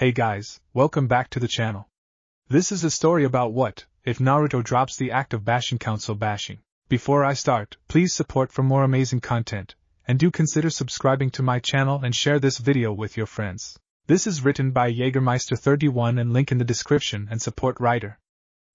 Hey guys, welcome back to the channel. This is a story about what if Naruto drops the act of bashing council bashing. Before I start, please support for more amazing content, and do consider subscribing to my channel and share this video with your friends. This is written by Jägermeister31 and link in the description and support writer.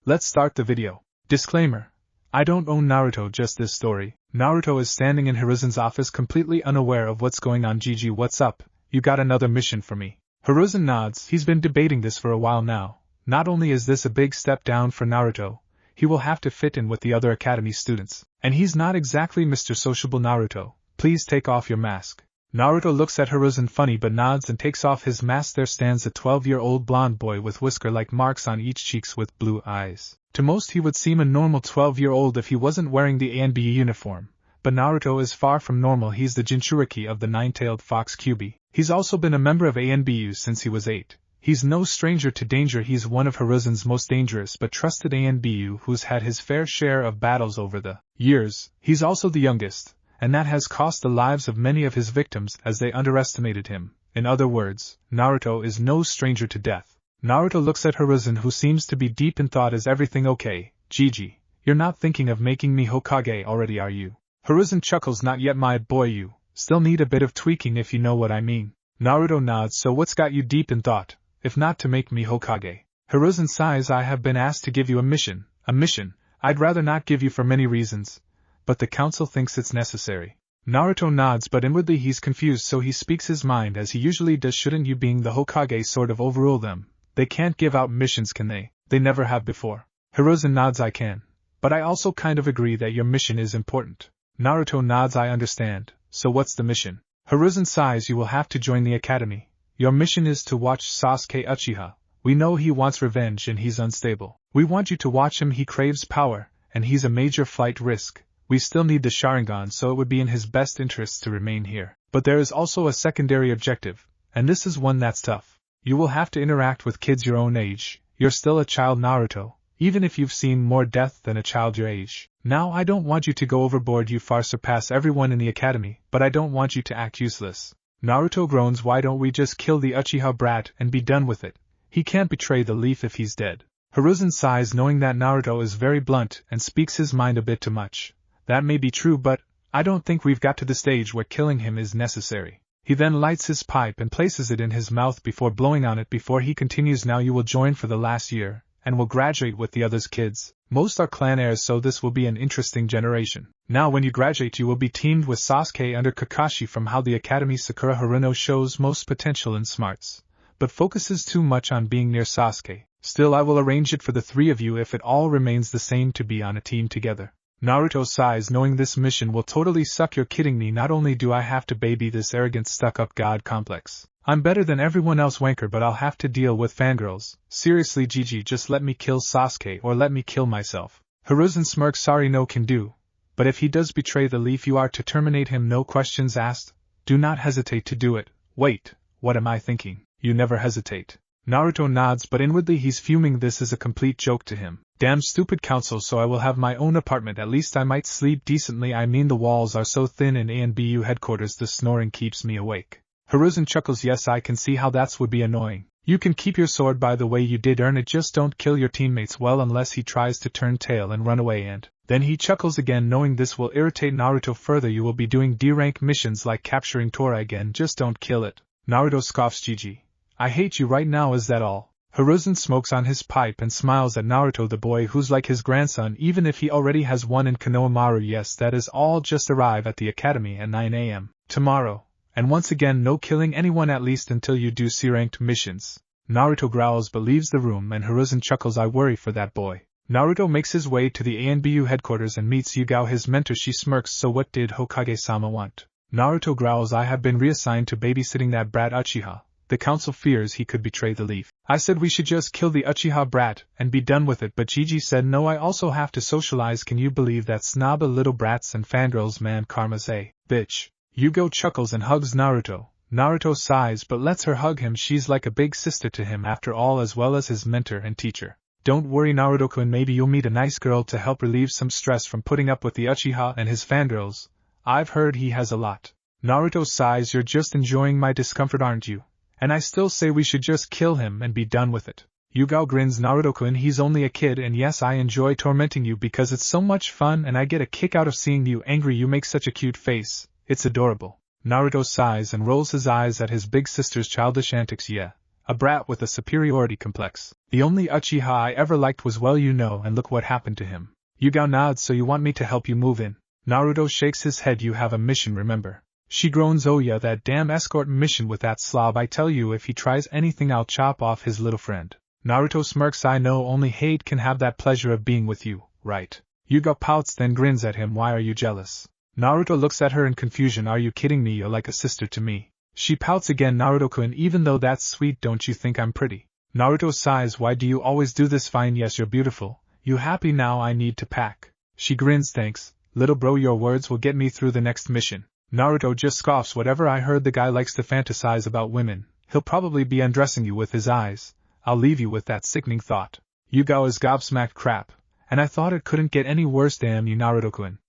Let's start the video. Disclaimer. I don't own Naruto, just this story. Naruto is standing in Hiruzen's office completely unaware of what's going on. Gigi, what's up? You got another mission for me? Hiruzen nods. He's been debating this for a while now. Not only is this a big step down for Naruto, he will have to fit in with the other academy students. And he's not exactly Mr. Sociable. Naruto, please take off your mask. Naruto looks at Hiruzen funny but nods and takes off his mask. There stands a 12-year-old blonde boy with whisker-like marks on each cheeks with blue eyes. To most he would seem a normal 12-year-old if he wasn't wearing the ANBU uniform, but Naruto is far from normal. He's the Jinchuriki of the nine-tailed fox Kyuubi. He's also been a member of ANBU since he was 8. He's no stranger to danger. He's one of Hiruzen's most dangerous but trusted ANBU who's had his fair share of battles over the years. He's also the youngest, and that has cost the lives of many of his victims as they underestimated him. In other words, Naruto is no stranger to death. Naruto looks at Hiruzen, who seems to be deep in thought. Is everything okay, Gigi? You're not thinking of making me Hokage already, are you? Hiruzen chuckles. Not yet, my boy. You still need a bit of tweaking, if you know what I mean. Naruto nods. So what's got you deep in thought, if not to make me Hokage? Hiruzen sighs. I have been asked to give you a mission. A mission I'd rather not give you for many reasons, but the council thinks it's necessary. Naruto nods, but inwardly he's confused, so he speaks his mind as he usually does. Shouldn't you, being the Hokage, sort of overrule them? They can't give out missions, can they? They never have before. Hiruzen nods. I can. But I also kind of agree that your mission is important. Naruto nods. I understand. So what's the mission? Hiruzen sighs. You will have to join the academy. Your mission is to watch Sasuke Uchiha. We know he wants revenge and he's unstable. We want you to watch him. He craves power, and he's a major flight risk. We still need the Sharingan, so it would be in his best interests to remain here. But there is also a secondary objective, and this is one that's tough. You will have to interact with kids your own age. You're still a child, Naruto, even if you've seen more death than a child your age. Now, I don't want you to go overboard. You far surpass everyone in the academy, but I don't want you to act useless. Naruto groans. Why don't we just kill the Uchiha brat and be done with it? He can't betray the leaf if he's dead. Hiruzen sighs, knowing that Naruto is very blunt and speaks his mind a bit too much. That may be true, but I don't think we've got to the stage where killing him is necessary. He then lights his pipe and places it in his mouth before blowing on it. Before he continues, now you will join for the last year, and will graduate with the others kids. Most are clan heirs, so this will be an interesting generation. Now when you graduate you will be teamed with Sasuke under Kakashi. From how the academy, Sakura Haruno shows most potential and smarts, but focuses too much on being near Sasuke. Still, I will arrange it for the three of you if it all remains the same to be on a team together. Naruto sighs, knowing this mission will totally suck. You're kidding me. Not only do I have to baby this arrogant stuck-up god complex, I'm better than everyone else, wanker, but I'll have to deal with fangirls. Seriously, Gigi, just let me kill Sasuke or let me kill myself. Hiruzen smirks. Sorry, no can do. But if he does betray the leaf, you are to terminate him, no questions asked. Do not hesitate to do it. Wait, what am I thinking? You never hesitate. Naruto nods, but inwardly he's fuming. This is a complete joke to him. Damn stupid council, so I will have my own apartment. At least I might sleep decently. I mean, the walls are so thin in ANBU headquarters the snoring keeps me awake. Hiruzen chuckles. Yes, I can see how that would be annoying. You can keep your sword, by the way. You did earn it. Just don't kill your teammates. Well, unless he tries to turn tail and run away. And then he chuckles again, knowing this will irritate Naruto further. You will be doing D-rank missions like capturing Tora again. Just don't kill it. Naruto scoffs. Gigi, I hate you right now. Is that all? Hiruzen smokes on his pipe and smiles at Naruto, the boy who's like his grandson, even if he already has one in Konohamaru. Yes, that is all. Just arrive at the academy at 9 a.m. tomorrow. And once again, no killing anyone, at least until you do C-ranked missions. Naruto growls but leaves the room, and Hiruzen chuckles. I worry for that boy. Naruto makes his way to the ANBU headquarters and meets Yugao, his mentor. She smirks. So what did Hokage-sama want? Naruto growls. I have been reassigned to babysitting that brat Uchiha. The council fears he could betray the leaf. I said we should just kill the Uchiha brat and be done with it, but Gigi said no, I also have to socialize. Can you believe that? Snob little brats and fangirls, man. Karma's a bitch. Yugo chuckles and hugs Naruto. Naruto sighs but lets her hug him. She's like a big sister to him after all, as well as his mentor and teacher. Don't worry, Naruto-kun, maybe you'll meet a nice girl to help relieve some stress from putting up with the Uchiha and his fangirls. I've heard he has a lot. Naruto sighs. You're just enjoying my discomfort, aren't you? And I still say we should just kill him and be done with it. Yugao grins. Naruto-kun, he's only a kid, and yes, I enjoy tormenting you because it's so much fun and I get a kick out of seeing you angry. You make such a cute face. It's adorable. Naruto sighs and rolls his eyes at his big sister's childish antics. Yeah, a brat with a superiority complex. The only Uchiha I ever liked was, well, you know, and look what happened to him. Yugao nods. So you want me to help you move in? Naruto shakes his head. You have a mission, remember? She groans. Oh yeah, that damn escort mission with that slob. I tell you, if he tries anything I'll chop off his little friend. Naruto smirks. I know, only hate can have that pleasure of being with you, right? Yugao pouts, then grins at him. Why are you jealous? Naruto looks at her in confusion. Are you kidding me? You're like a sister to me. She pouts again. Naruto-kun, even though that's sweet, don't you think I'm pretty? Naruto sighs. Why do you always do this? Fine, yes, you're beautiful. You happy now? I need to pack. She grins. Thanks, little bro, your words will get me through the next mission. Naruto just scoffs. Whatever, I heard the guy likes to fantasize about women. He'll probably be undressing you with his eyes. I'll leave you with that sickening thought. Yugao is gobsmacked. Crap. And I thought it couldn't get any worse. Damn you, Naruto-kun.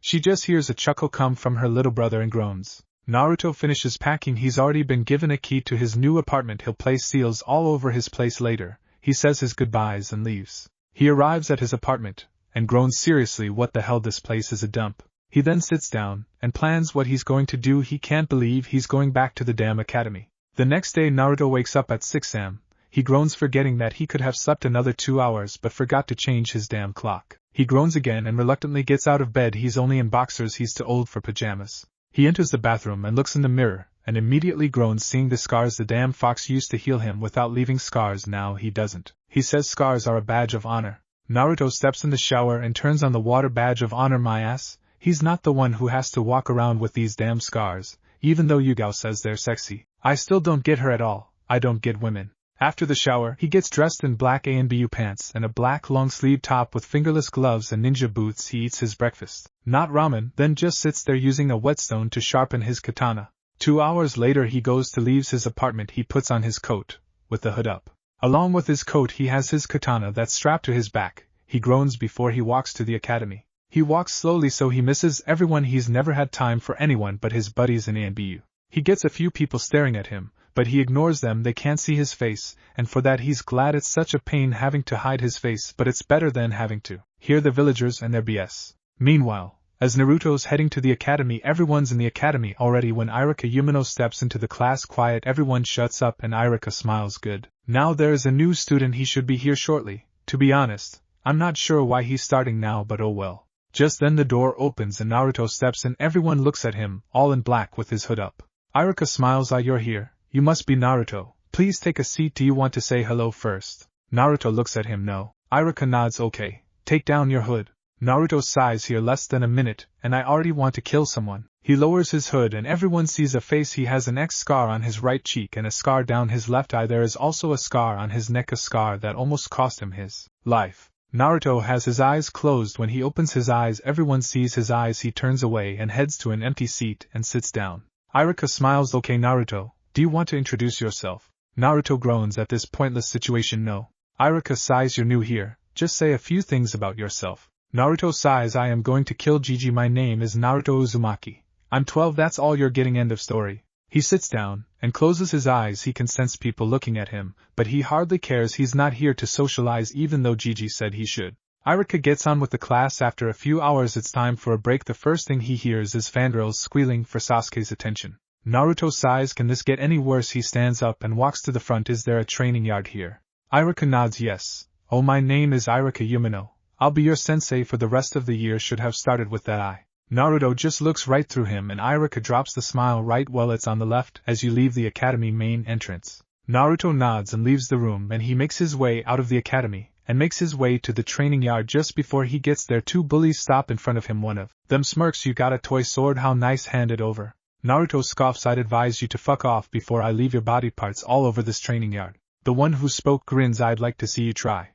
She just hears a chuckle come from her little brother and groans. Naruto finishes packing. He's already been given a key to his new apartment. He'll place seals all over his place later. He says his goodbyes and leaves. He arrives at his apartment and groans seriously. What the hell, this place is a dump. He then sits down and plans what he's going to do. He can't believe he's going back to the damn academy. The next day Naruto wakes up at 6 am. He groans, forgetting that he could have slept another 2 hours but forgot to change his damn clock. He groans again and reluctantly gets out of bed. He's only in boxers. He's too old for pajamas. He enters the bathroom and looks in the mirror and immediately groans, seeing the scars. The damn fox used to heal him without leaving scars. Now he doesn't. He says scars are a badge of honor. Naruto steps in the shower and turns on the water. Badge of honor, my ass. He's not the one who has to walk around with these damn scars. Even though Yugao says they're sexy, I still don't get her at all. I don't get women. After the shower, he gets dressed in black A&BU pants and a black long-sleeve top with fingerless gloves and ninja boots. He eats his breakfast, not ramen, then just sits there using a whetstone to sharpen his katana. 2 hours later he goes to leave his apartment. He puts on his coat, with the hood up. Along with his coat he has his katana that's strapped to his back. He groans before he walks to the academy. He walks slowly so he misses everyone. He's never had time for anyone but his buddies in A&BU. He gets a few people staring at him, but he ignores them. They can't see his face, and for that he's glad. It's such a pain having to hide his face, but it's better than having to hear the villagers and their BS. Meanwhile, as Naruto's heading to the academy, everyone's in the academy already. When Irika Yumino steps into the class, quiet, everyone shuts up and Irika smiles. Good. Now there is a new student. He should be here shortly. To be honest, I'm not sure why he's starting now, but oh well. Just then the door opens and Naruto steps in. Everyone looks at him, all in black with his hood up. Irika smiles. Ah, you're here. You must be Naruto. Please take a seat. Do you want to say hello first? Naruto looks at him. No. Irika nods. Okay. Take down your hood. Naruto sighs. Here less than a minute, and I already want to kill someone. He lowers his hood and everyone sees a face. He has an X scar on his right cheek and a scar down his left eye. There is also a scar on his neck, a scar that almost cost him his life. Naruto has his eyes closed. When he opens his eyes, everyone sees his eyes. He turns away and heads to an empty seat and sits down. Irika smiles. Okay, Naruto, do you want to introduce yourself? Naruto groans at this pointless situation. No. Irika sighs. You're new here. Just say a few things about yourself. Naruto sighs. I am going to kill Gigi. My name is Naruto Uzumaki. I'm 12. That's all you're getting. End of story. He sits down and closes his eyes. He can sense people looking at him, but he hardly cares. He's not here to socialize, even though Gigi said he should. Irika gets on with the class. After a few hours it's time for a break. The first thing he hears is fangirls squealing for Sasuke's attention. Naruto sighs. Can this get any worse? He stands up and walks to the front. Is there a training yard here? Irika nods. Yes. Oh, my name is Irika Yumino. I'll be your sensei for the rest of the year. Should have started with that eye. Naruto just looks right through him and Irika drops the smile. Right, well, it's on the left as you leave the academy main entrance. Naruto nods and leaves the room, and he makes his way out of the academy and makes his way to the training yard. Just before he gets there, two bullies stop in front of him. One of them smirks. You got a toy sword? How nice, hand it over. Naruto scoffs. I'd advise you to fuck off before I leave your body parts all over this training yard. The one who spoke grins. I'd like to see you try.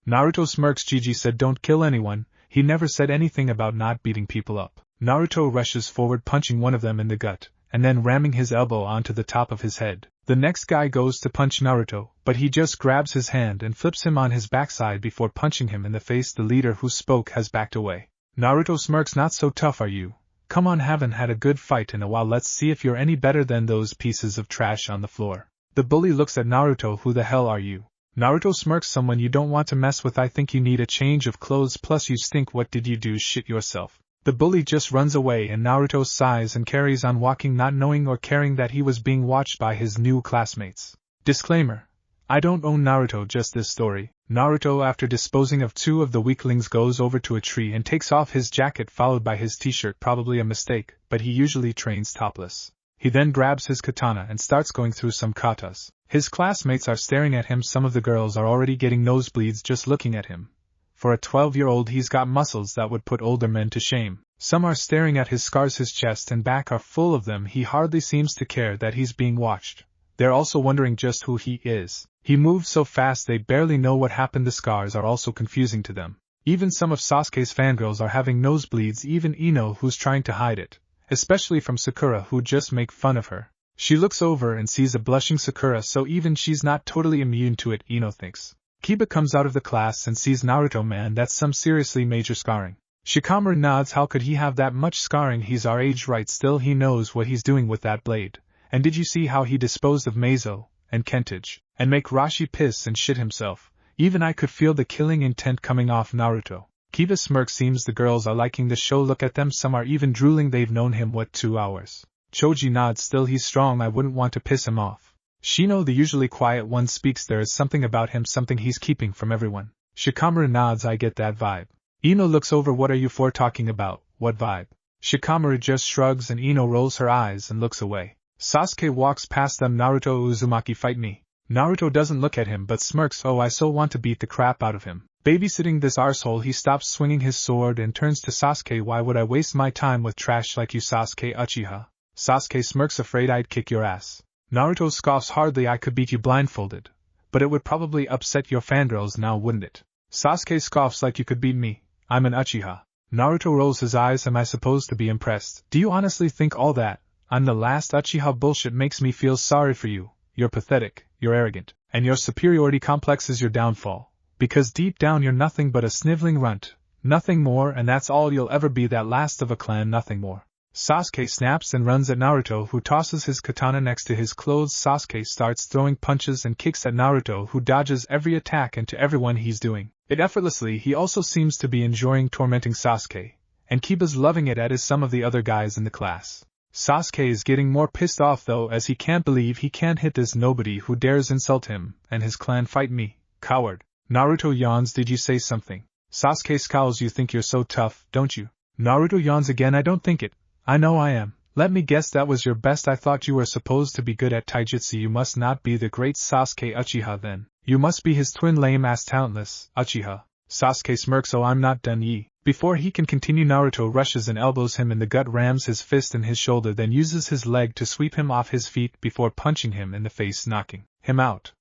Naruto smirks. Gigi said don't kill anyone. He never said anything about not beating people up. Naruto rushes forward, punching one of them in the gut, and then ramming his elbow onto the top of his head. The next guy goes to punch Naruto, but he just grabs his hand and flips him on his backside before punching him in the face. The leader who spoke has backed away. Naruto smirks. Not so tough, are you? Come on, haven't had a good fight in a while. Let's see if you're any better than those pieces of trash on the floor. The bully looks at Naruto. Who the hell are you? Naruto smirks. Someone you don't want to mess with. I think you need a change of clothes, plus you stink. What did you do? Shit yourself. The bully just runs away and Naruto sighs and carries on walking, not knowing or caring that he was being watched by his new classmates. Disclaimer: I don't own Naruto, just this story. Naruto, after disposing of 2 of the weaklings, goes over to a tree and takes off his jacket followed by his t-shirt, probably a mistake, but he usually trains topless. He then grabs his katana and starts going through some katas. His classmates are staring at him. Some of the girls are already getting nosebleeds just looking at him. For a 12-year-old, he's got muscles that would put older men to shame. Some are staring at his scars. His chest and back are full of them. He hardly seems to care that he's being watched. They're also wondering just who he is. He moves so fast they barely know what happened. The scars are also confusing to them. Even some of Sasuke's fangirls are having nosebleeds, even Ino, who's trying to hide it. Especially from Sakura, who just make fun of her. She looks over and sees a blushing Sakura, so even she's not totally immune to it, Ino thinks. Kiba comes out of the class and sees Naruto. Man, that's some seriously major scarring. Shikamaru nods. How could he have that much scarring? He's our age, right? Still, he knows what he's doing with that blade. And did you see how he disposed of Meizo and Kentage, and make Rashi piss and shit himself? Even I could feel the killing intent coming off Naruto. Kiba smirks. Seems the girls are liking the show. Look at them, some are even drooling. They've known him, 2 hours? Choji nods. Still, he's strong. I wouldn't want to piss him off. Shino, the usually quiet one, speaks. There is something about him, something he's keeping from everyone. Shikamaru nods. I get that vibe. Ino looks over. What are you four talking about? What vibe? Shikamaru just shrugs and Ino rolls her eyes and looks away. Sasuke walks past them. Naruto, Uzumaki, fight me. Naruto doesn't look at him but smirks. Oh, I so want to beat the crap out of him. Babysitting this arsehole. He stops swinging his sword and turns to Sasuke. Why would I waste my time with trash like you, Sasuke Uchiha? Sasuke smirks. Afraid I'd kick your ass. Naruto scoffs. Hardly. I could beat you blindfolded. But it would probably upset your fangirls now, wouldn't it? Sasuke scoffs. Like you could beat me. I'm an Uchiha. Naruto rolls his eyes. Am I supposed to be impressed? Do you honestly think all that? I'm the last Uchiha. Bullshit. Makes me feel sorry for you. You're pathetic, you're arrogant, and your superiority complex is your downfall. Because deep down you're nothing but a sniveling runt, nothing more, and that's all you'll ever be, that last of a clan, nothing more. Sasuke snaps and runs at Naruto, who tosses his katana next to his clothes. Sasuke starts throwing punches and kicks at Naruto, who dodges every attack, and to everyone he's doing it effortlessly. He also seems to be enjoying tormenting Sasuke, and Kiba's loving it, as is some of the other guys in the class. Sasuke is getting more pissed off though, as he can't believe he can't hit this nobody who dares insult him and his clan. Fight me, coward. Naruto yawns. Did you say something? Sasuke scowls. You think you're so tough, don't you? Naruto yawns again. I don't think it. I know I am. Let me guess, that was your best. I thought you were supposed to be good at taijutsu. You must not be the great Sasuke Uchiha then. You must be his twin, lame-ass talentless Uchiha. Sasuke smirks. Oh, I'm not done yet. Before he can continue, Naruto rushes and elbows him in the gut, rams his fist in his shoulder, then uses his leg to sweep him off his feet before punching him in the face, knocking him out.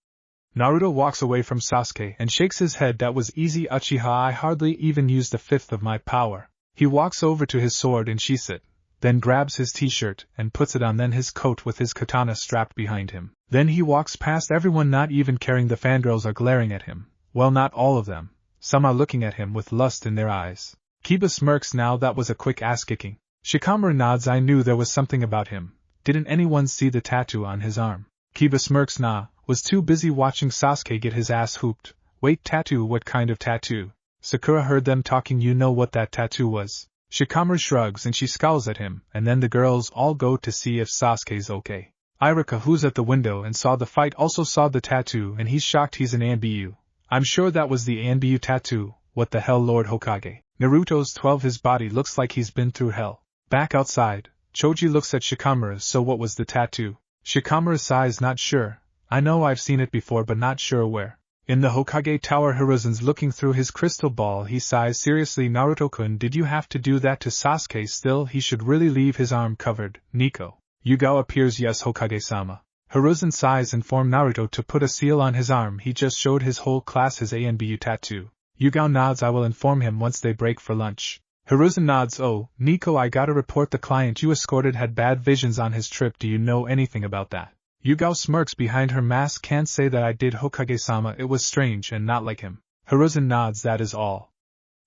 Naruto walks away from Sasuke and shakes his head. That was easy, Uchiha. I hardly even used a fifth of my power. He walks over to his sword and sheaths it, then grabs his t-shirt and puts it on, then his coat with his katana strapped behind him. Then he walks past everyone, not even caring. The fangirls are glaring at him. Well, not all of them. Some are looking at him with lust in their eyes. Kiba smirks. Now that was a quick ass-kicking. Shikamaru nods. I knew there was something about him. Didn't anyone see the tattoo on his arm? Kiba smirks. Nah, was too busy watching Sasuke get his ass hooped. Wait, tattoo? What kind of tattoo? Sakura heard them talking. You know what that tattoo was? Shikamaru shrugs and she scowls at him, and then the girls all go to see if Sasuke's okay. Iruka, who's at the window and saw the fight, also saw the tattoo, and he's shocked. He's an Anbu. I'm sure that was the Anbu tattoo. What the hell, Lord Hokage? Naruto's 12. His body looks like he's been through hell. Back outside, Choji looks at Shikamaru. So what was the tattoo? Shikamaru sighs. Not sure. I know I've seen it before, but not sure where. In the Hokage Tower. Hiruzen's looking through his crystal ball. He sighs. Seriously, Naruto-kun, did you have to do that to Sasuke? Still, he should really leave his arm covered. Nico. Yugao appears. Yes, Hokage-sama. Hiruzen sighs. Inform Naruto to put a seal on his arm. He just showed his whole class his Anbu tattoo. Yugao nods. I will inform him once they break for lunch. Hiruzen nods. Oh, Nico, I gotta report the client you escorted had bad visions on his trip. Do you know anything about that? Yugao smirks behind her mask. Can't say that I did, Hokage-sama. It was strange and not like him. Hiruzen nods. That is all.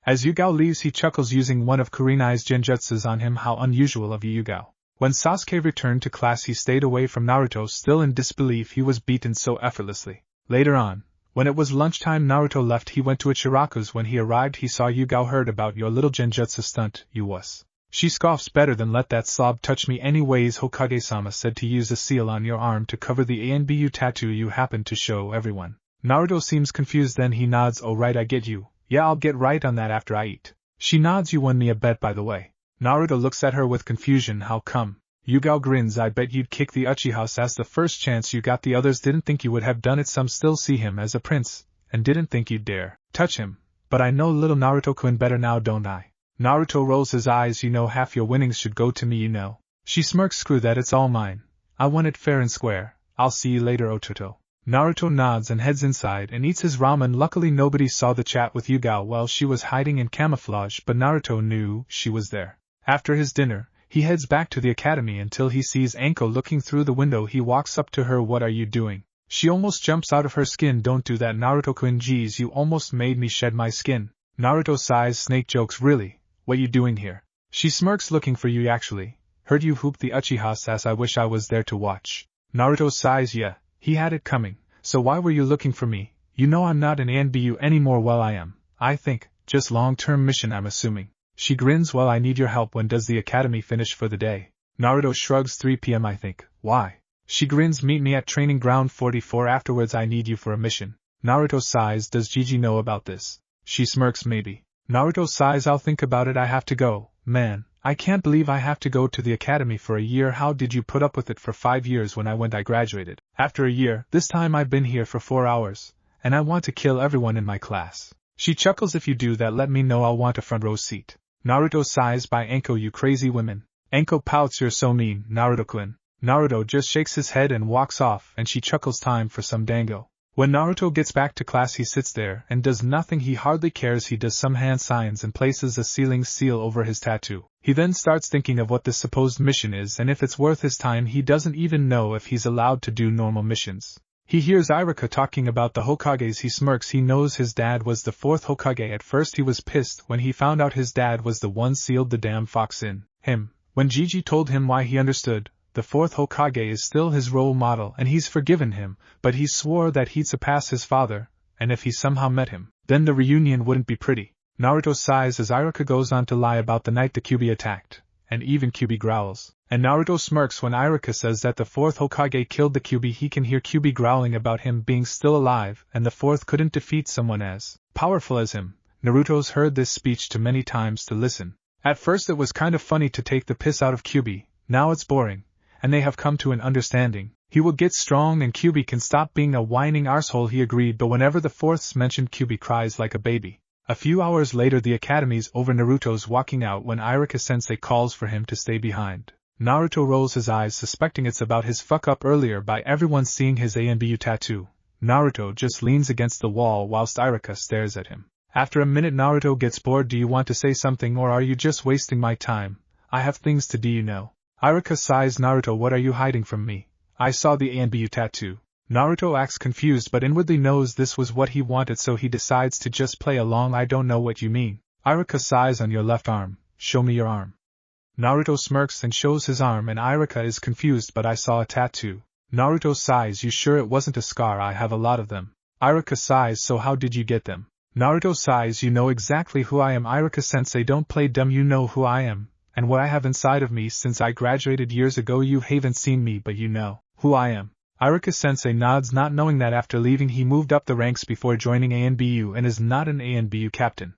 As Yugao leaves, he chuckles, using one of Kurenai's genjutsus on him. How unusual of you, Yugao. When Sasuke returned to class he stayed away from Naruto, still in disbelief he was beaten so effortlessly. Later on, when it was lunchtime, Naruto left. He went to Ichiraku's. When he arrived he saw Yugao. Heard about your little genjutsu stunt, you wuss. She scoffs, better than let that slob touch me anyways. Hokage-sama said to use a seal on your arm to cover the ANBU tattoo you happen to show everyone. Naruto seems confused, then he nods. Oh right, I get you. Yeah, I'll get right on that after I eat. She nods. You won me a bet, by the way. Naruto looks at her with confusion. How come? Yugao grins. I bet you'd kick the Uchiha ass the first chance you got. The others didn't think you would have done it. Some still see him as a prince, and didn't think you'd dare touch him. But I know little Naruto-kun better now, don't I? Naruto rolls his eyes. You know half your winnings should go to me, you know. She smirks. Screw that, it's all mine. I won it fair and square. I'll see you later, Ototo. Naruto nods and heads inside and eats his ramen. Luckily nobody saw the chat with Yugao while she was hiding in camouflage, but Naruto knew she was there. After his dinner, he heads back to the academy until he sees Anko looking through the window. He walks up to her. What are you doing? She almost jumps out of her skin. Don't do that, Naruto-kun. Geez, you almost made me shed my skin. Naruto sighs. Snake jokes. Really? What you doing here? She smirks. Looking for you actually. Heard you hoop the Uchiha's ass. I wish I was there to watch. Naruto sighs. Yeah, he had it coming. So why were you looking for me? You know I'm not in ANBU anymore. Well, I am. I think. Just long-term mission, I'm assuming. She grins. Well, I need your help. When does the academy finish for the day? Naruto shrugs. 3 p.m. I think. Why? She grins. Meet me at training ground 44 afterwards. I need you for a mission. Naruto sighs. Does Gigi know about this? She smirks. Maybe. Naruto sighs. I'll think about it. I have to go. Man, I can't believe I have to go to the academy for a year. How did you put up with it for 5 years? When I went I graduated. After a year, this time I've been here for 4 hours. And I want to kill everyone in my class. She chuckles. If you do that, let me know. I'll want a front row seat. Naruto sighs. By Anko, you crazy women. Anko pouts. You're so mean, Naruto-kun. Naruto just shakes his head and walks off, and she chuckles. Time for some dango. When Naruto gets back to class he sits there and does nothing. He hardly cares. He does some hand signs and places a sealing seal over his tattoo. He then starts thinking of what this supposed mission is and if it's worth his time. He doesn't even know if he's allowed to do normal missions. He hears Iruka talking about the Hokages. He smirks. He knows his dad was the 4th Hokage. At first he was pissed when he found out his dad was the one sealed the damn fox in him. When Gigi told him why, he understood. The 4th Hokage is still his role model and he's forgiven him, but he swore that he'd surpass his father, and if he somehow met him, then the reunion wouldn't be pretty. Naruto sighs as Iruka goes on to lie about the night the Kyuubi attacked, and even Kyuubi growls. And Naruto smirks when Iruka says that the 4th Hokage killed the Kyuubi. He can hear Kyuubi growling about him being still alive, and the 4th couldn't defeat someone as powerful as him. Naruto's heard this speech too many times to listen. At first it was kind of funny to take the piss out of Kyuubi, now it's boring, and they have come to an understanding. He will get strong and Kyuubi can stop being a whining arsehole. He agreed, but whenever the 4th's mentioned, Kyuubi cries like a baby. A few hours later the academy's over. Naruto's walking out when Iruka-sensei calls for him to stay behind. Naruto rolls his eyes, suspecting it's about his fuck-up earlier by everyone seeing his ANBU tattoo. Naruto just leans against the wall whilst Iruka stares at him. After a minute Naruto gets bored. Do you want to say something or are you just wasting my time? I have things to do, you know. Iruka sighs. Naruto, what are you hiding from me? I saw the ANBU tattoo. Naruto acts confused but inwardly knows this was what he wanted, so he decides to just play along. I don't know what you mean. Iruka sighs. On your left arm. Show me your arm. Naruto smirks and shows his arm, and Iruka is confused. But I saw a tattoo. Naruto sighs. You sure it wasn't a scar? I have a lot of them. Iruka sighs. So how did you get them? Naruto sighs. You know exactly who I am. Iruka-sensei, don't play dumb. You know who I am, and what I have inside of me since I graduated years ago. You haven't seen me, but you know who I am. Iruka-sensei nods, not knowing that after leaving he moved up the ranks before joining ANBU and is not an ANBU captain.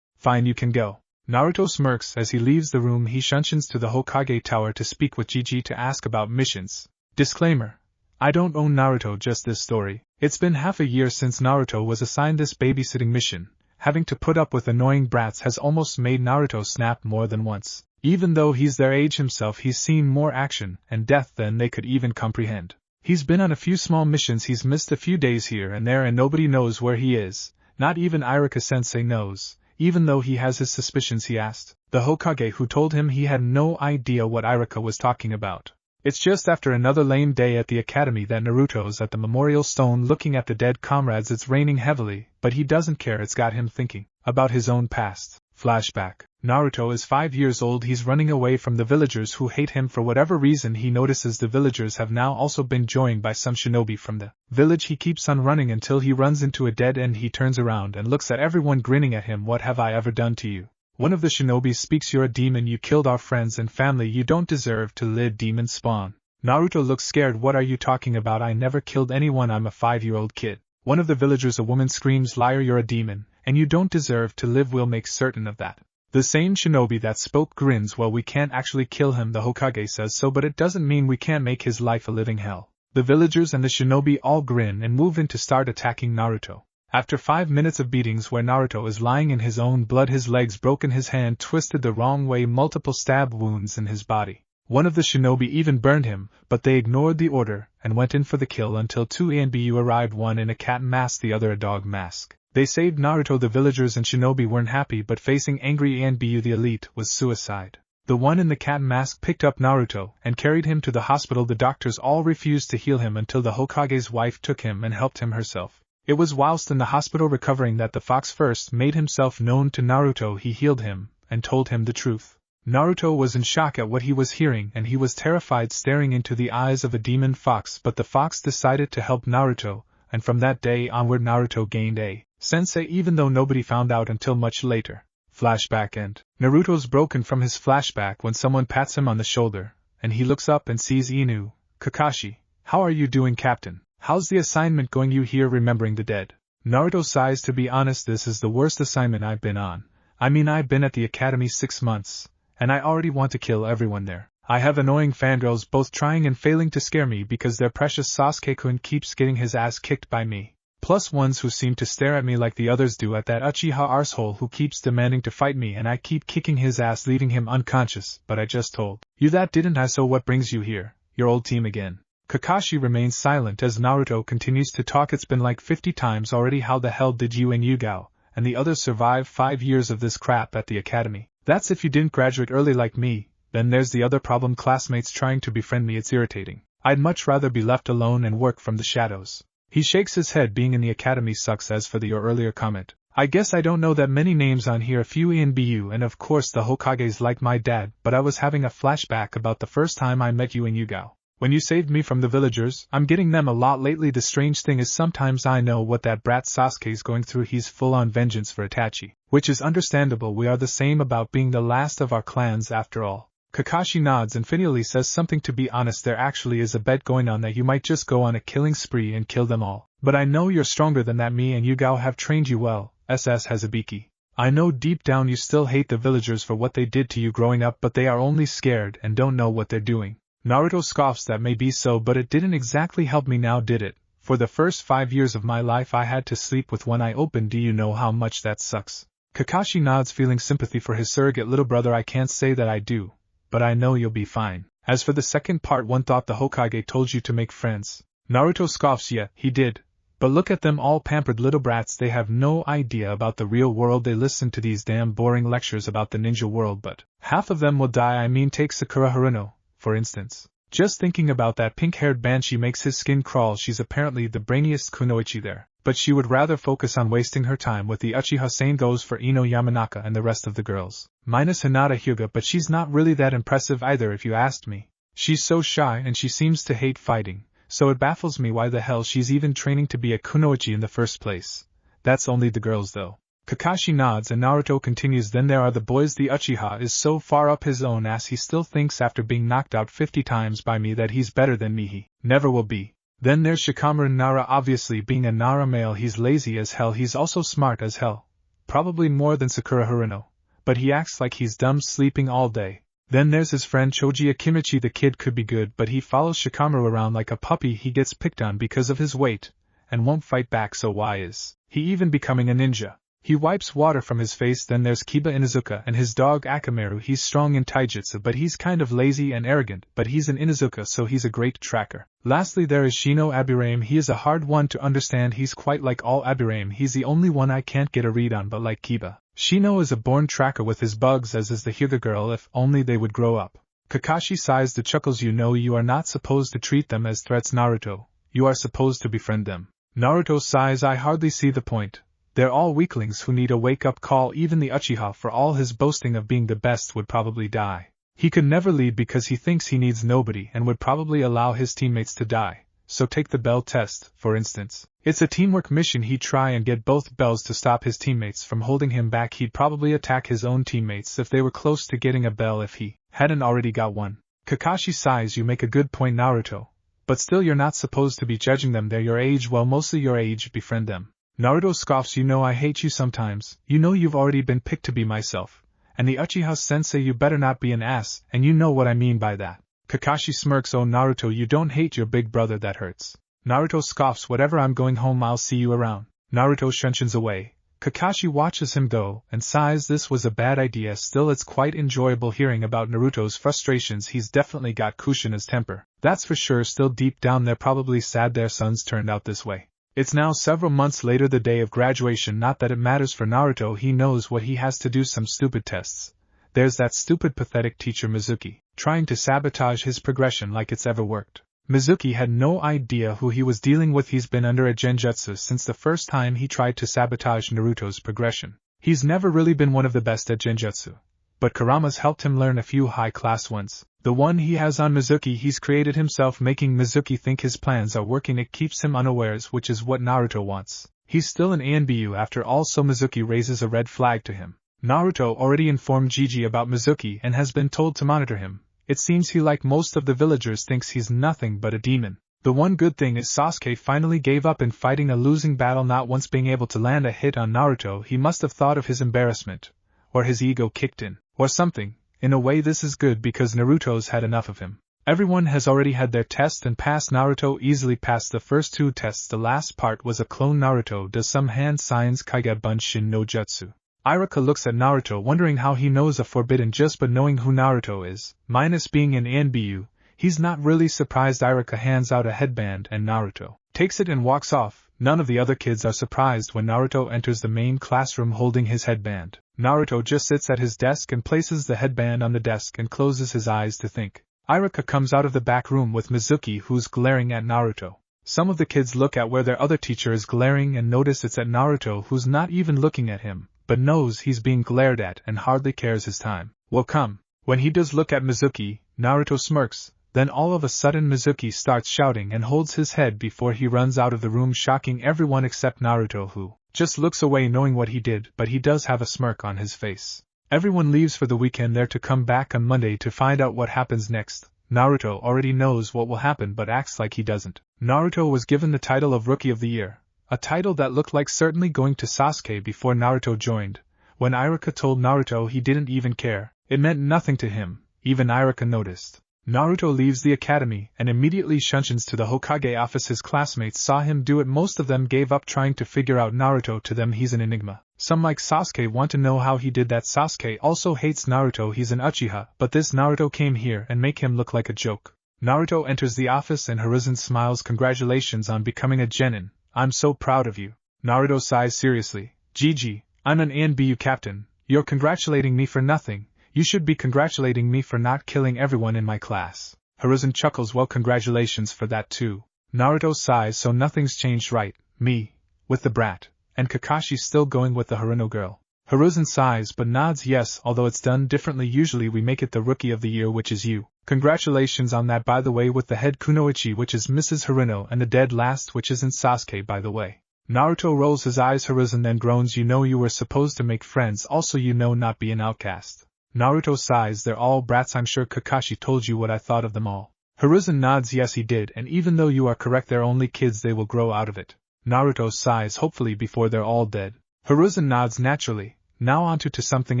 Fine, you can go. Naruto smirks as he leaves the room. He shunsons to the Hokage Tower to speak with Gigi to ask about missions. Disclaimer: I don't own Naruto, just this story. It's been half a year since Naruto was assigned this babysitting mission. Having to put up with annoying brats has almost made Naruto snap more than once. Even though he's their age himself, he's seen more action and death than they could even comprehend. He's been on a few small missions, he's missed a few days here and there, and nobody knows where he is. Not even Iruka-sensei knows, even though he has his suspicions. He asked the Hokage, who told him he had no idea what Iruka was talking about. It's just after another lame day at the academy that Naruto's at the memorial stone looking at the dead comrades. It's raining heavily, but he doesn't care. It's got him thinking about his own past. Flashback. Naruto is 5 years old. He's running away from the villagers who hate him for whatever reason. He notices the villagers have now also been joined by some shinobi from the village. He keeps on running until he runs into a dead end. He turns around and looks at everyone grinning at him. What have I ever done to you? One of the shinobis speaks. You're a demon. You killed our friends and family. You don't deserve to live. Demon spawn. Naruto looks scared. What are you talking about? I never killed anyone. I'm a 5-year-old kid. One of the villagers, a woman, screams, liar, you're a demon, and you don't deserve to live. We'll make certain of that. The same shinobi that spoke grins. Well, we can't actually kill him. The Hokage says so, but it doesn't mean we can't make his life a living hell. The villagers and the shinobi all grin and move in to start attacking Naruto. After 5 minutes of beatings where Naruto is lying in his own blood, his legs broken, his hand twisted the wrong way, multiple stab wounds in his body. One of the shinobi even burned him, but they ignored the order and went in for the kill until 2 ANBU arrived, one in a cat mask, the other a dog mask. They saved Naruto. The villagers and shinobi weren't happy, but facing angry ANBU, the elite, was suicide. The one in the cat mask picked up Naruto and carried him to the hospital. The doctors all refused to heal him until the Hokage's wife took him and helped him herself. It was whilst in the hospital recovering that the fox first made himself known to Naruto. He healed him and told him the truth. Naruto was in shock at what he was hearing, and he was terrified, staring into the eyes of a demon fox, but the fox decided to help Naruto, and from that day onward Naruto gained a sensei, even though nobody found out until much later. Flashback end. Naruto's broken from his flashback when someone pats him on the shoulder, and he looks up and sees Inu. Kakashi, how are you doing, Captain? How's the assignment going? You here remembering the dead? Naruto sighs. To be honest, this is the worst assignment I've been on. I mean, I've been at the academy 6 months. And I already want to kill everyone there. I have annoying fangirls both trying and failing to scare me because their precious Sasuke-kun keeps getting his ass kicked by me. Plus ones who seem to stare at me like the others do at that Uchiha arsehole who keeps demanding to fight me, and I keep kicking his ass, leaving him unconscious. But I just told you that, didn't I? So what brings you here? Your old team again. Kakashi remains silent as Naruto continues to talk. It's been like 50 times already. How the hell did you and Yugao and the others survive 5 years of this crap at the academy? That's if you didn't graduate early like me. Then there's the other problem, classmates trying to befriend me. It's irritating. I'd much rather be left alone and work from the shadows. He shakes his head. Being in the academy sucks. As for your earlier comment, I guess I don't know that many names on here, a few ENBU, and of course the Hokage's like my dad, but I was having a flashback about the first time I met you in Yugao. When you saved me from the villagers. I'm getting them a lot lately. The strange thing is sometimes I know what that brat Sasuke's going through. He's full on vengeance for Itachi, which is understandable. We are the same about being the last of our clans after all. Kakashi nods and finally says something. To be honest, there actually is a bet going on that you might just go on a killing spree and kill them all. But I know you're stronger than that. Me and Yugao have trained you well, SS Hazabiki. I know deep down you still hate the villagers for what they did to you growing up, but they are only scared and don't know what they're doing. Naruto scoffs. That may be so, but it didn't exactly help me now, did it? For the first 5 years of my life I had to sleep with one eye open. Do you know how much that sucks? Kakashi nods, feeling sympathy for his surrogate little brother. I can't say that I do, but I know you'll be fine. As for the second part, one thought the Hokage told you to make friends. Naruto scoffs. Yeah, he did. But look at them all, pampered little brats. They have no idea about the real world. They listen to these damn boring lectures about the ninja world, but half of them will die. I mean, take Sakura Haruno, for instance. Just thinking about that pink-haired banshee makes his skin crawl. She's apparently the brainiest kunoichi there, but she would rather focus on wasting her time with the Uchiha. Same goes for Ino Yamanaka and the rest of the girls. Minus Hinata Hyuga, but she's not really that impressive either if you asked me. She's so shy and she seems to hate fighting, so it baffles me why the hell she's even training to be a kunoichi in the first place. That's only the girls though. Kakashi nods and Naruto continues. Then there are the boys. The Uchiha is so far up his own ass he still thinks after being knocked out 50 times by me that he's better than me. He never will be. Then there's Shikamaru Nara. Obviously being a Nara male he's lazy as hell. He's also smart as hell. Probably more than Sakura Haruno. But he acts like he's dumb, sleeping all day. Then there's his friend Choji Akimichi. The kid could be good, but he follows Shikamaru around like a puppy. He gets picked on because of his weight and won't fight back, so why is he even becoming a ninja? He wipes water from his face. Then there's Kiba Inuzuka and his dog Akamaru. He's strong in taijutsu, but he's kind of lazy and arrogant, but he's an Inuzuka, so he's a great tracker. Lastly there is Shino Abirame. He is a hard one to understand. He's quite like all Abirame. He's the only one I can't get a read on, but like Kiba, Shino is a born tracker with his bugs, as is the Hyuga girl. If only they would grow up. Kakashi sighs and chuckles. You know you are not supposed to treat them as threats, Naruto. You are supposed to befriend them. Naruto sighs. I hardly see the point. They're all weaklings who need a wake-up call. Even the Uchiha, for all his boasting of being the best, would probably die. He could never lead because he thinks he needs nobody and would probably allow his teammates to die. So take the bell test, for instance. It's a teamwork mission. He'd try and get both bells to stop his teammates from holding him back. He'd probably attack his own teammates if they were close to getting a bell if he hadn't already got one. Kakashi sighs. You make a good point, Naruto. But still, you're not supposed to be judging them. They're your age, well, mostly your age. Befriend them. Naruto scoffs. You know I hate you sometimes. You know you've already been picked to be myself. And the Uchiha sensei, you better not be an ass, and you know what I mean by that. Kakashi smirks. Oh Naruto, you don't hate your big brother, that hurts. Naruto scoffs. Whatever, I'm going home, I'll see you around. Naruto shunshins away. Kakashi watches him go, and sighs. This was a bad idea. Still, it's quite enjoyable hearing about Naruto's frustrations. He's definitely got Kushina's temper, that's for sure. Still, deep down they're probably sad their sons turned out this way. It's now several months later, the day of graduation. Not that it matters for Naruto, he knows what he has to do, some stupid tests. There's that stupid pathetic teacher Mizuki, trying to sabotage his progression like it's ever worked. Mizuki had no idea who he was dealing with. He's been under a genjutsu since the first time he tried to sabotage Naruto's progression. He's never really been one of the best at genjutsu, but Kurama's helped him learn a few high-class ones. The one he has on Mizuki he's created himself, making Mizuki think his plans are working. It keeps him unawares, which is what Naruto wants. He's still an ANBU after all, so Mizuki raises a red flag to him. Naruto already informed Gigi about Mizuki and has been told to monitor him. It seems he, like most of the villagers, thinks he's nothing but a demon. The one good thing is Sasuke finally gave up in fighting a losing battle, not once being able to land a hit on Naruto. He must have thought of his embarrassment, or his ego kicked in, or something. In a way this is good because Naruto's had enough of him. Everyone has already had their test and passed. Naruto easily passed the first two tests. The last part was a clone. Naruto does some hand signs, Kaiga Bunshin no Jutsu. Iruka looks at Naruto, wondering how he knows a forbidden just, but knowing who Naruto is, minus being an ANBU, he's not really surprised. Iruka hands out a headband and Naruto takes it and walks off. None of the other kids are surprised when Naruto enters the main classroom holding his headband. Naruto just sits at his desk and places the headband on the desk and closes his eyes to think. Iruka comes out of the back room with Mizuki, who's glaring at Naruto. Some of the kids look at where their other teacher is glaring and notice it's at Naruto, who's not even looking at him, but knows he's being glared at and hardly cares his time will come. When he does look at Mizuki, Naruto smirks. Then all of a sudden Mizuki starts shouting and holds his head before he runs out of the room, shocking everyone except Naruto, who just looks away knowing what he did, but he does have a smirk on his face. Everyone leaves for the weekend, there to come back on Monday to find out what happens next. Naruto already knows what will happen but acts like he doesn't. Naruto was given the title of Rookie of the Year, a title that looked like certainly going to Sasuke before Naruto joined. When Iruka told Naruto he didn't even care, it meant nothing to him. Even Iruka noticed. Naruto leaves the academy and immediately shunshins to the Hokage office. His classmates saw him do it. Most of them gave up trying to figure out Naruto. To them he's an enigma. Some, like Sasuke, want to know how he did that. Sasuke also hates Naruto. He's an Uchiha, but this Naruto came here and make him look like a joke. Naruto enters the office and Hiruzen smiles. Congratulations on becoming a genin. I'm so proud of you. Naruto sighs seriously. Gigi, I'm an ANBU captain. You're congratulating me for nothing. You should be congratulating me for not killing everyone in my class. Hiruzen chuckles. Well, congratulations for that too. Naruto sighs. So nothing's changed, right? Me, with the brat, and Kakashi's still going with the Haruno girl. Hiruzen sighs but nods yes, although it's done differently. Usually we make it the Rookie of the Year, which is you. Congratulations on that, by the way, with the head Kunoichi, which is Mrs. Haruno, and the dead last, which isn't Sasuke, by the way. Naruto rolls his eyes. Hiruzen then groans. You know you were supposed to make friends, also you know, not be an outcast. Naruto sighs. They're all brats. I'm sure Kakashi told you what I thought of them all. Hiruzen nods. Yes, he did, and even though you are correct, they're only kids. They will grow out of it. Naruto sighs. Hopefully before they're all dead. Hiruzen nods naturally. Now onto to something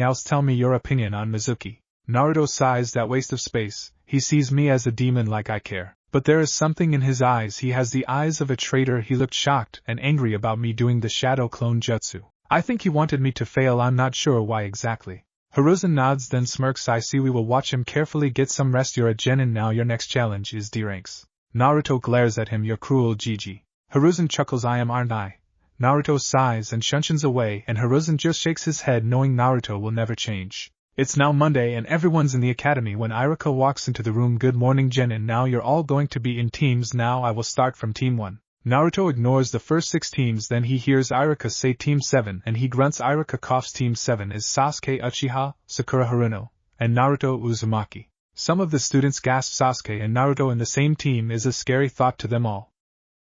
else. Tell me your opinion on Mizuki. Naruto sighs. That waste of space. He sees me as a demon, like I care. But there is something in his eyes. He has the eyes of a traitor. He looked shocked and angry about me doing the shadow clone jutsu. I think he wanted me to fail. I'm not sure why exactly. Hiruzen nods then smirks. I see. We will watch him carefully. Get some rest. You're a genin now. Your next challenge is D ranks. Naruto glares at him. You're cruel, Gigi. Hiruzen chuckles. I am, aren't I? Naruto sighs and shunshins away, and Hiruzen just shakes his head, knowing Naruto will never change. It's now Monday and everyone's in the academy when Iruka walks into the room. Good morning, genin. Now you're all going to be in teams. Now I will start from team 1. Naruto ignores the first 6 teams, then he hears Iruka say Team 7 and he grunts. Iruka coughs. Team 7 is Sasuke Uchiha, Sakura Haruno, and Naruto Uzumaki. Some of the students gasp. Sasuke and Naruto in the same team is a scary thought to them all.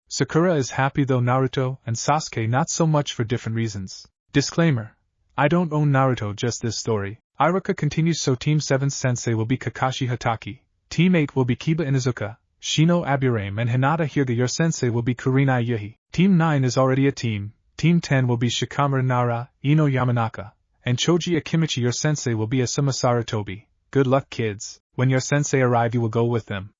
Sakura is happy though Naruto and Sasuke not so much for different reasons. Disclaimer: I don't own Naruto, just this story. Iruka continues. So Team 7's sensei will be Kakashi Hatake, Team 8 will be Kiba Inuzuka, Shino Aburame, and Hinata Hyuga. Your sensei will be Kurinai Yuhi. Team 9 is already a team. Team 10 will be Shikamaru Nara, Ino Yamanaka, and Choji Akimichi. Your sensei will be Asuma Sarutobi. Good luck, kids. When your sensei arrive, you will go with them.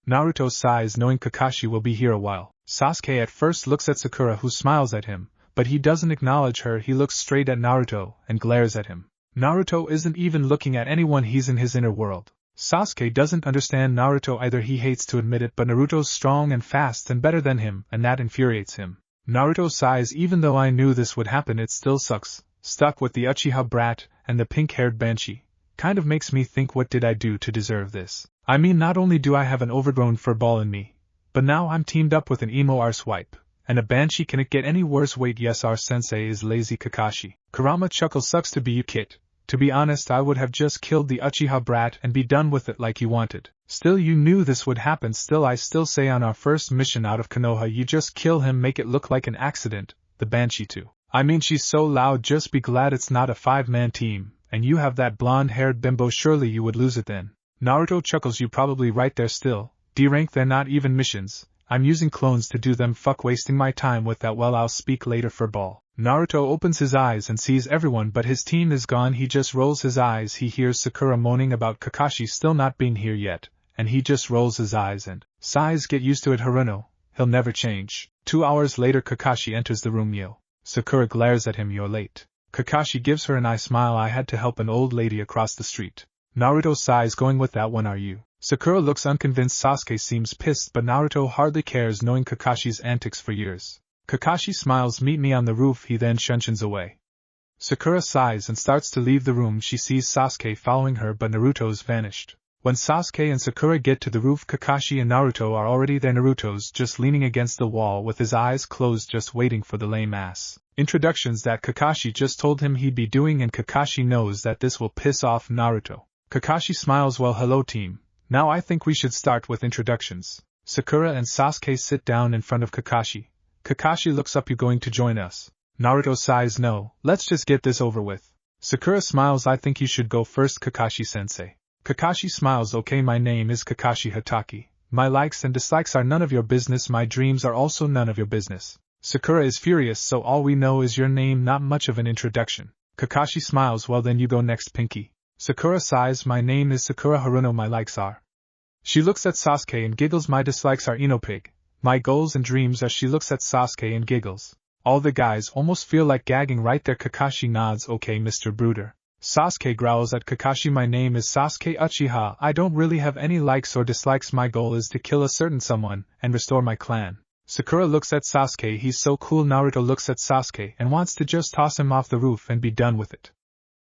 Naruto sighs, knowing Kakashi will be here a while. Sasuke at first looks at Sakura, who smiles at him, but he doesn't acknowledge her. He looks straight at Naruto and glares at him. Naruto isn't even looking at anyone, he's in his inner world. Sasuke doesn't understand Naruto either. He hates to admit it, but Naruto's strong and fast and better than him, and that infuriates him. Naruto sighs. Even though I knew this would happen, it still sucks. Stuck with the Uchiha brat and the pink-haired banshee. Kind of makes me think, what did I do to deserve this? I mean, not only do I have an overgrown furball in me, but now I'm teamed up with an emo arsewipe, and a banshee. Can it get any worse? Wait, yes, our sensei is lazy. Kakashi. Kurama chuckles. Sucks to be you, kid. To be honest, I would have just killed the Uchiha brat and be done with it like you wanted. Still, you knew this would happen. Still, I still say on our first mission out of Konoha, you just kill him, make it look like an accident. The banshee too. I mean, she's so loud. Just be glad it's not a 5-man team, and you have that blonde-haired bimbo. Surely you would lose it then. Naruto chuckles. You probably right there. Still, D-rank, they're not even missions. I'm using clones to do them. Fuck, wasting my time with that. Well, I'll speak later, furball. Naruto opens his eyes and sees everyone but his team is gone. He just rolls his eyes. He hears Sakura moaning about Kakashi still not being here yet, and he just rolls his eyes and sighs. Get used to it, Haruno. He'll never change. 2 hours later, Kakashi enters the room. Yo. Sakura glares at him. You're late. Kakashi gives her an eye smile. I had to help an old lady across the street. Naruto sighs. Going with that one, are you? Sakura looks unconvinced. Sasuke seems pissed, but Naruto hardly cares, knowing Kakashi's antics for years. Kakashi smiles. Meet me on the roof. He then shunshes away. Sakura sighs and starts to leave the room. She sees Sasuke following her, but Naruto's vanished. When Sasuke and Sakura get to the roof, Kakashi and Naruto are already there. Naruto's just leaning against the wall with his eyes closed, just waiting for the lame-ass introductions that Kakashi just told him he'd be doing, and Kakashi knows that this will piss off Naruto. Kakashi smiles. Well, hello team. Now I think we should start with introductions. Sakura and Sasuke sit down in front of Kakashi. Kakashi looks up. You going to join us? Naruto sighs. No, let's just get this over with. Sakura smiles. I think you should go first, Kakashi-sensei. Kakashi smiles. Okay, my name is Kakashi Hatake. My likes and dislikes are none of your business. My dreams are also none of your business. Sakura is furious. So all we know is your name, not much of an introduction. Kakashi smiles. Well then you go next, Pinky. Sakura sighs. My name is Sakura Haruno. My likes are. She looks at Sasuke and giggles. My dislikes are Inopig. My goals and dreams are. She looks at Sasuke and giggles. All the guys almost feel like gagging right there. Kakashi nods. Okay, Mr. Brooder. Sasuke growls at Kakashi. My name is Sasuke Uchiha. I don't really have any likes or dislikes. My goal is to kill a certain someone and restore my clan. Sakura looks at Sasuke. He's so cool. Naruto looks at Sasuke and wants to just toss him off the roof and be done with it.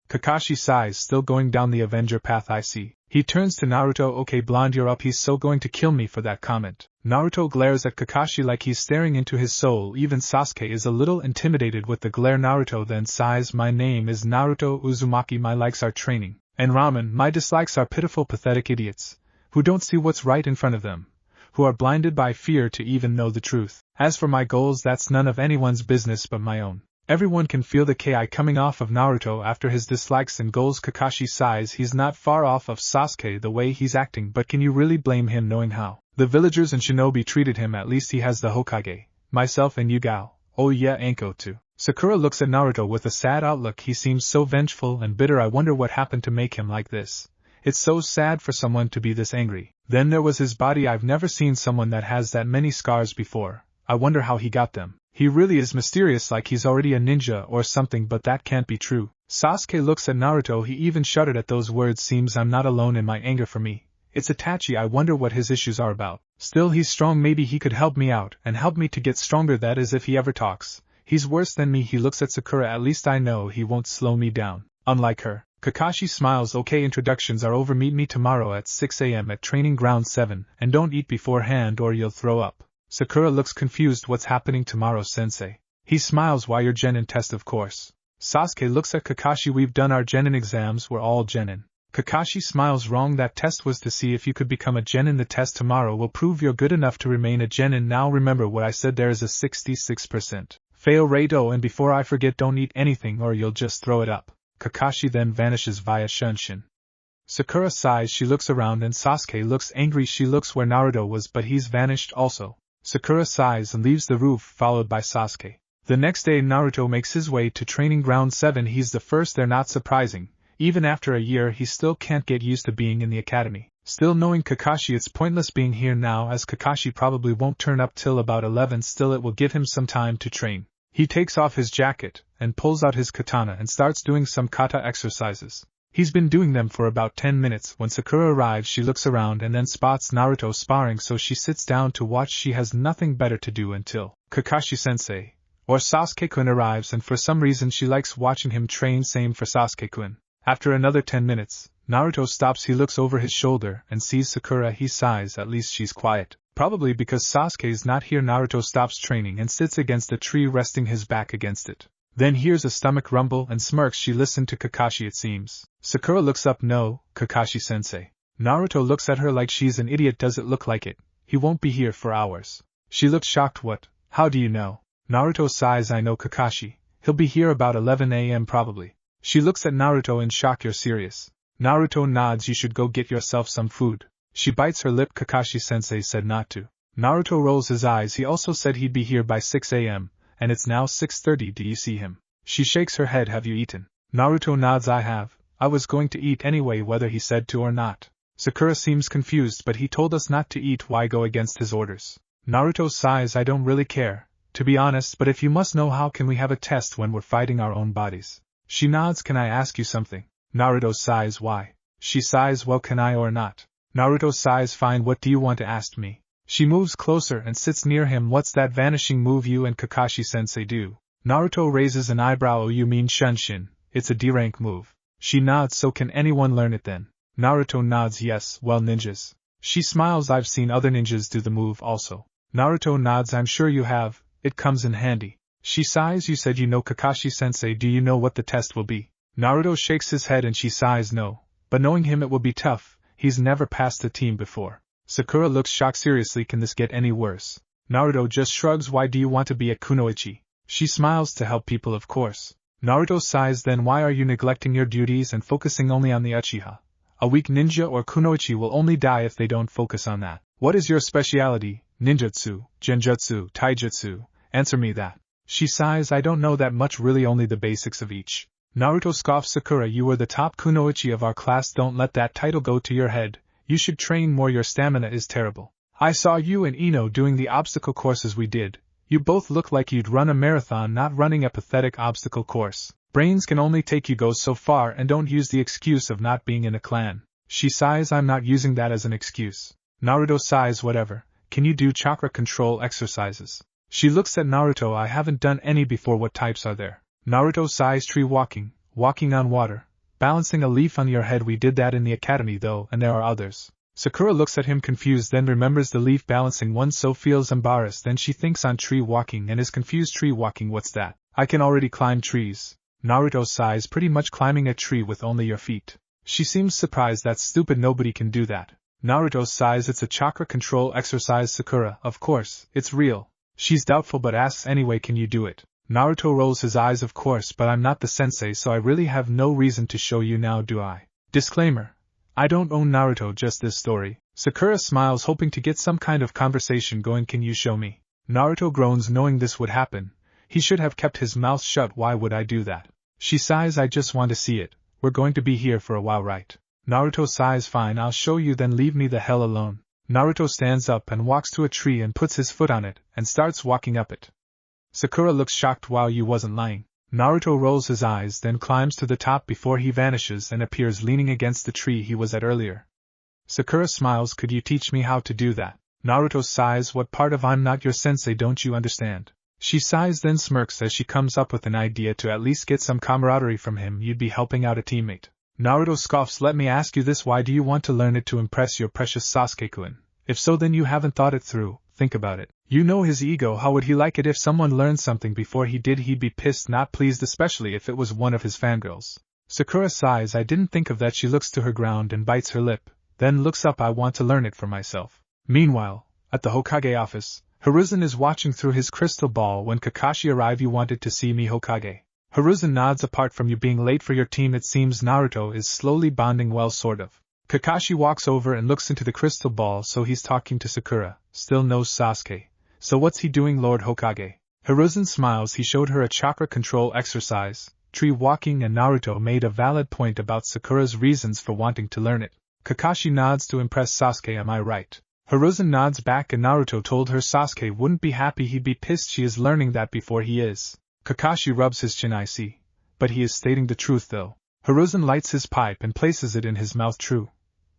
Kakashi sighs, still going down the Avenger path. I see. He turns to Naruto. Okay, blonde, you're up. He's so going to kill me for that comment. Naruto glares at Kakashi like he's staring into his soul. Even Sasuke is a little intimidated with the glare. Naruto then sighs. My name is Naruto Uzumaki. My likes are training and ramen. My dislikes are pitiful, pathetic idiots who don't see what's right in front of them, who are blinded by fear to even know the truth. As for my goals, that's none of anyone's business but my own. Everyone can feel the ki coming off of Naruto after his dislikes and goals. Kakashi sighs. He's not far off of Sasuke the way he's acting, but can you really blame him knowing how the villagers and shinobi treated him? At least he has the Hokage, myself and Yugao. Oh yeah, Anko too. Sakura looks at Naruto with a sad outlook. He seems so vengeful and bitter. I wonder what happened to make him like this. It's so sad for someone to be this angry. Then there was his body. I've never seen someone that has that many scars before. I wonder how he got them. He really is mysterious, like he's already a ninja or something, but that can't be true. Sasuke looks at Naruto. He even shuddered at those words. Seems I'm not alone in my anger for me. It's Itachi. I wonder what his issues are about. Still, he's strong. Maybe he could help me out and help me to get stronger. That is, if he ever talks. He's worse than me. He looks at Sakura. At least I know he won't slow me down. Unlike her. Kakashi smiles. Okay, introductions are over. Meet me tomorrow at 6 a.m. at Training Ground 7, and don't eat beforehand or you'll throw up. Sakura looks confused. What's happening tomorrow, sensei? He smiles. Why your genin test, of course. Sasuke looks at Kakashi. We've done our genin exams, we're all genin. Kakashi smiles. Wrong, that test was to see if you could become a genin. The test tomorrow will prove you're good enough to remain a genin. Now remember what I said, there is a 66% fail rate. Oh, and before I forget, don't eat anything or you'll just throw it up. Kakashi then vanishes via Shunshin. Sakura sighs. She looks around and Sasuke looks angry. She looks where Naruto was, but he's vanished also. Sakura sighs and leaves the roof, followed by Sasuke. The next day Naruto makes his way to training ground 7. He's the first there, not surprising. Even after a year he still can't get used to being in the academy. Still knowing Kakashi, it's pointless being here now as Kakashi probably won't turn up till about 11. Still, it will give him some time to train. He takes off his jacket and pulls out his katana and starts doing some kata exercises. He's been doing them for about 10 minutes. When Sakura arrives, she looks around and then spots Naruto sparring, so she sits down to watch. She has nothing better to do until Kakashi-sensei or Sasuke-kun arrives, and for some reason she likes watching him train. Same for Sasuke-kun. After another 10 minutes, Naruto stops. He looks over his shoulder and sees Sakura. He sighs. At least she's quiet. Probably because Sasuke's not here. Naruto stops training and sits against a tree, resting his back against it. Then hears a stomach rumble and smirks. She listened to Kakashi, it seems. Sakura looks up. No, Kakashi-sensei. Naruto looks at her like she's an idiot. Does it look like it? He won't be here for hours. She looks shocked. What? How do you know? Naruto sighs. I know Kakashi. He'll be here about 11 a.m. probably. She looks at Naruto in shock. You're serious? Naruto nods. You should go get yourself some food. She bites her lip. Kakashi-sensei said not to. Naruto rolls his eyes. He also said he'd be here by 6 a.m. and it's now 6:30. Do you see him? She shakes her head. Have you eaten? Naruto nods. I have. I was going to eat anyway, whether he said to or not. Sakura seems confused, but he told us not to eat. Why go against his orders? Naruto sighs. I don't really care, to be honest, but if you must know, how can we have a test when we're fighting our own bodies? She nods. Can I ask you something? Naruto sighs. Why? She sighs. Well, can I or not? Naruto sighs. Fine, what do you want to ask me? She moves closer and sits near him. What's that vanishing move you and Kakashi-sensei do? Naruto raises an eyebrow. Oh, you mean Shunshin? It's a D-rank move. She nods. So can anyone learn it then? Naruto nods. Yes, well, ninjas. She smiles. I've seen other ninjas do the move also. Naruto nods. I'm sure you have. It comes in handy. She sighs. You said you know Kakashi-sensei. Do you know what the test will be? Naruto shakes his head and she sighs. No. But knowing him, it will be tough. He's never passed the team before. Sakura looks shocked. Seriously, can this get any worse? Naruto just shrugs. Why do you want to be a kunoichi? She smiles. To help people, of course. Naruto sighs. Then why are you neglecting your duties and focusing only on the Uchiha? A weak ninja or kunoichi will only die if they don't focus on that. What is your speciality? Ninjutsu, genjutsu, taijutsu? Answer me that. She sighs. I don't know that much, really, only the basics of each. Naruto scoffs. Sakura, you were the top kunoichi of our class. Don't let that title go to your head. You should train more. Your stamina is terrible. I saw you and Ino doing the obstacle courses we did. You both look like you'd run a marathon, not running a pathetic obstacle course. Brains can only take you go so far, and don't use the excuse of not being in a clan. She sighs. I'm not using that as an excuse. Naruto sighs. Whatever. Can you do chakra control exercises? She looks at Naruto. I haven't done any before. What types are there? Naruto sighs. Tree walking, walking on water, balancing a leaf on your head. We did that in the academy though, and there are others. Sakura looks at him confused, then remembers the leaf balancing one, so feels embarrassed. Then she thinks on tree walking and is confused. Tree walking, what's that? I can already climb trees. Naruto sighs. Pretty much climbing a tree with only your feet. She seems surprised. That's stupid, nobody can do that. Naruto sighs. It's a chakra control exercise. Sakura, of course, it's real. She's doubtful but asks anyway, can you do it? Naruto rolls his eyes. Of course, but I'm not the sensei, so I really have no reason to show you now, do I? Disclaimer. I don't own Naruto, just this story. Sakura smiles, hoping to get some kind of conversation going. Can you show me? Naruto groans, knowing this would happen. He should have kept his mouth shut. Why would I do that? She sighs. I just want to see it. We're going to be here for a while, right? Naruto sighs. Fine, I'll show you, then leave me the hell alone. Naruto stands up and walks to a tree and puts his foot on it and starts walking up it. Sakura looks shocked. Wow, you wasn't lying. Naruto rolls his eyes, then climbs to the top before he vanishes and appears leaning against the tree he was at earlier. Sakura smiles. Could you teach me how to do that? Naruto sighs. What part of I'm not your sensei don't you understand? She sighs, then smirks as she comes up with an idea to at least get some camaraderie from him. You'd be helping out a teammate. Naruto scoffs. Let me ask you this, why do you want to learn it? To impress your precious Sasuke-kun? If so, then you haven't thought it through. Think about it. You know his ego, how would he like it if someone learned something before he did? He'd be pissed, not pleased, especially if it was one of his fangirls. Sakura sighs. I didn't think of that. She looks to her ground and bites her lip, then looks up. I want to learn it for myself. Meanwhile, at the Hokage office, Hiruzen is watching through his crystal ball when Kakashi arrives. You wanted to see me, Hokage? Hiruzen nods. Apart from you being late for your team, it seems Naruto is slowly bonding well, sort of. Kakashi walks over and looks into the crystal ball, so he's talking to Sakura, still knows Sasuke. So what's he doing, Lord Hokage? Hiruzen smiles. He showed her a chakra control exercise, tree walking, and Naruto made a valid point about Sakura's reasons for wanting to learn it. Kakashi nods to impress Sasuke. Am I right? Hiruzen nods back, and Naruto told her Sasuke wouldn't be happy, he'd be pissed. She is learning that before he is. Kakashi rubs his chin. I see. But he is stating the truth though. Hiruzen lights his pipe and places it in his mouth. True.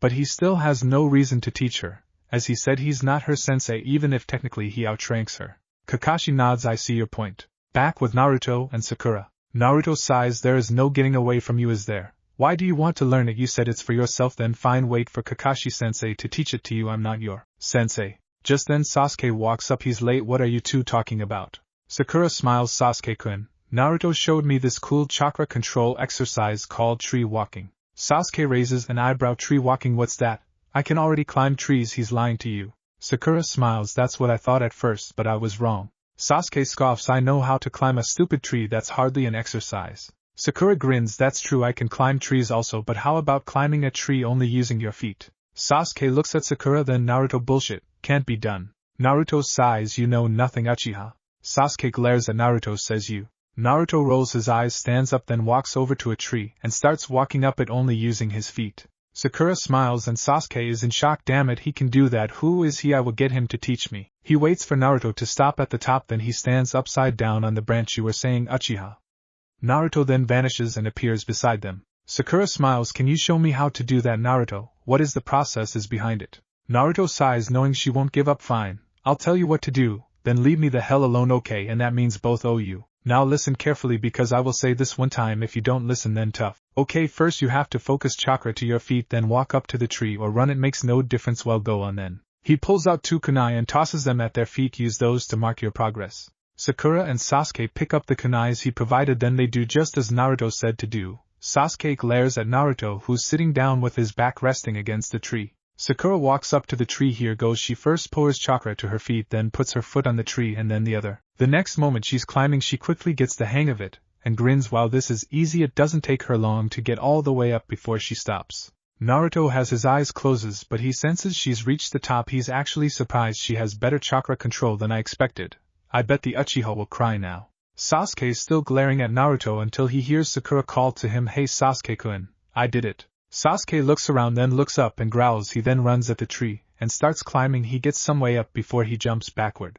But he still has no reason to teach her. As he said, he's not her sensei, even if technically he outranks her. Kakashi nods. I see your point. Back with Naruto and Sakura. Naruto sighs. There is no getting away from you, is there? Why do you want to learn it? You said it's for yourself. Then fine, wait for Kakashi-sensei to teach it to you. I'm not your sensei. Just then Sasuke walks up. He's late. What are you two talking about? Sakura smiles. Sasuke-kun, Naruto showed me this cool chakra control exercise called tree walking. Sasuke raises an eyebrow. Tree walking? What's that? I can already climb trees. He's lying to you. Sakura smiles. That's what I thought at first, but I was wrong. Sasuke scoffs. I know how to climb a stupid tree. That's hardly an exercise. Sakura grins. That's true, I can climb trees also, but how about climbing a tree only using your feet? Sasuke looks at Sakura. Then Naruto, bullshit, can't be done. Naruto sighs. You know nothing, Uchiha. Sasuke glares at Naruto. Says you. Naruto rolls his eyes, stands up, then walks over to a tree and starts walking up it only using his feet. Sakura smiles and Sasuke is in shock. Damn it, he can do that. Who is he? I will get him to teach me. He waits for Naruto to stop at the top, then he stands upside down on the branch. You were saying, Uchiha. Naruto then vanishes and appears beside them. Sakura smiles. Can you show me how to do that, Naruto? What is the process is behind it? Naruto sighs, knowing she won't give up. Fine, I'll tell you what to do, then leave me the hell alone. Okay, and that means both of you. Now listen carefully, because I will say this one time. If you don't listen, then tough. Okay, first you have to focus chakra to your feet, then walk up to the tree or run. It makes no difference. Well, go on then. He pulls out 2 kunai and tosses them at their feet. Use those to mark your progress. Sakura and Sasuke pick up the kunais he provided, then they do just as Naruto said to do. Sasuke glares at Naruto, who's sitting down with his back resting against the tree. Sakura walks up to the tree. Here goes. She first pours chakra to her feet, then puts her foot on the tree and then the other. The next moment she's climbing. She quickly gets the hang of it and grins. Wow, this is easy. It doesn't take her long to get all the way up before she stops. Naruto has his eyes closes, but he senses she's reached the top. He's actually surprised. She has better chakra control than I expected. I bet the Uchiha will cry now. Sasuke is still glaring at Naruto until he hears Sakura call to him. Hey Sasuke-kun, I did it. Sasuke looks around, then looks up and growls. He then runs at the tree and starts climbing. He gets some way up before he jumps backward.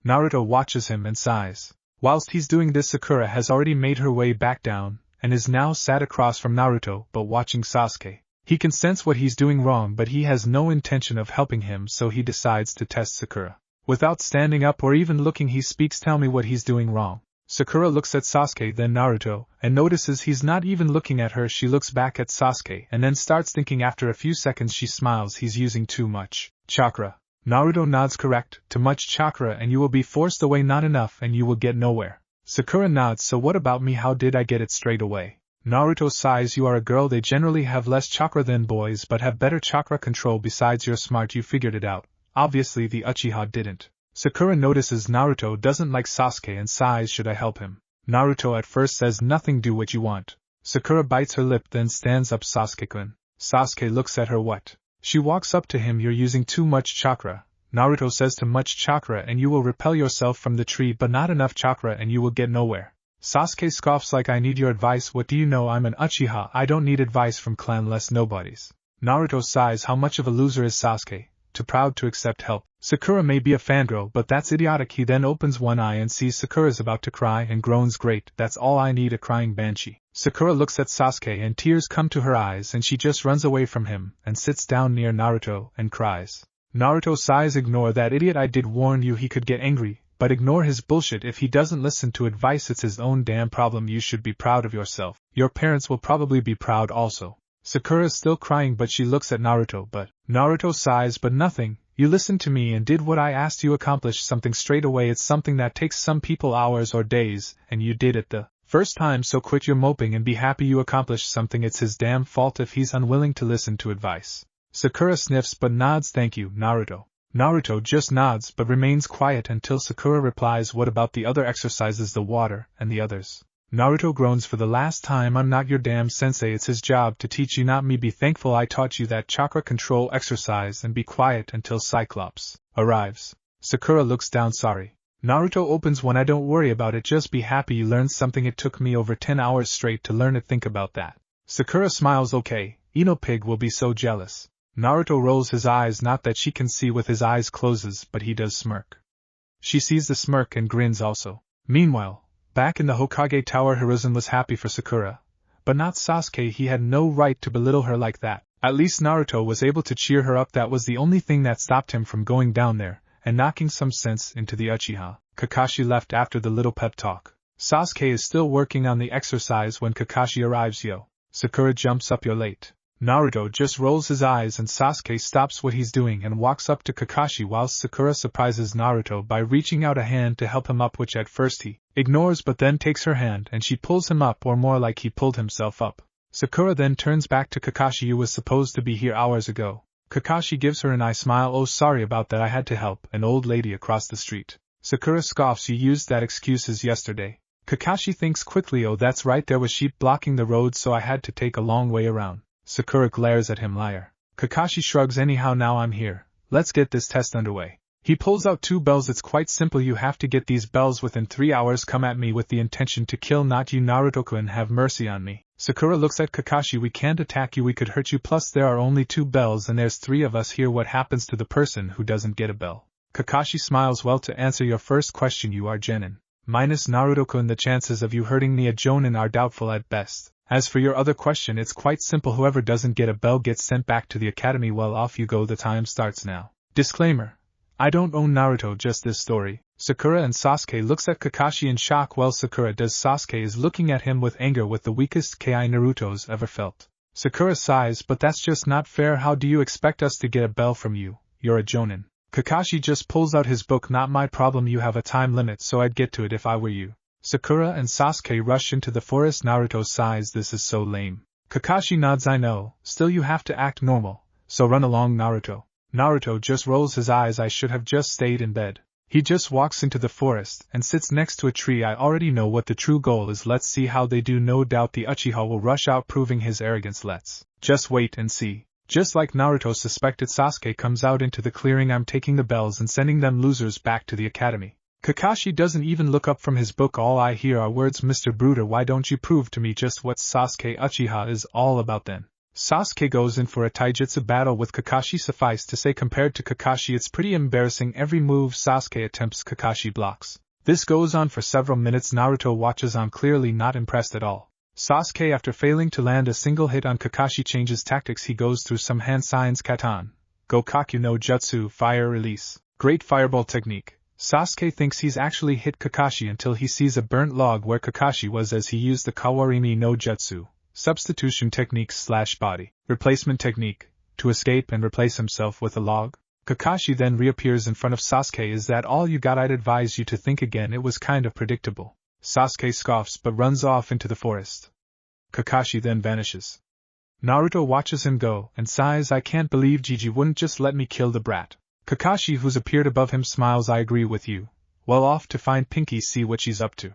Naruto watches him and sighs. Whilst he's doing this, Sakura has already made her way back down and is now sat across from Naruto but watching Sasuke. He can sense what he's doing wrong, but he has no intention of helping him, so he decides to test Sakura. Without standing up or even looking, he speaks. Tell me what he's doing wrong. Sakura looks at Sasuke, then Naruto, and notices he's not even looking at her. She looks back at Sasuke and then starts thinking. After a few seconds she smiles. He's using too much chakra. Naruto nods. Correct, too much chakra and you will be forced away. Not enough and you will get nowhere. Sakura nods. So what about me? How did I get it straight away? Naruto sighs. You are a girl. They generally have less chakra than boys but have better chakra control. Besides, you're smart. You figured it out. Obviously the Uchiha didn't. Sakura notices Naruto doesn't like Sasuke and sighs. Should I help him? Naruto at first says nothing. Do what you want. Sakura bites her lip, then stands up. Sasuke-kun. Sasuke looks at her. What? She walks up to him. You're using too much chakra. Naruto says too much chakra and you will repel yourself from the tree, but not enough chakra and you will get nowhere. Sasuke scoffs like I need your advice. What do you know? I'm an Uchiha. I don't need advice from clanless nobodies. Naruto sighs. How much of a loser is Sasuke? Too proud to accept help. Sakura may be a fangirl, but that's idiotic. He then opens one eye and sees Sakura's about to cry and groans. Great, that's all I need, a crying banshee. Sakura looks at Sasuke and tears come to her eyes and she just runs away from him and sits down near Naruto and cries. Naruto sighs. Ignore that idiot. I did warn you he could get angry, but ignore his bullshit. If he doesn't listen to advice, it's his own damn problem. You should be proud of yourself. Your parents will probably be proud also. Sakura is still crying, but she looks at Naruto, but Naruto sighs. But nothing, You listened to me and did what I asked. You accomplished something straight away. It's something that takes some people hours or days, and you did it the first time, so quit your moping and be happy you accomplished something. It's his damn fault if he's unwilling to listen to advice. Sakura sniffs but nods. Thank you, Naruto. Naruto just nods but remains quiet until Sakura replies, what about the other exercises, the water, and the others? Naruto groans for the last time. I'm not your damn sensei. It's his job to teach you, not me. Be thankful I taught you that chakra control exercise, and be quiet until Cyclops arrives. Sakura looks down. Sorry. Naruto opens one. I don't worry about it, just be happy you learned something. It took me over 10 hours straight to learn it. Think about that. Sakura smiles. Okay, Ino Pig will be so jealous. Naruto rolls his eyes, not that she can see with his eyes closes, but he does smirk. She sees the smirk and grins also. Meanwhile, back in the Hokage Tower, Hiruzen was happy for Sakura, but not Sasuke. He had no right to belittle her like that. At least Naruto was able to cheer her up. That was the only thing that stopped him from going down there and knocking some sense into the Uchiha. Kakashi left after the little pep talk. Sasuke is still working on the exercise when Kakashi arrives. Yo, Sakura jumps up. You're late. Naruto just rolls his eyes and Sasuke stops what he's doing and walks up to Kakashi whilst Sakura surprises Naruto by reaching out a hand to help him up, which at first he ignores but then takes her hand and she pulls him up, or more like he pulled himself up. Sakura then turns back to Kakashi. You was supposed to be here hours ago. Kakashi gives her an eye smile. Oh, sorry about that, I had to help an old lady across the street. Sakura scoffs. You used that excuses yesterday. Kakashi thinks quickly. Oh, that's right, there was sheep blocking the road, so I had to take a long way around. Sakura glares at him. Liar. Kakashi shrugs. Anyhow, now I'm here. Let's get this test underway. He pulls out 2 bells. It's quite simple. You have to get these bells within 3 hours. Come at me with the intention to kill, not you. Naruto-kun, have mercy on me. Sakura looks at Kakashi. We can't attack you, we could hurt you, plus there are only 2 bells and there's 3 of us here. What happens to the person who doesn't get a bell? Kakashi smiles. Well, to answer your first question, you are Genin. Minus Naruto-kun, the chances of you hurting me a Jonin are doubtful at best. As for your other question, it's quite simple. Whoever doesn't get a bell gets sent back to the academy. Well, off you go. The time starts now. Disclaimer. I don't own Naruto, just this story. Sakura and Sasuke looks at Kakashi in shock. Well, Sakura does. Sasuke is looking at him with anger, with the weakest ki Naruto's ever felt. Sakura sighs. But that's just not fair. How do you expect us to get a bell from you? You're a Jonin. Kakashi just pulls out his book. Not my problem. You have a time limit, so I'd get to it if I were you. Sakura and Sasuke rush into the forest. Naruto sighs. This is so lame. Kakashi nods. I know, still you have to act normal, so run along, Naruto. Naruto just rolls his eyes. I should have just stayed in bed. He just walks into the forest and sits next to a tree. I already know what the true goal is. Let's see how they do. No doubt the Uchiha will rush out, proving his arrogance. Let's just wait and see. Just like Naruto suspected, Sasuke comes out into the clearing. I'm taking the bells and sending them losers back to the academy. Kakashi doesn't even look up from his book. All I hear are words. Mr. Bruder, why don't you prove to me just what Sasuke Uchiha is all about then? Sasuke goes in for a taijutsu battle with Kakashi. Suffice to say, compared to Kakashi, it's pretty embarrassing. Every move Sasuke attempts, Kakashi blocks. This goes on for several minutes. Naruto watches on, clearly not impressed at all. Sasuke, after failing to land a single hit on Kakashi, changes tactics. He goes through some hand signs. Katan, Gokaku no Jutsu, fire release, great fireball technique. Sasuke thinks he's actually hit Kakashi until he sees a burnt log where Kakashi was as he used the Kawarimi no Jutsu, substitution technique / body replacement technique, to escape and replace himself with a log. Kakashi then reappears in front of Sasuke. Is that all you got? I'd advise you to think again. It was kind of predictable. Sasuke scoffs but runs off into the forest. Kakashi then vanishes. Naruto watches him go and sighs. I can't believe Gigi wouldn't just let me kill the brat. Kakashi, who's appeared above him, smiles. I agree with you. Well, off to find Pinky, see what she's up to.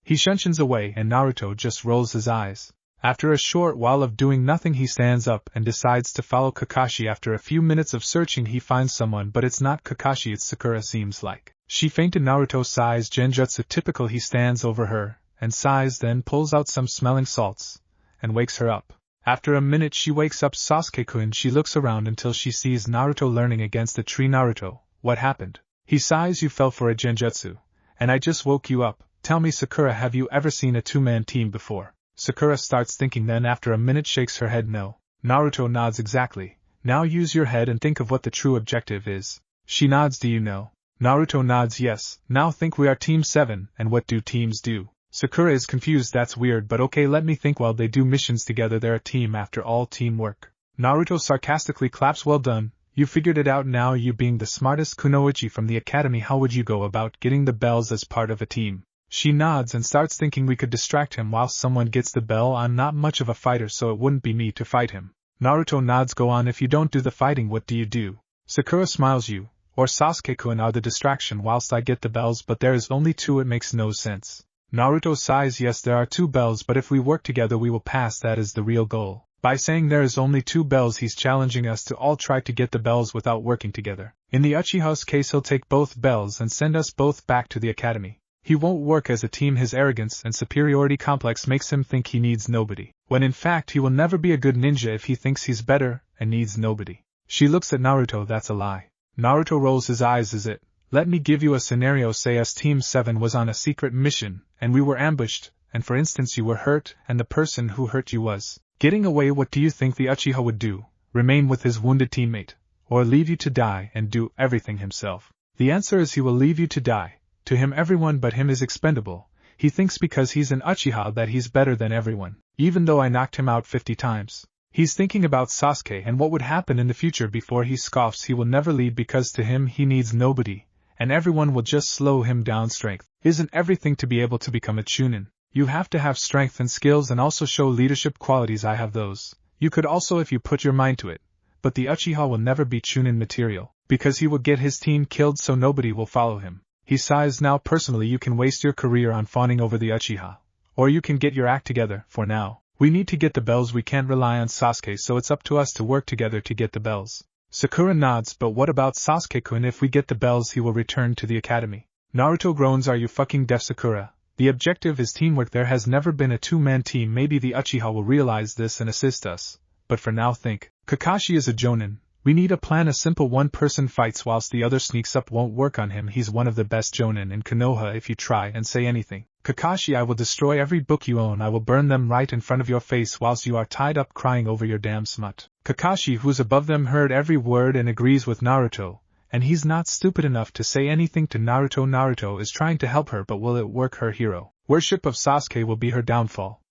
He shunshins away and Naruto just rolls his eyes. After a short while of doing nothing, he stands up and decides to follow Kakashi. After a few minutes of searching, he finds someone, but it's not Kakashi, it's Sakura. Seems like she fainted. Naruto sighs. Genjutsu typical. He stands over her and sighs, then pulls out some smelling salts and wakes her up. After a minute she wakes up. Sasuke-kun. She looks around until she sees Naruto learning against the tree. Naruto, what happened? He sighs. You fell for a genjutsu, and I just woke you up. Tell me, Sakura, have you ever seen a 2-man team before? Sakura starts thinking, then after a minute shakes her head no. Naruto nods. Exactly. Now use your head and think of what the true objective is. She nods. Do you know? Naruto nods. Yes. Now think. We are Team 7, and what do teams do? Sakura is confused. That's weird, but okay, let me think. While they do missions together, they're a team after all. Teamwork. Naruto sarcastically claps. Well done, You figured it out now. You being the smartest kunoichi from the academy, how would you go about getting the bells as part of a team? She nods and starts thinking we could distract him while someone gets the bell. I'm not much of a fighter, so it wouldn't be me to fight him. Naruto nods. Go on. If you don't do the fighting, what do you do? Sakura smiles. You or Sasuke-kun are the distraction whilst I get the bells, but there is only 2. It makes no sense. Naruto sighs. Yes, there are 2 bells, but if we work together we will pass. That is the real goal. By saying there is only 2 bells, he's challenging us to all try to get the bells without working together. In the Uchiha's case, he'll take both bells and send us both back to the academy. He won't work as a team. His arrogance and superiority complex makes him think he needs nobody, when in fact he will never be a good ninja if he thinks he's better and needs nobody. She looks at Naruto. That's a lie. Naruto rolls his eyes. Is it? Let me give you a scenario. Say us Team 7 was on a secret mission, and we were ambushed, and for instance you were hurt, and the person who hurt you was getting away. What do you think the Uchiha would do? Remain with his wounded teammate, or leave you to die and do everything himself? The answer is he will leave you to die. To him everyone but him is expendable. He thinks because he's an Uchiha that he's better than everyone, even though I knocked him out 50 times. He's thinking about Sasuke and what would happen in the future before he scoffs. He will never lead because to him he needs nobody, and everyone will just slow him down. Strength isn't everything to be able to become a chunin. You have to have strength and skills and also show leadership qualities. I have those. You could also if you put your mind to it. But the Uchiha will never be chunin material, because he will get his team killed so nobody will follow him. He sighs. Now personally you can waste your career on fawning over the Uchiha. Or you can get your act together. For now, we need to get the bells. We can't rely on Sasuke, so it's up to us to work together to get the bells. Sakura nods. But what about Sasuke-kun? If we get the bells he will return to the academy. Naruto groans. Are you fucking deaf, Sakura? The objective is teamwork. There has never been a 2-man team. Maybe the Uchiha will realize this and assist us. But for now think. Kakashi is a jonin. We need a plan. A simple one-person fights whilst the other sneaks up won't work on him. He's one of the best jonin in Konoha. If you try and say anything, Kakashi, I will destroy every book you own. I will burn them right in front of your face whilst you are tied up crying over your damn smut. Kakashi, who's above them, heard every word and agrees with Naruto, and he's not stupid enough to say anything to Naruto. Naruto is trying to help her, but will it work? Her hero worship of Sasuke will be her downfall.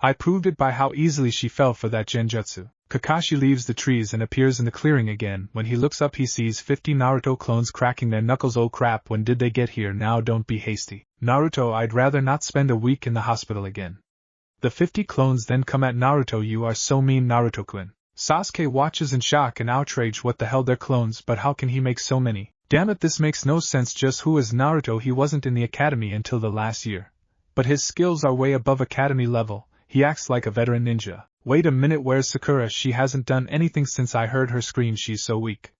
I proved it by how easily she fell for that genjutsu. Kakashi leaves the trees and appears in the clearing again. When he looks up he sees 50 Naruto clones cracking their knuckles. Oh crap, when did they get here? Now don't be hasty, Naruto. I'd rather not spend a week in the hospital again. The 50 clones then come at Naruto. You are so mean, Naruto-kun. Sasuke watches in shock and outrage. What the hell, they're clones, but how can he make so many? Damn it, this makes no sense. Just who is Naruto? He wasn't in the academy until the last year. But his skills are way above academy level. He acts like a veteran ninja. Wait a minute, where's Sakura? She hasn't done anything since I heard her scream. She's so weak.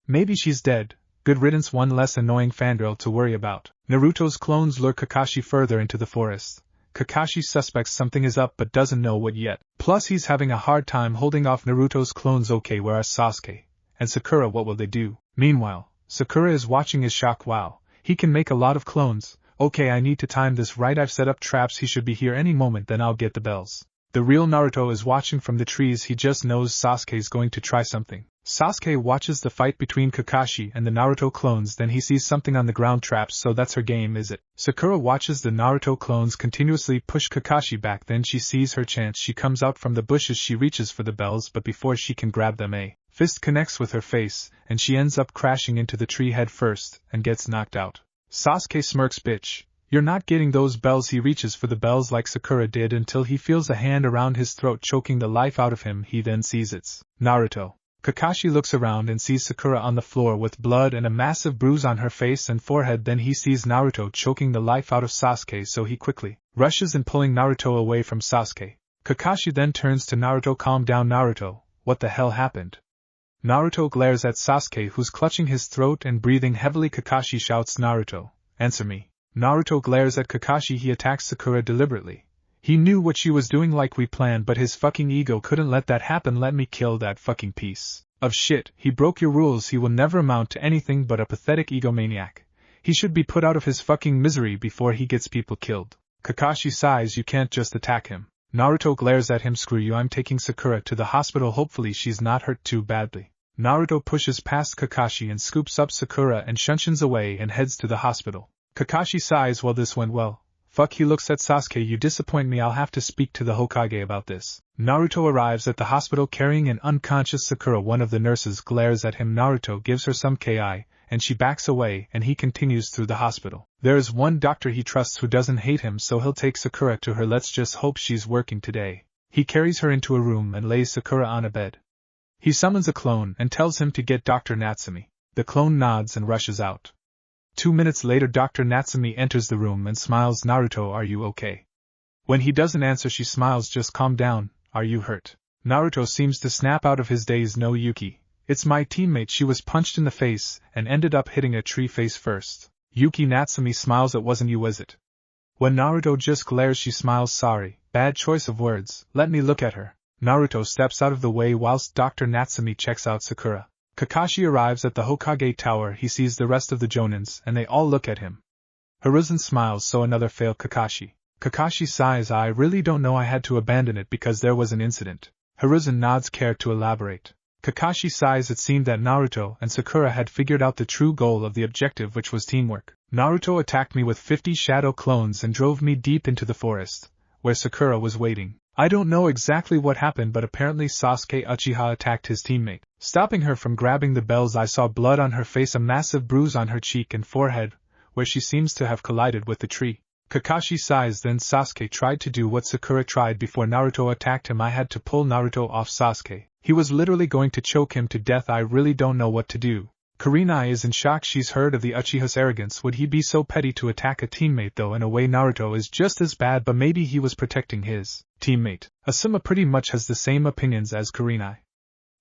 Maybe she's dead. Good riddance, one less annoying fangirl to worry about. Naruto's clones lure Kakashi further into the forest. Kakashi suspects something is up but doesn't know what yet. Plus he's having a hard time holding off Naruto's clones. Okay, where are Sasuke and Sakura? What will they do? Meanwhile, Sakura is watching his shock. Wow, he can make a lot of clones. Okay, I need to time this right. I've set up traps. He should be here any moment, then I'll get the bells. The real Naruto is watching from the trees. He just knows Sasuke's going to try something. Sasuke watches the fight between Kakashi and the Naruto clones, then he sees something on the ground. Traps, so that's her game, is it? Sakura watches the Naruto clones continuously push Kakashi back, then she sees her chance. She comes out from the bushes. She reaches for the bells, but before she can grab them a fist connects with her face, and she ends up crashing into the tree head first, and gets knocked out. Sasuke smirks. Bitch, you're not getting those bells. He reaches for the bells like Sakura did until he feels a hand around his throat choking the life out of him. He then sees it's Naruto. Kakashi looks around and sees Sakura on the floor with blood and a massive bruise on her face and forehead. Then he sees Naruto choking the life out of Sasuke, so he quickly rushes in, pulling Naruto away from Sasuke. Kakashi then turns to Naruto. Calm down, Naruto. What the hell happened? Naruto glares at Sasuke, who's clutching his throat and breathing heavily. Kakashi shouts, Naruto, answer me. Naruto glares at Kakashi. He attacks Sakura deliberately. He knew what she was doing like we planned, but his fucking ego couldn't let that happen. Let me kill that fucking piece of shit. He broke your rules. He will never amount to anything but a pathetic egomaniac. He should be put out of his fucking misery before he gets people killed. Kakashi sighs. You can't just attack him. Naruto glares at him. Screw you, I'm taking Sakura to the hospital. Hopefully she's not hurt too badly. Naruto pushes past Kakashi and scoops up Sakura and shunsins away and heads to the hospital. Kakashi sighs. Well, this went well. Fuck, he looks at Sasuke. You disappoint me, I'll have to speak to the Hokage about this. Naruto arrives at the hospital carrying an unconscious Sakura. One of the nurses glares at him. Naruto gives her some ki, and she backs away and he continues through the hospital. There is one doctor he trusts who doesn't hate him, so he'll take Sakura to her. Let's just hope she's working today. He carries her into a room and lays Sakura on a bed. He summons a clone and tells him to get Dr. Natsumi. The clone nods and rushes out. 2 minutes later, Dr. Natsumi enters the room and smiles. Naruto, are you okay? When he doesn't answer, she smiles. Just calm down, are you hurt? Naruto seems to snap out of his daze. No, Yuki. It's my teammate. She was punched in the face and ended up hitting a tree face first. Yuki. Natsumi smiles. It wasn't you, was it? When Naruto just glares, she smiles. Sorry, bad choice of words. Let me look at her. Naruto steps out of the way whilst Dr. Natsumi checks out Sakura. Kakashi arrives at the Hokage Tower. He sees the rest of the Jonins, and they all look at him. Hiruzen smiles. So another fail, Kakashi. Kakashi sighs. I really don't know, I had to abandon it because there was an incident. Hiruzen nods. Care to elaborate? Kakashi sighs. It seemed that Naruto and Sakura had figured out the true goal of the objective, which was teamwork. Naruto attacked me with 50 shadow clones and drove me deep into the forest, where Sakura was waiting. I don't know exactly what happened, but apparently Sasuke Uchiha attacked his teammate, stopping her from grabbing the bells. I saw blood on her face, a massive bruise on her cheek and forehead, where she seems to have collided with the tree. Kakashi sighs. Then Sasuke tried to do what Sakura tried before Naruto attacked him. I had to pull Naruto off Sasuke. He was literally going to choke him to death. I really don't know what to do. Kurenai is in shock. She's heard of the Uchiha's arrogance. Would he be so petty to attack a teammate, though? In a way, Naruto is just as bad, but maybe he was protecting his teammate. Asuma pretty much has the same opinions as Kurenai.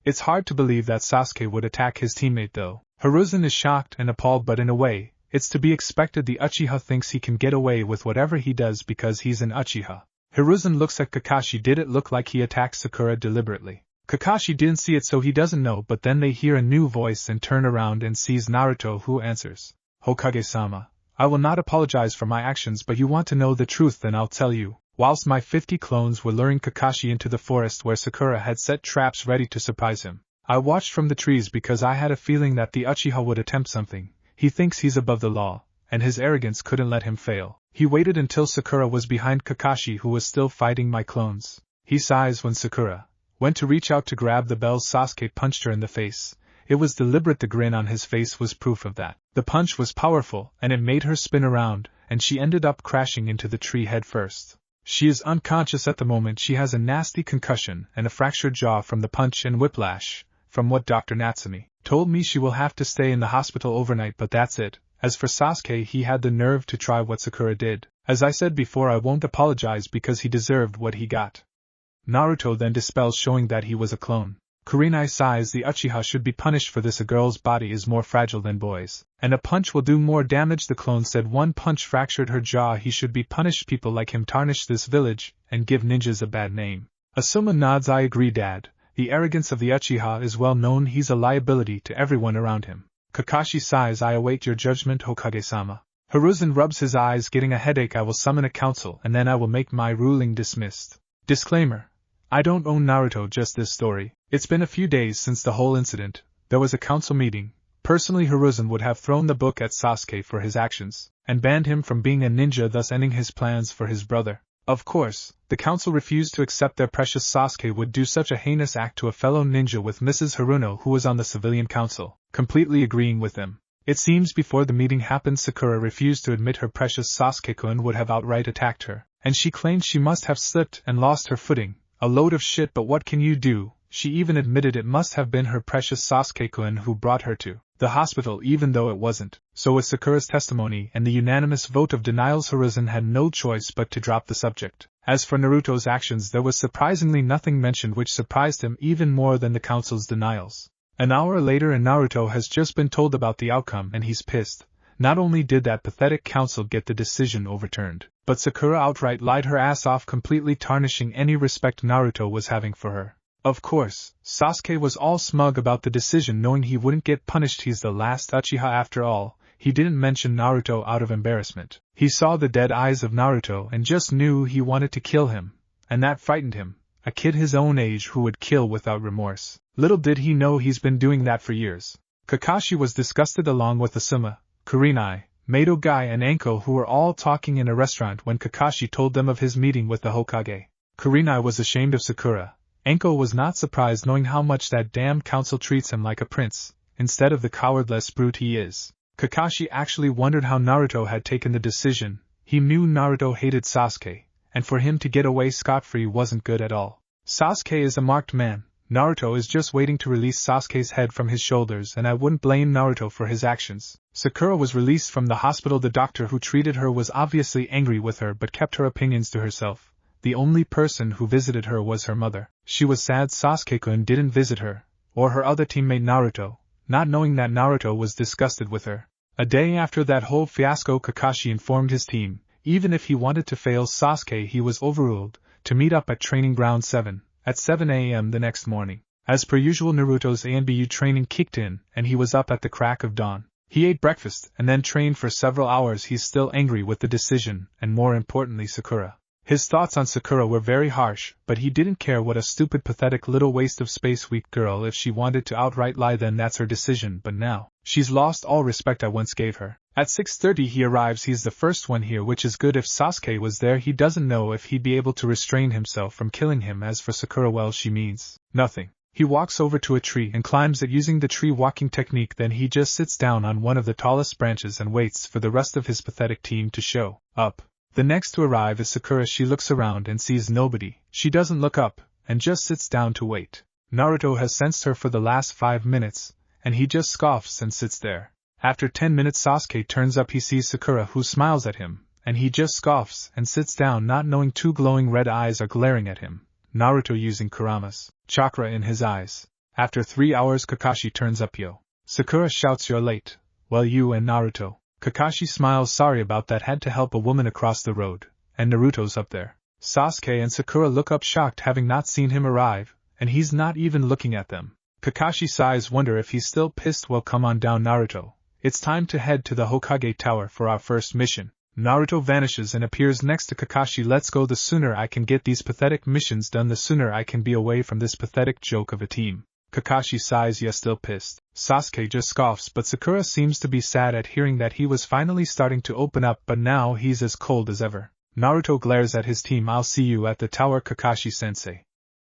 It's hard to believe that Sasuke would attack his teammate, though. Hiruzen is shocked and appalled, but in a way, it's to be expected. The Uchiha thinks he can get away with whatever he does because he's an Uchiha. Hiruzen looks at Kakashi. Did it look like he attacked Sakura deliberately? Kakashi didn't see it, so he doesn't know, but then they hear a new voice and turn around and sees Naruto, who answers, Hokage-sama, I will not apologize for my actions, but you want to know the truth, then I'll tell you. Whilst my 50 clones were luring Kakashi into the forest where Sakura had set traps ready to surprise him, I watched from the trees because I had a feeling that the Uchiha would attempt something. He thinks he's above the law, and his arrogance couldn't let him fail. He waited until Sakura was behind Kakashi, who was still fighting my clones. He sighs when Sakura went to reach out to grab the bells. Sasuke punched her in the face. It was deliberate. The grin on his face was proof of that. The punch was powerful, and it made her spin around, and she ended up crashing into the tree head first. She is unconscious at the moment. She has a nasty concussion and a fractured jaw from the punch and whiplash. From what Dr. Natsumi told me, she will have to stay in the hospital overnight, but that's it. As for Sasuke, he had the nerve to try what Sakura did. As I said before, I won't apologize because he deserved what he got. Naruto then dispels, showing that he was a clone. Kurenai sighs. The Uchiha should be punished for this. A girl's body is more fragile than boys, and a punch will do more damage. The clone said one punch fractured her jaw. He should be punished. People like him tarnish this village and give ninjas a bad name. Asuma nods. I agree, Dad. The arrogance of the Uchiha is well known. He's a liability to everyone around him. Kakashi sighs. I await your judgment, Hokage-sama. Hiruzen rubs his eyes. Getting a headache. I will summon a council and then I will make my ruling. Dismissed. Disclaimer. I don't own Naruto, just this story. It's been a few days since the whole incident. There was a council meeting. Personally, Hiruzen would have thrown the book at Sasuke for his actions, and banned him from being a ninja, thus ending his plans for his brother. Of course, the council refused to accept their precious Sasuke would do such a heinous act to a fellow ninja, with Mrs. Haruno, who was on the civilian council, completely agreeing with them. It seems before the meeting happened, Sakura refused to admit her precious Sasuke-kun would have outright attacked her, and she claimed she must have slipped and lost her footing. A load of shit, but what can you do? She even admitted it must have been her precious Sasuke-kun who brought her to the hospital, even though it wasn't. So with Sakura's testimony and the unanimous vote of denials, Hiruzen had no choice but to drop the subject. As for Naruto's actions, there was surprisingly nothing mentioned, which surprised him even more than the council's denials. An hour later, and Naruto has just been told about the outcome, and he's pissed. Not only did that pathetic council get the decision overturned, but Sakura outright lied her ass off, completely tarnishing any respect Naruto was having for her. Of course, Sasuke was all smug about the decision, knowing he wouldn't get punished. He's the last Uchiha after all. He didn't mention Naruto out of embarrassment. He saw the dead eyes of Naruto and just knew he wanted to kill him, and that frightened him. A kid his own age who would kill without remorse. Little did he know he's been doing that for years. Kakashi was disgusted along with Asuma, Kurenai, Mato Guy and Anko, who were all talking in a restaurant when Kakashi told them of his meeting with the Hokage. Kurenai was ashamed of Sakura. Anko was not surprised knowing how much that damned council treats him like a prince, instead of the cowardless brute he is. Kakashi actually wondered how Naruto had taken the decision. He knew Naruto hated Sasuke, and for him to get away scot-free wasn't good at all. Sasuke is a marked man. Naruto is just waiting to release Sasuke's head from his shoulders, and I wouldn't blame Naruto for his actions. Sakura was released from the hospital. The doctor who treated her was obviously angry with her but kept her opinions to herself. The only person who visited her was her mother. She was sad Sasuke-kun didn't visit her, or her other teammate Naruto, not knowing that Naruto was disgusted with her. A day after that whole fiasco, Kakashi informed his team, even if he wanted to fail Sasuke, he was overruled, to meet up at Training Ground 7, at 7 a.m. the next morning. As per usual, Naruto's ANBU training kicked in, and he was up at the crack of dawn. He ate breakfast, and then trained for several hours. He's still angry with the decision, and more importantly Sakura. His thoughts on Sakura were very harsh, but he didn't care. What a stupid, pathetic little waste of space, weak girl. If she wanted to outright lie, then that's her decision, but now, she's lost all respect I once gave her. At 6:30 he arrives. He's the first one here, which is good. If Sasuke was there, he doesn't know if he'd be able to restrain himself from killing him. As for Sakura, well, she means nothing. He walks over to a tree and climbs it using the tree walking technique. Then he just sits down on one of the tallest branches and waits for the rest of his pathetic team to show up. The next to arrive is Sakura. She looks around and sees nobody. She doesn't look up, and just sits down to wait. Naruto has sensed her for the last 5 minutes, and he just scoffs and sits there. After 10 minutes Sasuke turns up. He sees Sakura, who smiles at him, and he just scoffs and sits down, not knowing two glowing red eyes are glaring at him. Naruto using Kurama's chakra in his eyes. After 3 hours Kakashi turns up. Yo. Sakura shouts, you're late. Well, you and Naruto. Kakashi smiles, sorry about that, had to help a woman across the road, and Naruto's up there. Sasuke and Sakura look up shocked, having not seen him arrive, and he's not even looking at them. Kakashi sighs, wonder if he's still pissed. Well, come on down, Naruto. It's time to head to the Hokage Tower for our first mission. Naruto vanishes and appears next to Kakashi. Let's go. The sooner I can get these pathetic missions done, the sooner I can be away from this pathetic joke of a team. Kakashi sighs, yes, still pissed. Sasuke just scoffs, but Sakura seems to be sad at hearing that he was finally starting to open up, but now he's as cold as ever. Naruto glares at his team. I'll see you at the tower, Kakashi-sensei.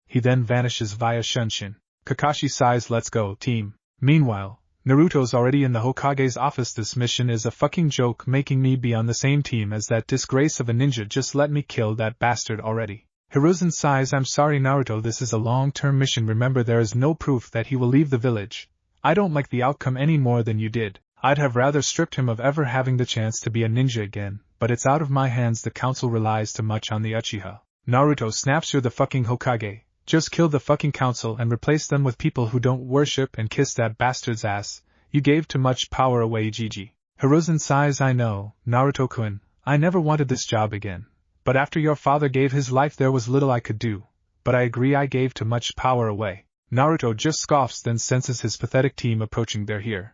He then vanishes via Shunshin. Kakashi sighs, let's go, team. Meanwhile, Naruto's already in the Hokage's office. This mission is a fucking joke, making me be on the same team as that disgrace of a ninja. Just let me kill that bastard already. Hiruzen sighs, I'm sorry Naruto, this is a long-term mission. Remember, there is no proof that he will leave the village. I don't like the outcome any more than you did. I'd have rather stripped him of ever having the chance to be a ninja again, but it's out of my hands. The council relies too much on the Uchiha. Naruto snaps, you're the fucking Hokage. Just kill the fucking council and replace them with people who don't worship and kiss that bastard's ass. You gave too much power away, Gigi. Hiruzen sighs, I know, Naruto-kun, I never wanted this job again. But after your father gave his life there was little I could do. But I agree, I gave too much power away. Naruto just scoffs, then senses his pathetic team approaching. They're here.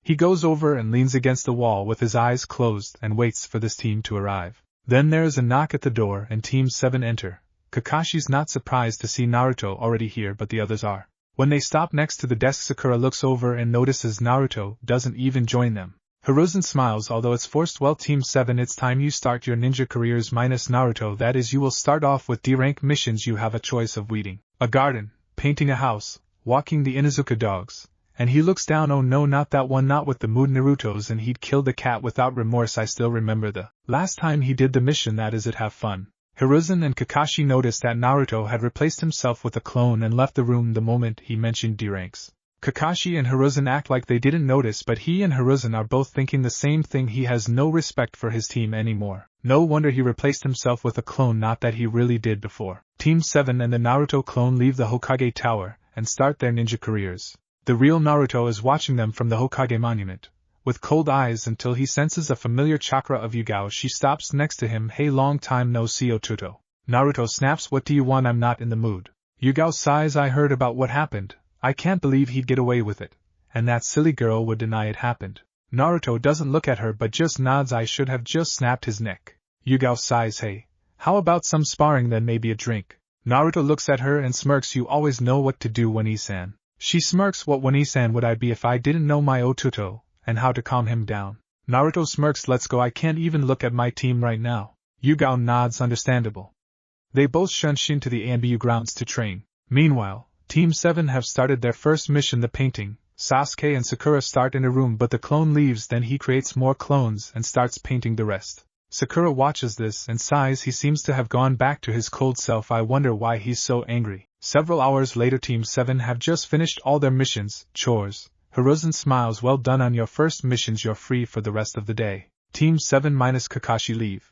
He goes over and leans against the wall with his eyes closed and waits for this team to arrive. Then there is a knock at the door and Team 7 enter. Kakashi's not surprised to see Naruto already here, but the others are. When they stop next to the desk, Sakura looks over and notices Naruto doesn't even join them. Hiruzen smiles, although it's forced. Well, Team 7, it's time you start your ninja careers minus Naruto. That is, you will start off with D-rank missions. You have a choice of weeding a garden, painting a house, walking the Inuzuka dogs. And he looks down, oh no, not that one, not with the mood. Naruto's and he'd kill the cat without remorse. I still remember the last time he did the mission. That is it, have fun. Hiruzen and Kakashi noticed that Naruto had replaced himself with a clone and left the room the moment he mentioned D-ranks. Kakashi and Hiruzen act like they didn't notice, but he and Hiruzen are both thinking the same thing. He has no respect for his team anymore. No wonder he replaced himself with a clone, not that he really did before. Team 7 and the Naruto clone leave the Hokage Tower and start their ninja careers. The real Naruto is watching them from the Hokage monument, with cold eyes, until he senses a familiar chakra of Yugao. She stops next to him. Hey, long time no see, Otuto. Naruto snaps, what do you want? I'm not in the mood. Yugao sighs, I heard about what happened. I can't believe he'd get away with it, and that silly girl would deny it happened. Naruto doesn't look at her but just nods. I should have just snapped his neck. Yugao sighs, hey, how about some sparring, then maybe a drink? Naruto looks at her and smirks, you always know what to do, Wani-san. She smirks, what Wani-san would I be if I didn't know my Otuto, and how to calm him down? Naruto smirks. Let's go. I can't even look at my team right now. Yugao nods. Understandable. They both shunshin to the ANBU grounds to train. Meanwhile, Team 7 have started their first mission, the painting. Sasuke and Sakura start in a room, but the clone leaves. Then he creates more clones and starts painting the rest. Sakura watches this and sighs. He seems to have gone back to his cold self. I wonder why he's so angry. Several hours later, Team 7 have just finished all their missions, chores. Hiruzen smiles. Well done on your first missions. You're free for the rest of the day. Team 7 minus Kakashi leave.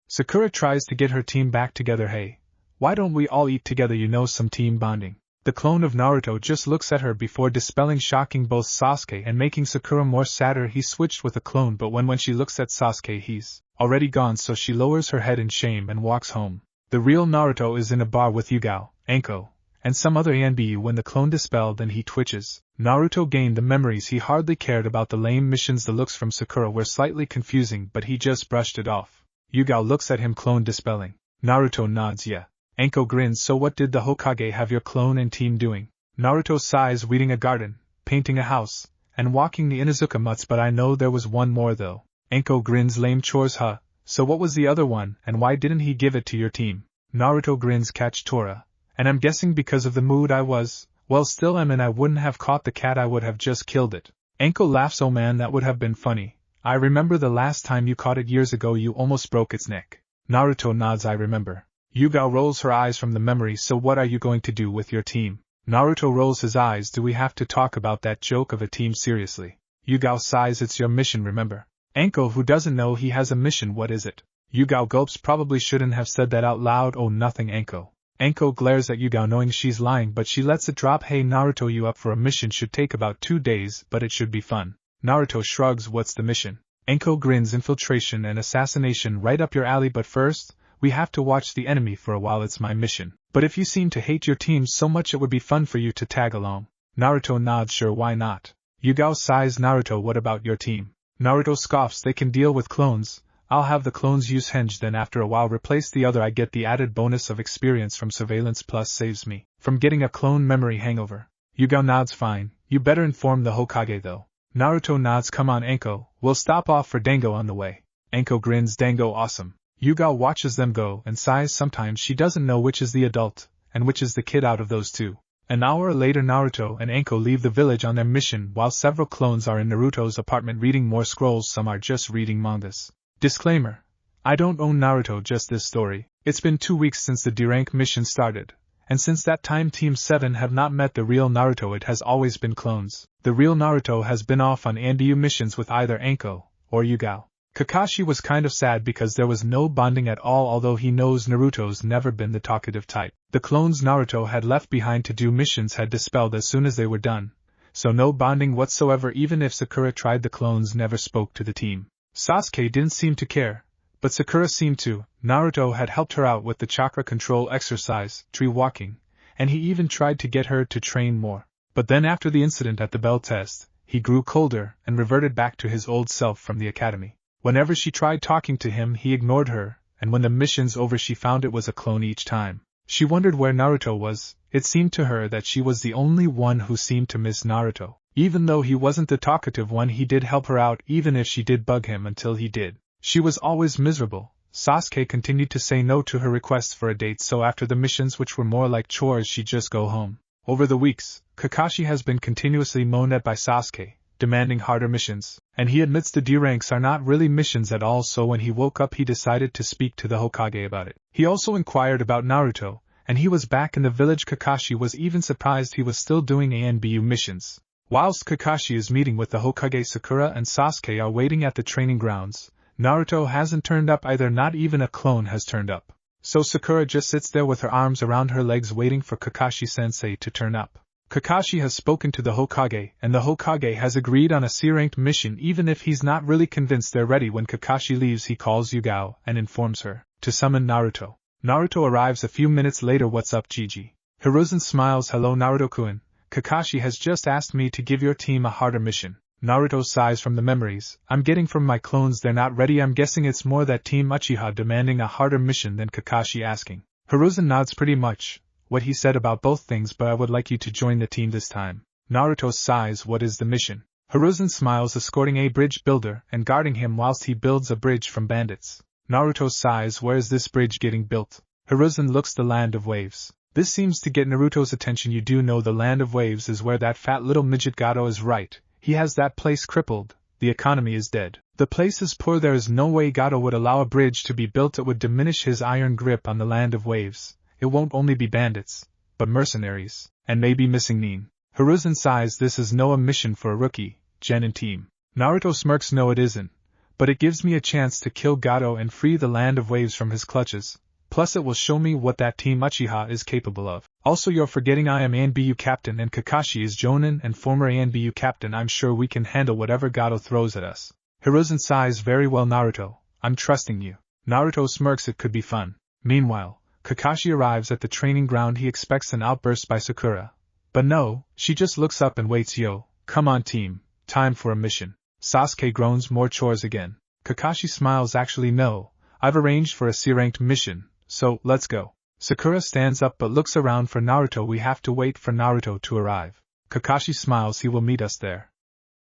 Sakura tries to get her team back together. Hey, why don't we all eat together? You know, some team bonding. The clone of Naruto just looks at her before dispelling, shocking both Sasuke and making Sakura more sadder. He switched with a clone, but when she looks at Sasuke, he's already gone, so she lowers her head in shame and walks home. The real Naruto is in a bar with Yugao, Anko, and some other ANBU. When the clone dispelled and he twitches, Naruto gained the memories. He hardly cared about the lame missions. The looks from Sakura were slightly confusing, but he just brushed it off. Yugao looks at him, clone dispelling. Naruto nods. Yeah. Anko grins. So what did the Hokage have your clone and team doing? Naruto sighs. Weeding a garden, painting a house, and walking the Inuzuka mutts. But I know there was one more though. Anko grins. Lame chores, huh? So what was the other one, and why didn't he give it to your team? Naruto grins. Catch Tora. And I'm guessing because of the mood I was, well, still am in. I wouldn't have caught the cat, I would have just killed it. Anko laughs. Oh man, that would have been funny. I remember the last time you caught it years ago, you almost broke its neck. Naruto nods. I remember. Yugao rolls her eyes from the memory. So what are you going to do with your team? Naruto rolls his eyes. Do we have to talk about that joke of a team seriously? Yugao sighs. It's your mission, remember? Anko, who doesn't know he has a mission, what is it? Yugao gulps. Probably shouldn't have said that out loud. Oh, nothing, Anko. Anko glares at Yugao knowing she's lying, but she lets it drop. Hey Naruto, you up for a mission? Should take about 2 days, but it should be fun. Naruto shrugs. What's the mission? Anko grins. Infiltration and assassination, right up your alley, but first, we have to watch the enemy for a while. It's my mission. But if you seem to hate your team so much, it would be fun for you to tag along. Naruto nods. Sure, why not? Yugao sighs. Naruto, what about your team? Naruto scoffs. They can deal with clones. I'll have the clones use henge, then after a while replace the other. I get the added bonus of experience from surveillance, plus saves me from getting a clone memory hangover. Yugao nods. Fine. You better inform the Hokage though. Naruto nods. Come on Anko, we'll stop off for Dango on the way. Anko grins. Dango, awesome. Yugao watches them go and sighs. Sometimes she doesn't know which is the adult and which is the kid out of those two. An hour later, Naruto and Anko leave the village on their mission while several clones are in Naruto's apartment reading more scrolls. Some are just reading mangas. Disclaimer: I don't own Naruto, just this story. It's been 2 weeks since the D-rank mission started, and since that time Team 7 have not met the real Naruto. It has always been clones. The real Naruto has been off on ANBU missions with either Anko or Yugao. Kakashi was kind of sad because there was no bonding at all, although he knows Naruto's never been the talkative type. The clones Naruto had left behind to do missions had dispelled as soon as they were done, so no bonding whatsoever. Even if Sakura tried, the clones never spoke to the team. Sasuke didn't seem to care, but Sakura seemed to. Naruto had helped her out with the chakra control exercise, tree walking, and he even tried to get her to train more. But then after the incident at the bell test, he grew colder and reverted back to his old self from the academy. Whenever she tried talking to him, he ignored her, and when the mission's over she found it was a clone each time. She wondered where Naruto was. It seemed to her that she was the only one who seemed to miss Naruto. Even though he wasn't the talkative one, he did help her out, even if she did bug him until he did. She was always miserable. Sasuke continued to say no to her requests for a date, so after the missions, which were more like chores, she'd just go home. Over the weeks, Kakashi has been continuously moaned at by Sasuke, demanding harder missions, and he admits the D-ranks are not really missions at all, so when he woke up he decided to speak to the Hokage about it. He also inquired about Naruto, and he was back in the village. Kakashi was even surprised he was still doing ANBU missions. Whilst Kakashi is meeting with the Hokage, Sakura and Sasuke are waiting at the training grounds. Naruto hasn't turned up either, not even a clone has turned up. So Sakura just sits there with her arms around her legs waiting for Kakashi-sensei to turn up. Kakashi has spoken to the Hokage, and the Hokage has agreed on a C-ranked mission even if he's not really convinced they're ready. When Kakashi leaves, he calls Yugao and informs her to summon Naruto. Naruto arrives a few minutes later. What's up, Gigi? Hiruzen smiles. Hello Naruto-kun. Kakashi has just asked me to give your team a harder mission. Naruto sighs from the memories I'm getting from my clones. They're not ready. I'm guessing it's more that Team Uchiha demanding a harder mission than Kakashi asking. Hiruzen nods. Pretty much what he said about both things, but I would like you to join the team this time. Naruto sighs. What is the mission? Hiruzen smiles, escorting a bridge builder and guarding him whilst he builds a bridge from bandits. Naruto sighs, where is this bridge getting built? Hiruzen looks the land of waves. This seems to get Naruto's attention. You do know the land of waves is where that fat little midget Gato is, right? He has that place crippled. The economy is dead. The place is poor. There is no way Gato would allow a bridge to be built. It would diminish his iron grip on the land of waves. It won't only be bandits, but mercenaries, and maybe missing Nin. Hiruzen sighs, this is no mission for a rookie, Gen and team. Naruto smirks, no it isn't, but it gives me a chance to kill Gato and free the land of waves from his clutches. Plus it will show me what that Team Uchiha is capable of. Also you're forgetting I am ANBU captain and Kakashi is Jonin and former ANBU captain. I'm sure we can handle whatever Gato throws at us. Hiruzen sighs, very well Naruto, I'm trusting you. Naruto smirks, it could be fun. Meanwhile, Kakashi arrives at the training ground. He expects an outburst by Sakura. But no, she just looks up and waits. Yo, come on team, time for a mission. Sasuke groans, more chores again. Kakashi smiles, actually no, I've arranged for a C-ranked mission. So, let's go. Sakura stands up but looks around for Naruto. We have to wait for Naruto to arrive. Kakashi smiles, he will meet us there.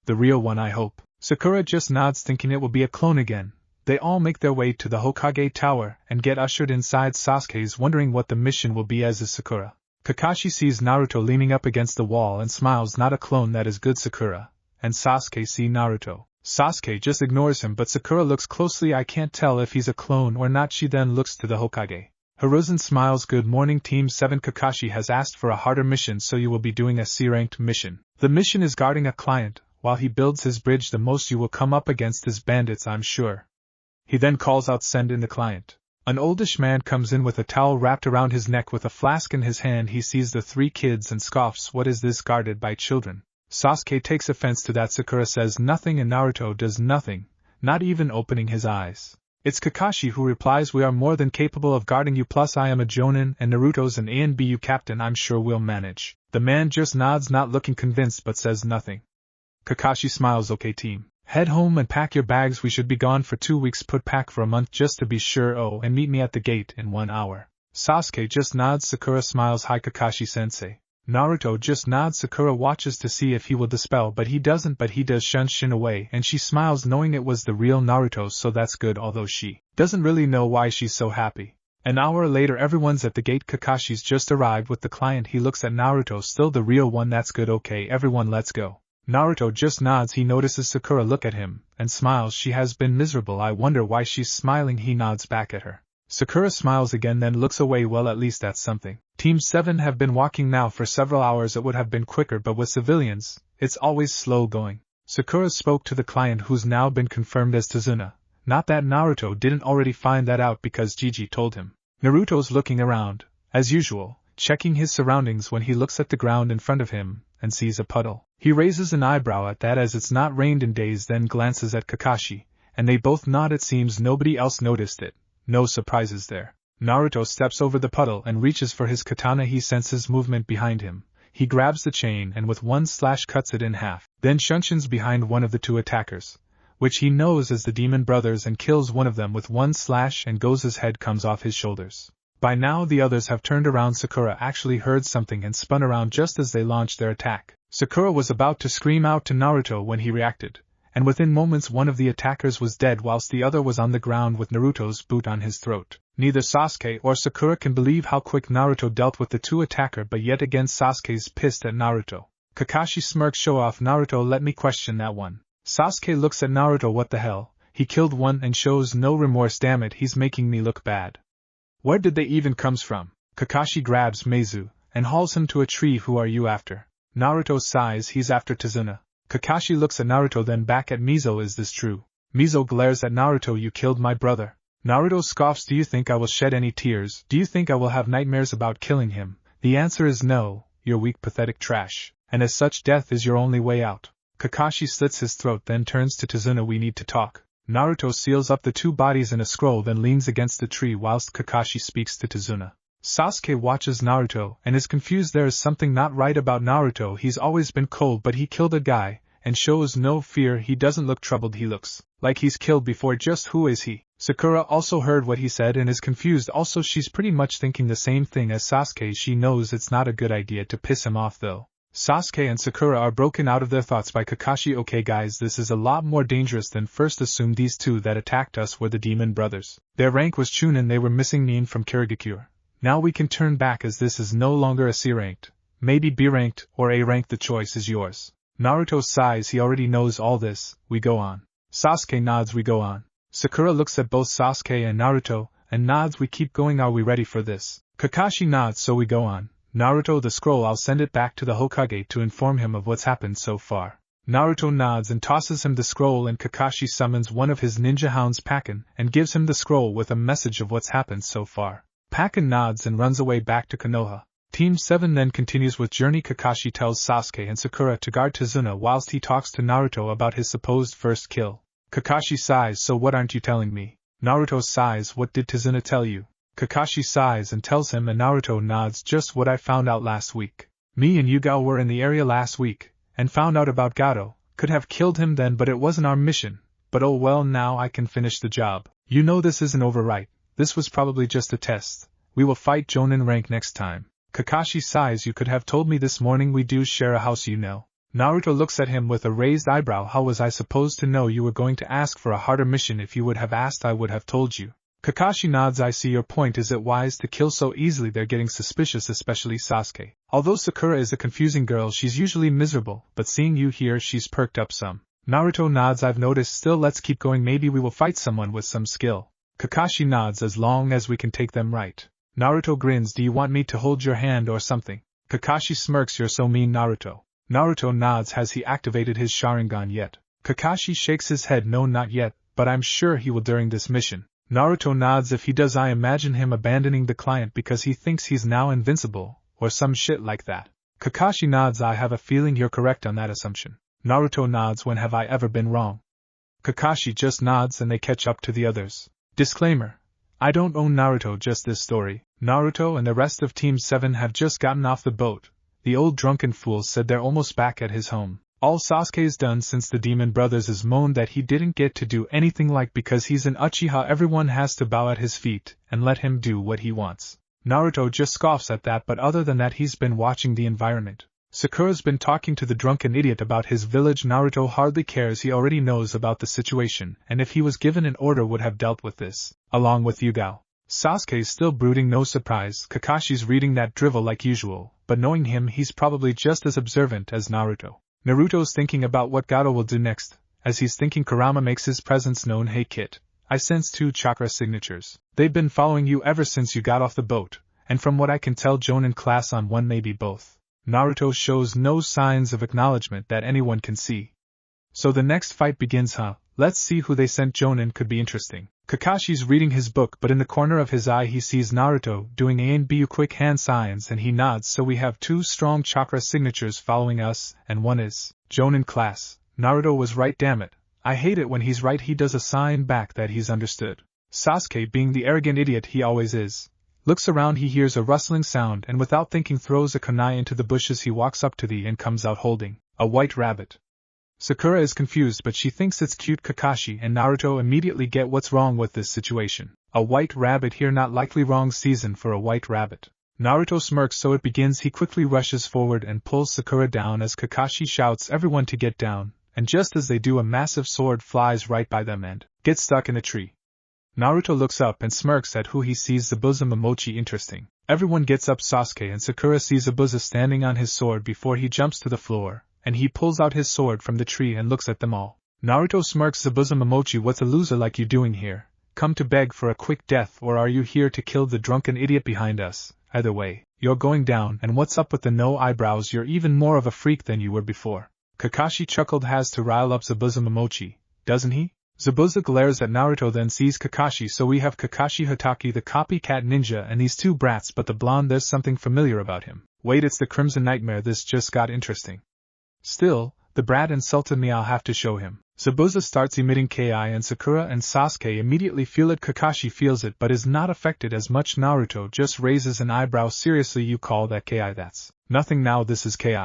The real one, I hope. Sakura just nods, thinking it will be a clone again. They all make their way to the Hokage Tower and get ushered inside. Sasuke's wondering what the mission will be, as is Sakura. Kakashi sees Naruto leaning up against the wall and smiles, not a clone, that is good Sakura. And Sasuke see Naruto. Sasuke just ignores him, but Sakura looks closely. I can't tell if he's a clone or not. She then looks to the Hokage. Hiruzen smiles, good morning Team 7. Kakashi has asked for a harder mission, so you will be doing a C-ranked mission. The mission is guarding a client while he builds his bridge. The most you will come up against is bandits, I'm sure. He then calls out, send in the client. An oldish man comes in with a towel wrapped around his neck with a flask in his hand. He sees the 3 kids and scoffs, what is this, guarded by children? Sasuke takes offense to that. Sakura says nothing and Naruto does nothing, not even opening his eyes. It's Kakashi who replies, we are more than capable of guarding you, plus I am a Jonin and Naruto's an ANBU captain, I'm sure we'll manage. The man just nods, not looking convinced, but says nothing. Kakashi smiles, okay team. Head home and pack your bags, we should be gone for 2 weeks, put pack for a month just to be sure, oh, and meet me at the gate in 1 hour. Sasuke just nods. Sakura smiles, hi Kakashi-sensei. Naruto just nods. Sakura watches to see if he will dispel, but he doesn't, but he does shin away, and she smiles knowing it was the real Naruto, so that's good, although she doesn't really know why she's so happy. An hour later, everyone's at the gate. Kakashi's just arrived with the client. He looks at Naruto, still the real one, that's good, okay everyone let's go. Naruto just nods. He notices Sakura look at him, and smiles, she has been miserable, I wonder why she's smiling. He nods back at her. Sakura smiles again, then looks away. Well, at least that's something. Team 7 have been walking now for several hours. It would have been quicker, but with civilians, it's always slow going. Sakura spoke to the client, who's now been confirmed as Tazuna. Not that Naruto didn't already find that out because Gigi told him. Naruto's looking around, as usual, checking his surroundings when he looks at the ground in front of him and sees a puddle. He raises an eyebrow at that, as it's not rained in days, then glances at Kakashi, and they both nod. It seems nobody else noticed it. No surprises there. Naruto steps over the puddle and reaches for his katana. He senses movement behind him. He grabs the chain and with one slash cuts it in half, then shunsins behind one of the 2 attackers, which he knows as the demon brothers, and kills one of them with one slash, and Goza's head comes off his shoulders. By now the others have turned around. Sakura actually heard something and spun around just as they launched their attack. Sakura was about to scream out to Naruto when he reacted, and within moments one of the attackers was dead whilst the other was on the ground with Naruto's boot on his throat. Neither Sasuke or Sakura can believe how quick Naruto dealt with the 2 attacker, but yet again Sasuke's pissed at Naruto. Kakashi smirks, show off Naruto, let me question that one. Sasuke looks at Naruto, what the hell, he killed one and shows no remorse, damn it, he's making me look bad. Where did they even comes from? Kakashi grabs Meizu and hauls him to a tree. Who are you after? Naruto sighs, he's after Tazuna. Kakashi looks at Naruto, then back at Mizo, is this true? Mizo glares at Naruto, you killed my brother. Naruto scoffs, do you think I will shed any tears? Do you think I will have nightmares about killing him? The answer is no, you're weak, pathetic trash, and as such death is your only way out. Kakashi slits his throat, then turns to Tazuna, we need to talk. Naruto seals up the 2 bodies in a scroll, then leans against the tree whilst Kakashi speaks to Tazuna. Sasuke watches Naruto and is confused. There is something not right about Naruto. He's always been cold, but he killed a guy and shows no fear. He doesn't look troubled, he looks like he's killed before. Just who is he? Sakura also heard what he said and is confused. Also, she's pretty much thinking the same thing as Sasuke. She knows it's not a good idea to piss him off though. Sasuke and Sakura are broken out of their thoughts by Kakashi. Okay guys, this is a lot more dangerous than first assumed. These two that attacked us were the demon brothers. Their rank was Chunin, they were missing Nin from Kirigakure. Now we can turn back as this is no longer a C ranked, maybe B ranked or A ranked, the choice is yours. Naruto sighs, he already knows all this. We go on. Sasuke nods, we go on. Sakura looks at both Sasuke and Naruto, and nods, we keep going, are we ready for this? Kakashi nods, so we go on. Naruto, the scroll, I'll send it back to the Hokage to inform him of what's happened so far. Naruto nods and tosses him the scroll, and Kakashi summons one of his ninja hounds, Pakken, and gives him the scroll with a message of what's happened so far. Pakken nods and runs away back to Konoha. Team 7 then continues with journey. Kakashi tells Sasuke and Sakura to guard Tazuna whilst he talks to Naruto about his supposed first kill. Kakashi sighs, so what aren't you telling me? Naruto sighs, what did Tazuna tell you? Kakashi sighs and tells him, and Naruto nods, just what I found out last week. Me and Yugao were in the area last week, and found out about Gato. Could have killed him then, but it wasn't our mission. But oh well, now I can finish the job. You know this isn't over, right? This was probably just a test. We will fight Jonin rank next time. Kakashi sighs, you could have told me this morning, we do share a house, you know. Naruto looks at him with a raised eyebrow, how was I supposed to know you were going to ask for a harder mission? If you would have asked, I would have told you. Kakashi nods, I see your point. Is it wise to kill so easily? They're getting suspicious, especially Sasuke. Although Sakura is a confusing girl, she's usually miserable, but seeing you here, she's perked up some. Naruto nods, I've noticed. Still, let's keep going, maybe we will fight someone with some skill. Kakashi nods, as long as we can take them right. Naruto grins, do you want me to hold your hand or something? Kakashi smirks, you're so mean, Naruto. Naruto nods, has he activated his Sharingan yet? Kakashi shakes his head, no, not yet, but I'm sure he will during this mission. Naruto nods, if he does, I imagine him abandoning the client because he thinks he's now invincible, or some shit like that. Kakashi nods, I have a feeling you're correct on that assumption. Naruto nods, when have I ever been wrong? Kakashi just nods and they catch up to the others. Disclaimer: I don't own Naruto, just this story. Naruto and the rest of Team 7 have just gotten off the boat. The old drunken fool said they're almost back at his home. All Sasuke's done since the Demon Brothers is moaned that he didn't get to do anything, like because he's an Uchiha everyone has to bow at his feet and let him do what he wants. Naruto just scoffs at that, but other than that he's been watching the environment. Sakura's been talking to the drunken idiot about his village. Naruto hardly cares, he already knows about the situation, and if he was given an order would have dealt with this, along with Yugao. Sasuke's still brooding, no surprise. Kakashi's reading that drivel like usual, but knowing him he's probably just as observant as Naruto. Naruto's thinking about what Gato will do next. As he's thinking, Kurama makes his presence known. Hey kid, I sense 2 chakra signatures. They've been following you ever since you got off the boat, and from what I can tell Jonin class on 1, maybe both. Naruto shows no signs of acknowledgement that anyone can see. So the next fight begins, huh? Let's see who they sent. Jonin could be interesting. Kakashi's reading his book, but in the corner of his eye he sees Naruto doing A and B quick hand signs, and he nods. So we have 2 strong chakra signatures following us, and one is Jonin class. Naruto was right, damn it. I hate it when he's right. He does a sign back that he's understood. Sasuke, being the arrogant idiot he always is, looks around. He hears a rustling sound and without thinking throws a kunai into the bushes. He walks up to the and comes out holding a white rabbit. Sakura is confused, but she thinks it's cute. Kakashi and Naruto immediately get what's wrong with this situation. A white rabbit here, not likely, wrong season for a white rabbit. Naruto smirks, so it begins. He quickly rushes forward and pulls Sakura down as Kakashi shouts everyone to get down, and just as they do a massive sword flies right by them and gets stuck in a tree. Naruto looks up and smirks at who he sees. Zabuza Momochi, interesting. Everyone gets up. Sasuke and Sakura see Zabuza standing on his sword before he jumps to the floor, and he pulls out his sword from the tree and looks at them all. Naruto smirks. Zabuza Momochi, what's a loser like you doing here? Come to beg for a quick death, or are you here to kill the drunken idiot behind us? Either way, you're going down. And what's up with the no eyebrows? You're even more of a freak than you were before. Kakashi chuckled, has to rile up Zabuza Momochi, doesn't he? Zabuza glares at Naruto, then sees Kakashi. So we have Kakashi Hatake, the copycat ninja, and these 2 brats, but the blonde, there's something familiar about him. Wait, it's the Crimson Nightmare. This just got interesting. Still, the brat insulted me, I'll have to show him. Zabuza starts emitting Ki, and Sakura and Sasuke immediately feel it. Kakashi feels it but is not affected as much. Naruto just raises an eyebrow. Seriously, you call that Ki? That's nothing now, this is Ki.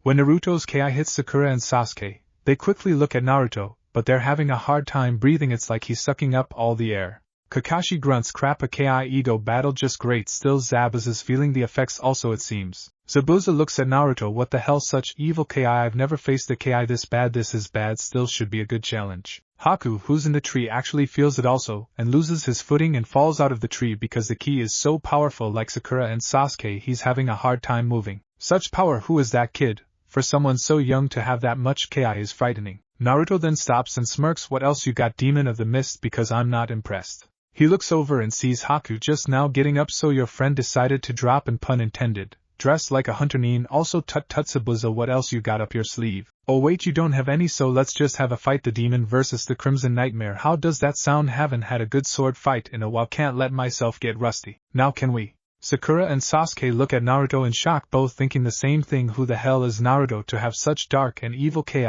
When Naruto's Ki hits Sakura and Sasuke, they quickly look at Naruto, but they're having a hard time breathing. It's like he's sucking up all the air. Kakashi grunts crap, a KI ego battle just great, still Zabuza is feeling the effects also it seems. Zabuza looks at Naruto, what the hell, such evil KI, I've never faced a KI this bad, this is bad, still should be a good challenge. Haku, who's in the tree, actually feels it also, and loses his footing and falls out of the tree because the ki is so powerful. Like Sakura and Sasuke, he's having a hard time moving. Such power, who is that kid? For someone so young to have that much ki is frightening. Naruto then stops and smirks, what else you got, demon of the mist, because I'm not impressed. He looks over and sees Haku just now getting up, so your friend decided to drop, and pun intended, dressed like a hunter nin, also tut Zabuza, what else you got up your sleeve? Oh wait, you don't have any, so let's just have a fight, the demon versus the Crimson Nightmare, how does that sound? Haven't had a good sword fight in a while, can't let myself get rusty. Now can we? Sakura and Sasuke look at Naruto in shock, both thinking the same thing, who the hell is Naruto to have such dark and evil ki,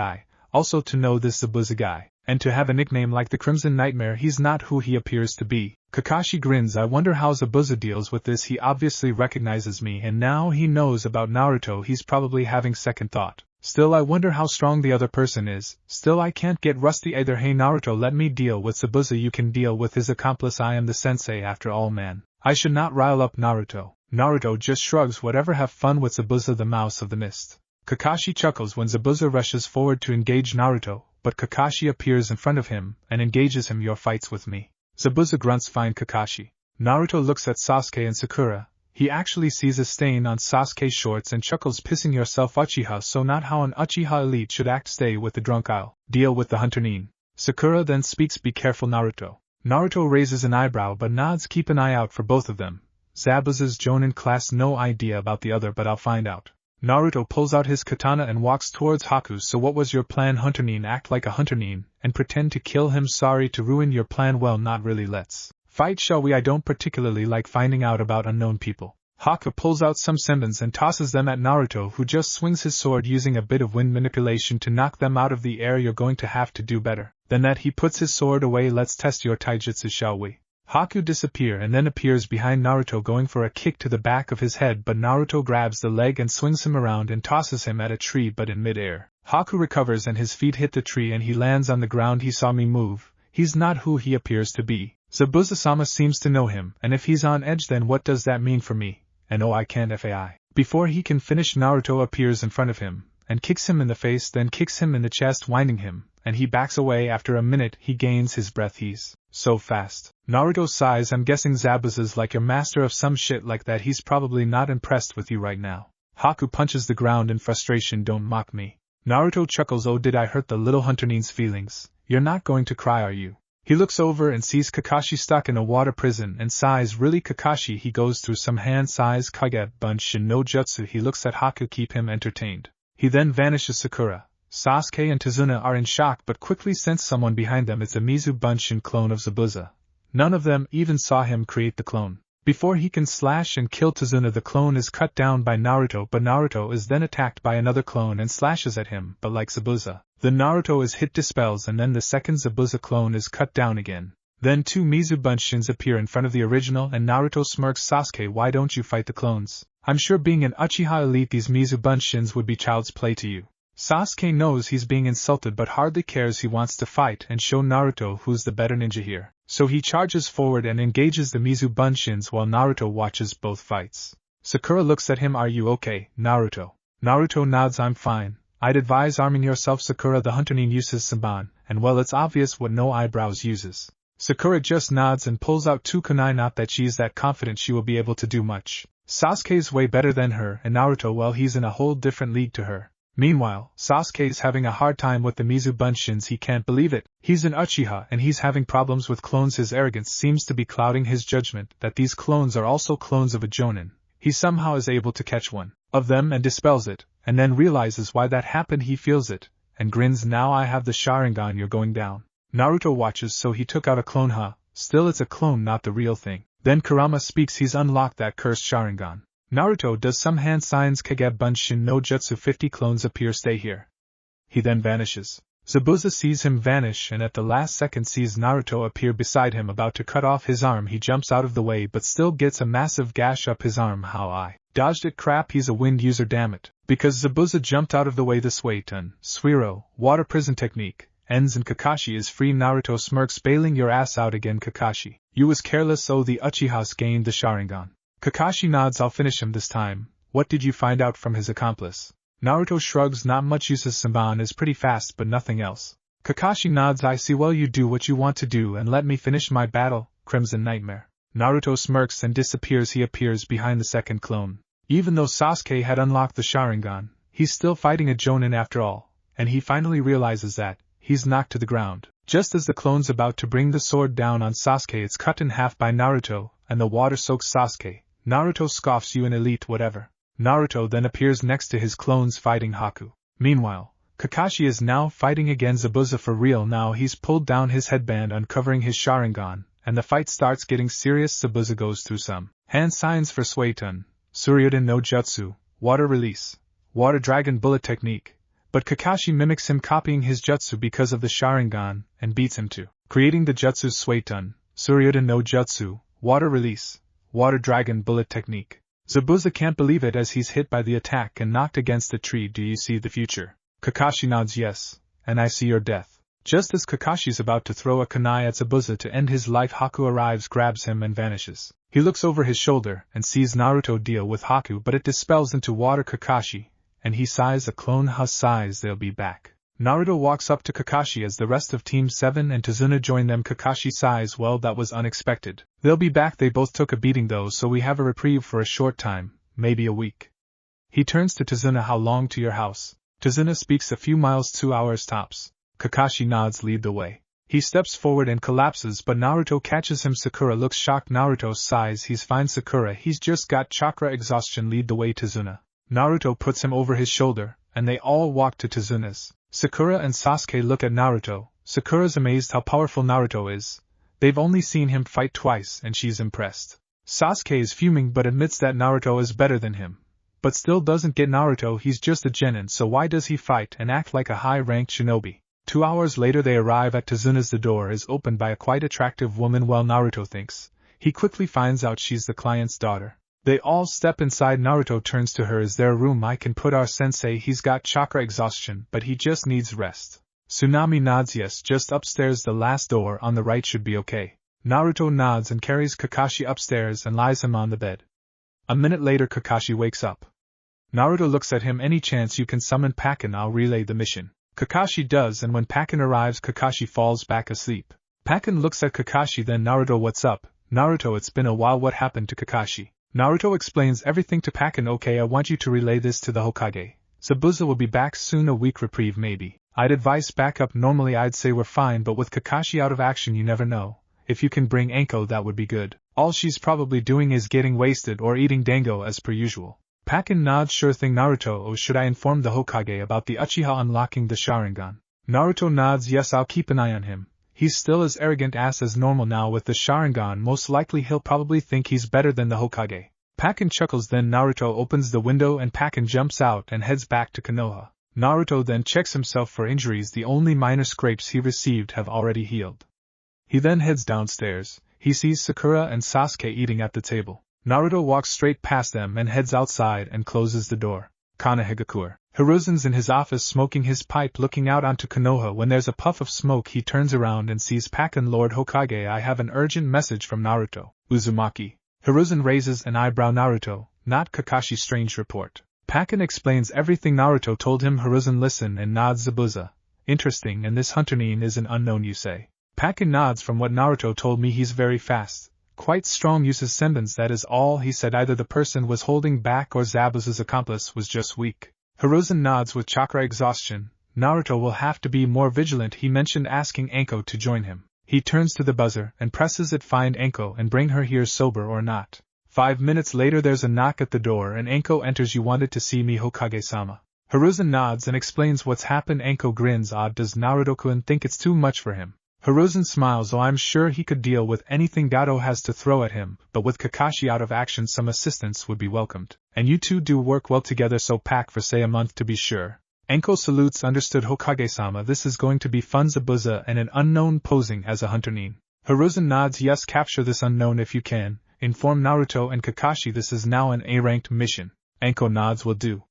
also to know this Zabuza guy. And to have a nickname like the Crimson Nightmare, he's not who he appears to be. Kakashi grins, I wonder how Zabuza deals with this, he obviously recognizes me and now he knows about Naruto, he's probably having second thought. Still I wonder how strong the other person is, still I can't get rusty either. Hey Naruto, let me deal with Zabuza, you can deal with his accomplice, I am the sensei after all man. I should not rile up Naruto. Naruto just shrugs, whatever, have fun with Zabuza the mouse of the mist. Kakashi chuckles when Zabuza rushes forward to engage Naruto, but Kakashi appears in front of him and engages him, your fights with me. Zabuza grunts, fine Kakashi. Naruto looks at Sasuke and Sakura. He actually sees a stain on Sasuke's shorts and chuckles, pissing yourself Uchiha, so not how an Uchiha elite should act, stay with the drunk, I'll deal with the hunter nin. Sakura then speaks, be careful Naruto. Naruto raises an eyebrow but nods, keep an eye out for both of them. Zabuza's Jonin class, no idea about the other but I'll find out. Naruto pulls out his katana and walks towards Haku, so what was your plan, hunter nin? Act like a hunter nin and pretend to kill him, sorry to ruin your plan, well not really, let's fight shall we? I don't particularly like finding out about unknown people. Haku pulls out some senbons and tosses them at Naruto, who just swings his sword using a bit of wind manipulation to knock them out of the air. You're going to have to do better than that. He puts his sword away, let's test your taijutsu shall we? Haku disappears and then appears behind Naruto, going for a kick to the back of his head, but Naruto grabs the leg and swings him around and tosses him at a tree, but in mid-air. Haku recovers and his feet hit the tree and he lands on the ground. He saw me move. He's not who he appears to be. Zabuza-sama seems to know him, and if he's on edge then what does that mean for me? And oh, I can't fai. Before he can finish, Naruto appears in front of him and kicks him in the face, then kicks him in the chest, winding him, and he backs away. After a minute he gains his breath, he's so fast. Naruto sighs, I'm guessing Zabuza's like your master of some shit like that, he's probably not impressed with you right now. Haku punches the ground in frustration, don't mock me. Naruto chuckles, oh did I hurt the little hunter nin's feelings? You're not going to cry are you? He looks over and sees Kakashi stuck in a water prison and sighs, really Kakashi? He goes through some hand size Kage Bunshin no Jutsu. He looks at Haku, keep him entertained. He then vanishes. Sakura, Sasuke and Tazuna are in shock but quickly sense someone behind them. It's a Mizu Bunshin clone of Zabuza. None of them even saw him create the clone. Before he can slash and kill Tazuna, the clone is cut down by Naruto, but Naruto is then attacked by another clone and slashes at him, but like Zabuza, the Naruto is hit, dispels, and then the second Zabuza clone is cut down again. Then two Mizu Bunshins appear in front of the original and Naruto smirks, Sasuke, why don't you fight the clones? I'm sure being an Uchiha elite these Mizu Bunshins would be child's play to you. Sasuke knows he's being insulted but hardly cares. He wants to fight and show Naruto who's the better ninja here. So he charges forward and engages the Mizu Bunshins while Naruto watches both fights. Sakura looks at him, are you okay, Naruto? Naruto nods, I'm fine. I'd advise arming yourself. Sakura, the hunter nin uses Senbon, and well it's obvious what no eyebrows uses. Sakura just nods and pulls out two kunai, not that she's that confident she will be able to do much. Sasuke's way better than her, and Naruto, well he's in a whole different league to her. Meanwhile, Sasuke's having a hard time with the Mizu Bunshins. He can't believe it. He's an Uchiha and he's having problems with clones. His arrogance seems to be clouding his judgment that these clones are also clones of a Jonin. He somehow is able to catch one of them and dispels it, and then realizes why that happened. He feels it, and grins, now I have the Sharingan, you're going down. Naruto watches, so he took out a clone, huh? Still it's a clone, not the real thing. Then Kurama speaks, he's unlocked that cursed Sharingan. Naruto does some hand signs, Kage Bunshin no Jutsu, 50 clones appear, stay here. He then vanishes. Zabuza sees him vanish and at the last second sees Naruto appear beside him about to cut off his arm. He jumps out of the way but still gets a massive gash up his arm. How I dodged it, crap, he's a wind user, damn it. Because Zabuza jumped out of the way this way, ton. Suiro, water prison technique, ends and Kakashi is free. Naruto smirks, bailing your ass out again Kakashi. You was careless. Oh, the Uchihas gained the Sharingan. Kakashi nods. I'll finish him this time. What did you find out from his accomplice? Naruto shrugs. Not much. Samban is pretty fast but nothing else. Kakashi nods. I see. Well, you do what you want to do and let me finish my battle, Crimson Nightmare. Naruto smirks and disappears. He appears behind the second clone. Even though Sasuke had unlocked the Sharingan, he's still fighting a Jonin after all, and he finally realizes that he's knocked to the ground. Just as the clone's about to bring the sword down on Sasuke, it's cut in half by Naruto, and the water soaks Sasuke. Naruto scoffs. You an elite whatever. Naruto then appears next to his clones fighting Haku. Meanwhile, Kakashi is now fighting against Zabuza for real. Now he's pulled down his headband, uncovering his Sharingan, and the fight starts getting serious. Zabuza goes through some hand signs for Suiton, Suryuden no Jutsu, water release, water dragon bullet technique, but Kakashi mimics him, copying his jutsu because of the Sharingan, and beats him to creating the jutsu Suiton, Suryuden no Jutsu, water release, water dragon bullet technique. Zabuza can't believe it as he's hit by the attack and knocked against the tree. Do you see the future? Kakashi nods. Yes, and I see your death. Just as Kakashi's about to throw a kunai at Zabuza to end his life, Haku arrives, grabs him and vanishes. He looks over his shoulder and sees Naruto deal with Haku, but it dispels into water Kakashi, and he sighs. A clone has sighs. They'll be back. Naruto walks up to Kakashi as the rest of Team 7 and Tazuna join them. Kakashi sighs. Well, that was unexpected. They'll be back. They both took a beating though, so we have a reprieve for a short time, maybe a week. He turns to Tazuna. How long to your house? Tazuna speaks. A few miles, 2 hours tops. Kakashi nods. Lead the way. He steps forward and collapses, but Naruto catches him. Sakura looks shocked. Naruto sighs. He's fine, Sakura. He's just got chakra exhaustion. Lead the way, Tazuna. Naruto puts him over his shoulder, and they all walk to Tazuna's. Sakura and Sasuke look at Naruto. Sakura's amazed how powerful Naruto is. They've only seen him fight twice, and she's impressed. Sasuke is fuming but admits that Naruto is better than him, but still doesn't get Naruto. He's just a genin, so why does he fight and act like a high-ranked shinobi? 2 hours later they arrive at Tazuna's. The door is opened by a quite attractive woman. While Naruto thinks, he quickly finds out she's the client's daughter. They all step inside. Naruto turns to her. Is there a room I can put our sensei? He's got chakra exhaustion, but he just needs rest. Tsunami nods. Yes, just upstairs. The last door on the right should be okay. Naruto nods and carries Kakashi upstairs and lies him on the bed. A minute later Kakashi wakes up. Naruto looks at him. Any chance you can summon Pakken? I'll relay the mission. Kakashi does, and when Pakken arrives Kakashi falls back asleep. Pakken looks at Kakashi, then Naruto. What's up? Naruto, it's been a while. What happened to Kakashi? Naruto explains everything to Pakken. Okay, I want you to relay this to the Hokage. Zabuza will be back soon. A week reprieve maybe. I'd advise backup. Normally I'd say we're fine, but with Kakashi out of action you never know. If you can bring Anko, that would be good. All she's probably doing is getting wasted or eating dango as per usual. Pakken nods. Sure thing, Naruto. Oh, should I inform the Hokage about the Uchiha unlocking the Sharingan? Naruto nods. Yes, I'll keep an eye on him. He's still as arrogant as normal now with the Sharingan. Most likely he'll probably think he's better than the Hokage. Pakken chuckles. Then Naruto opens the window and Pakken jumps out and heads back to Konoha. Naruto then checks himself for injuries. The only minor scrapes he received have already healed. He then heads downstairs. He sees Sakura and Sasuke eating at the table. Naruto walks straight past them and heads outside and closes the door. Konohagakure. Hiruzen's in his office smoking his pipe, looking out onto Konoha. When there's a puff of smoke he turns around and sees Pakken. Lord Hokage, I have an urgent message from Naruto. Uzumaki. Hiruzen raises an eyebrow. Naruto, not Kakashi's strange report. Pakken explains everything Naruto told him. Hiruzen listens and nods. Zabuza. Interesting, and this Hunter-nin is an unknown, you say? Pakken nods. From what Naruto told me he's very fast. Quite strong, uses sentence. That is all he said. Either the person was holding back or Zabuza's accomplice was just weak. Hiruzen nods. With chakra exhaustion, Naruto will have to be more vigilant. He mentioned asking Anko to join him. He turns to the buzzer and presses it. Find Anko and bring her here, sober or not. 5 minutes later there's a knock at the door and Anko enters. You wanted to see me, Hokage-sama? Hiruzen nods and explains what's happened. Anko grins. Odd, does Naruto-kun think it's too much for him? Hiruzen smiles. Oh, I'm sure he could deal with anything Gato has to throw at him, but with Kakashi out of action some assistance would be welcomed. And you two do work well together, so pack for say a month to be sure. Anko salutes. Understood, Hokage-sama. This is going to be fun. Zabuza and an unknown posing as a Hunter-nin. Hiruzen nods. Yes, capture this unknown if you can. Inform Naruto and Kakashi this is now an A-ranked mission. Anko nods. Will do.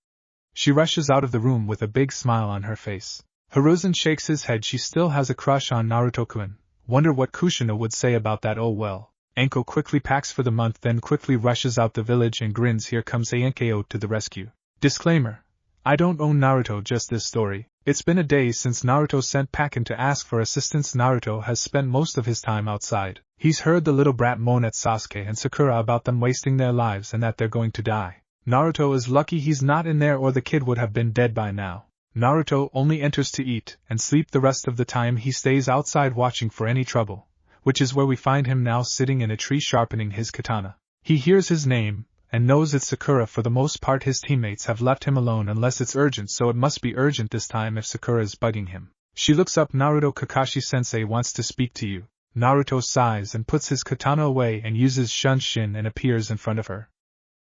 She rushes out of the room with a big smile on her face. Hiruzen shakes his head. She still has a crush on Naruto-kun. Wonder what Kushina would say about that. Oh well. Anko quickly packs for the month, then quickly rushes out the village and grins. Here comes Anko to the rescue. Disclaimer: I don't own Naruto, just this story. It's been a day since Naruto sent Pakken to ask for assistance. Naruto has spent most of his time outside. He's heard the little brat moan at Sasuke and Sakura about them wasting their lives and that they're going to die. Naruto is lucky he's not in there, or the kid would have been dead by now. Naruto only enters to eat and sleep. The rest of the time he stays outside watching for any trouble, which is where we find him now, sitting in a tree sharpening his katana. He hears his name and knows it's Sakura. For the most part his teammates have left him alone unless it's urgent, so it must be urgent this time if Sakura's bugging him. She looks up. Naruto, Kakashi-sensei wants to speak to you. Naruto sighs and puts his katana away and uses Shunshin and appears in front of her.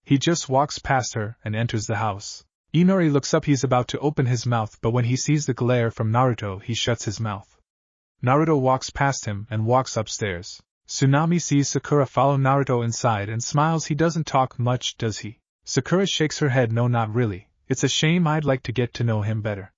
He just walks past her and enters the house. Inori looks up. He's about to open his mouth, but when he sees the glare from Naruto he shuts his mouth. Naruto walks past him and walks upstairs. Tsunami sees Sakura follow Naruto inside and smiles. He doesn't talk much, does he? Sakura shakes her head. No, not really. It's a shame, I'd like to get to know him better.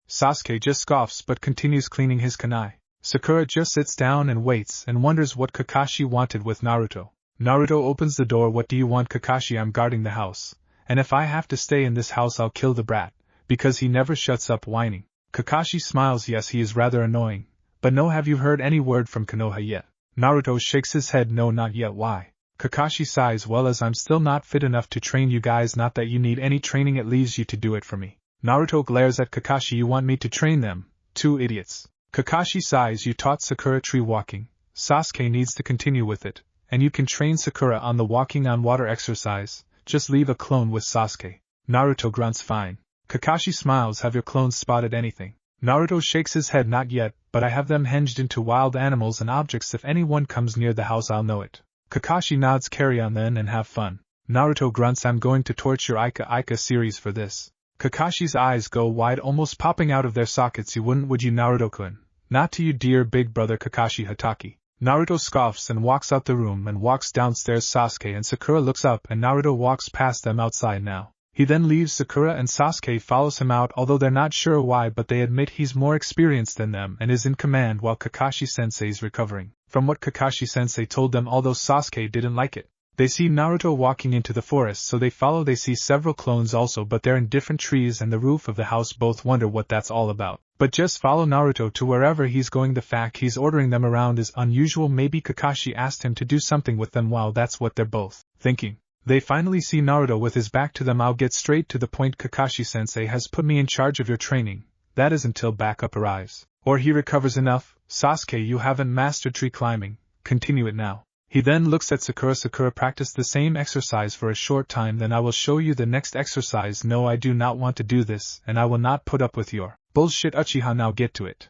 Sasuke just scoffs but continues cleaning his kunai. Sakura just sits down and waits and wonders what Kakashi wanted with Naruto. Naruto opens the door. What do you want, Kakashi? I'm guarding the house, and if I have to stay in this house I'll kill the brat, because he never shuts up whining. Kakashi smiles. Yes, he is rather annoying, but no, have you heard any word from Konoha yet? Naruto shakes his head. No, not yet. Why? Kakashi sighs. Well, as I'm still not fit enough to train you guys. Not that you need any training, it leaves you to do it for me. Naruto glares at Kakashi. You want me to train them? Two idiots. Kakashi sighs. You taught Sakura tree walking. Sasuke needs to continue with it, and you can train Sakura on the walking on water exercise. Just leave a clone with Sasuke. Naruto grunts. Fine. Kakashi smiles. Have your clones spotted anything? Naruto shakes his head. Not yet, but I have them hinged into wild animals and objects. If anyone comes near the house I'll know it. Kakashi nods. Carry on then and have fun. Naruto grunts. I'm going to torture Ika series for this. Kakashi's eyes go wide, almost popping out of their sockets. You wouldn't, would you, Naruto-kun? Not to you, dear big brother Kakashi Hatake. Naruto scoffs and walks out the room and walks downstairs. Sasuke and Sakura looks up and Naruto walks past them outside now. He then leaves. Sakura and Sasuke follows him out, although they're not sure why, but they admit he's more experienced than them and is in command while Kakashi-sensei's recovering from what Kakashi-sensei told them, although Sasuke didn't like it. They see Naruto walking into the forest, so they follow. They see several clones also, but they're in different trees and the roof of the house. Both wonder what that's all about, but just follow Naruto to wherever he's going. The fact he's ordering them around is unusual. Maybe Kakashi asked him to do something with them. Wow, that's what they're both thinking. They finally see Naruto with his back to them. I'll get straight to the point. Kakashi-sensei has put me in charge of your training. That is until backup arrives, or he recovers enough. Sasuke, you haven't mastered tree climbing. Continue it now. He then looks at Sakura. Sakura, practice the same exercise for a short time, then I will show you the next exercise. No, I do not want to do this, and I will not put up with your bullshit, Uchiha. Now get to it.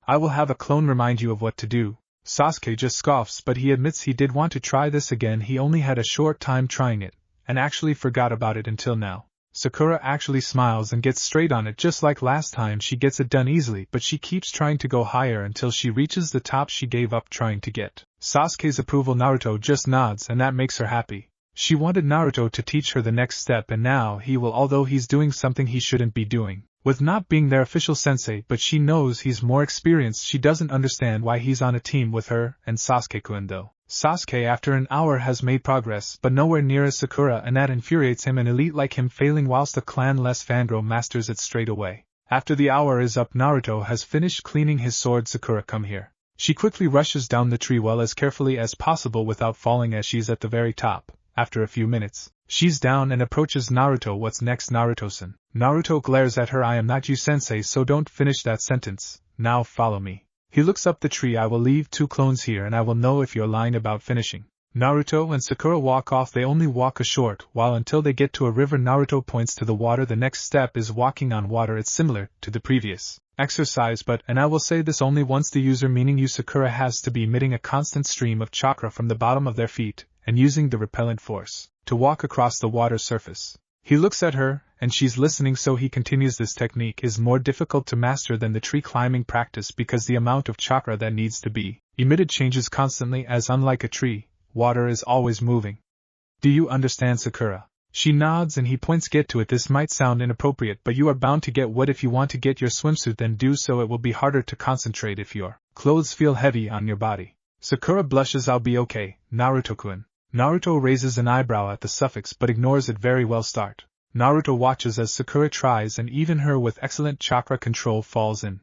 I will have a clone remind you of what to do. Sasuke just scoffs, but he admits he did want to try this again. He only had a short time trying it, and actually forgot about it until now. Sakura actually smiles and gets straight on it. Just like last time, she gets it done easily, but she keeps trying to go higher until she reaches the top. She gave up trying to get Sasuke's approval. Naruto just nods, and that makes her happy. She wanted Naruto to teach her the next step, and now he will, although he's doing something he shouldn't be doing, with not being their official sensei, but she knows he's more experienced. She doesn't understand why he's on a team with her and Sasuke-kun though. Sasuke after an hour has made progress, but nowhere near as Sakura, and that infuriates him. An elite like him failing whilst a clan-less Fangirl masters it straight away. After the hour is up, Naruto has finished cleaning his sword. Sakura, come here. She quickly rushes down the tree well as carefully as possible without falling as she's at the very top. After a few minutes, she's down and approaches Naruto. What's next, Naruto-san? Naruto glares at her. I am not you, sensei, so don't finish that sentence. Now follow me. He looks up the tree. I will leave 2 clones here and I will know if you're lying about finishing. Naruto and Sakura walk off. They only walk a short while until they get to a river. Naruto points to the water. The next step is walking on water. It's similar to the previous exercise, but, and I will say this only once, the user, meaning you, Sakura, has to be emitting a constant stream of chakra from the bottom of their feet and using the repellent force to walk across the water surface. He looks at her, and she's listening, so he continues. This technique is more difficult to master than the tree climbing practice because the amount of chakra that needs to be emitted changes constantly, as unlike a tree, water is always moving. Do you understand, Sakura? She nods and he points. Get to it. This might sound inappropriate, but you are bound to get wet. If you want to get your swimsuit, then do so. It will be harder to concentrate if your clothes feel heavy on your body. Sakura blushes. I'll be okay, Naruto-kun. Naruto raises an eyebrow at the suffix but ignores it. Very well. Start. Naruto watches as Sakura tries and even her with excellent chakra control falls in.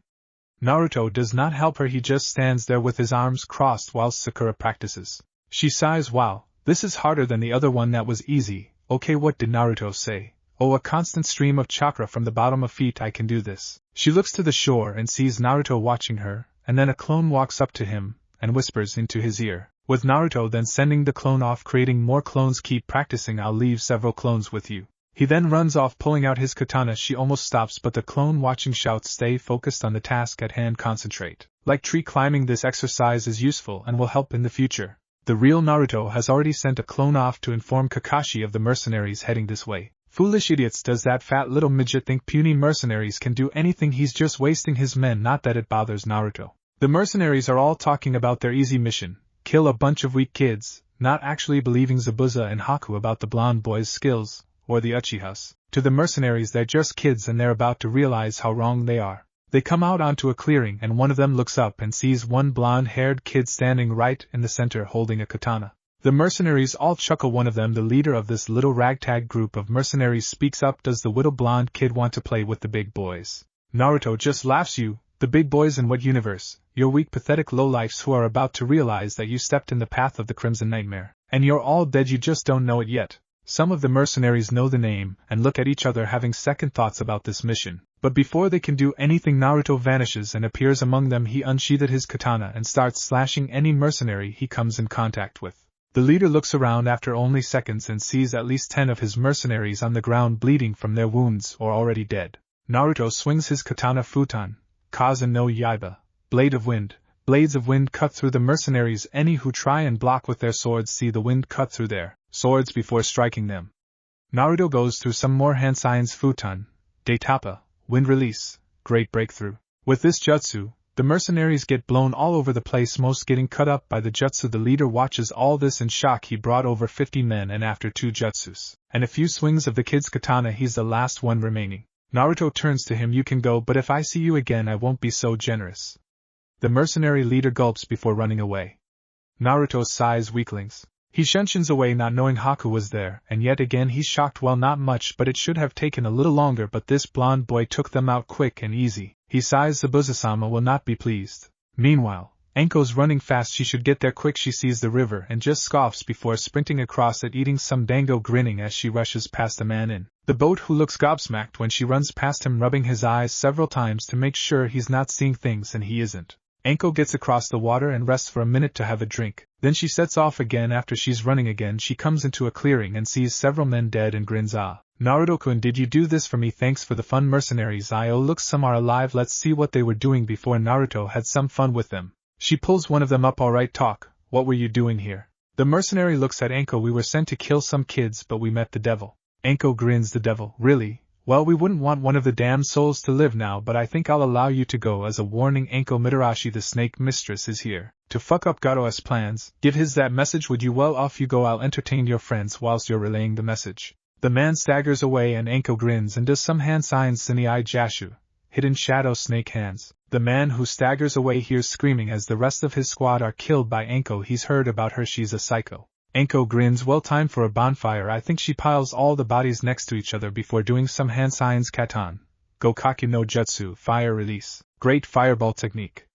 Naruto does not help her, he just stands there with his arms crossed whilst Sakura practices. She sighs. Wow, this is harder than the other one, that was easy. Okay, what did Naruto say? Oh, a constant stream of chakra from the bottom of feet, I can do this. She looks to the shore and sees Naruto watching her, and then a clone walks up to him and whispers into his ear, with Naruto then sending the clone off creating more clones. Keep practicing, I'll leave several clones with you. He then runs off pulling out his katana. She almost stops but the clone watching shouts, stay focused on the task at hand, concentrate. Like tree climbing, this exercise is useful and will help in the future. The real Naruto has already sent a clone off to inform Kakashi of the mercenaries heading this way. Foolish idiots, does that fat little midget think puny mercenaries can do anything? He's just wasting his men. Not that it bothers Naruto. The mercenaries are all talking about their easy mission, kill a bunch of weak kids, not actually believing Zabuza and Haku about the blonde boy's skills, or the Uchihas. To the mercenaries, they're just kids and they're about to realize how wrong they are. They come out onto a clearing and one of them looks up and sees one blonde-haired kid standing right in the center holding a katana. The mercenaries all chuckle. One of them, the leader of this little ragtag group of mercenaries, speaks up. Does the little blonde kid want to play with the big boys? Naruto just laughs. You, the big boys in what universe? You're weak, pathetic lowlifes who are about to realize that you stepped in the path of the Crimson Nightmare. And you're all dead, you just don't know it yet. Some of the mercenaries know the name and look at each other having second thoughts about this mission. But before they can do anything, Naruto vanishes and appears among them. He unsheathed his katana and starts slashing any mercenary he comes in contact with. The leader looks around after only seconds and sees at least 10 of his mercenaries on the ground bleeding from their wounds or already dead. Naruto swings his katana futon, Kazen no Yaiba, blade of wind. Blades of wind cut through the mercenaries. Any who try and block with their swords see the wind cut through their swords before striking them. Naruto goes through some more hand signs. Futon, Daitapa, wind release, great breakthrough. With this jutsu, the mercenaries get blown all over the place, most getting cut up by the jutsu. The leader watches all this in shock. He brought over 50 men and after 2 jutsus and a few swings of the kid's katana, he's the last one remaining. Naruto turns to him. You can go, but if I see you again I won't be so generous. The mercenary leader gulps before running away. Naruto sighs. Weaklings. He shunsins away not knowing Haku was there, and yet again he's shocked. Well, not much, but it should have taken a little longer, but this blonde boy took them out quick and easy. He sighs. Zabuza-sama will not be pleased. Meanwhile, Anko's running fast. She should get there quick. She sees the river and just scoffs before sprinting across it, eating some dango, grinning as she rushes past a man in the boat who looks gobsmacked when she runs past him, rubbing his eyes several times to make sure he's not seeing things, and he isn't. Anko gets across the water and rests for a minute to have a drink. Then she sets off again. After she's running again, she comes into a clearing and sees several men dead and grins. Ah, Naruto-kun, did you do this for me? Thanks for the fun. Mercenaries. Oh, look, some are alive. Let's see what they were doing before Naruto had some fun with them. She pulls one of them up. Alright, talk. What were you doing here? The mercenary looks at Anko. We were sent to kill some kids, but we met the devil. Anko grins. The devil? Really? Well, we wouldn't want one of the damned souls to live now, but I think I'll allow you to go as a warning. Anko, Mitarashi, the snake mistress, is here to fuck up Garo's plans. Give his that message, would you? Well, off you go. I'll entertain your friends whilst you're relaying the message. The man staggers away and Anko grins and does some hand signs. Sinai Jashu, hidden shadow snake hands. The man who staggers away hears screaming as the rest of his squad are killed by Anko. He's heard about her. She's a psycho. Anko grins. Well, time for a bonfire. I think she piles all the bodies next to each other before doing some hand signs. Katan, Gokaku no Jutsu, fire release, great fireball technique.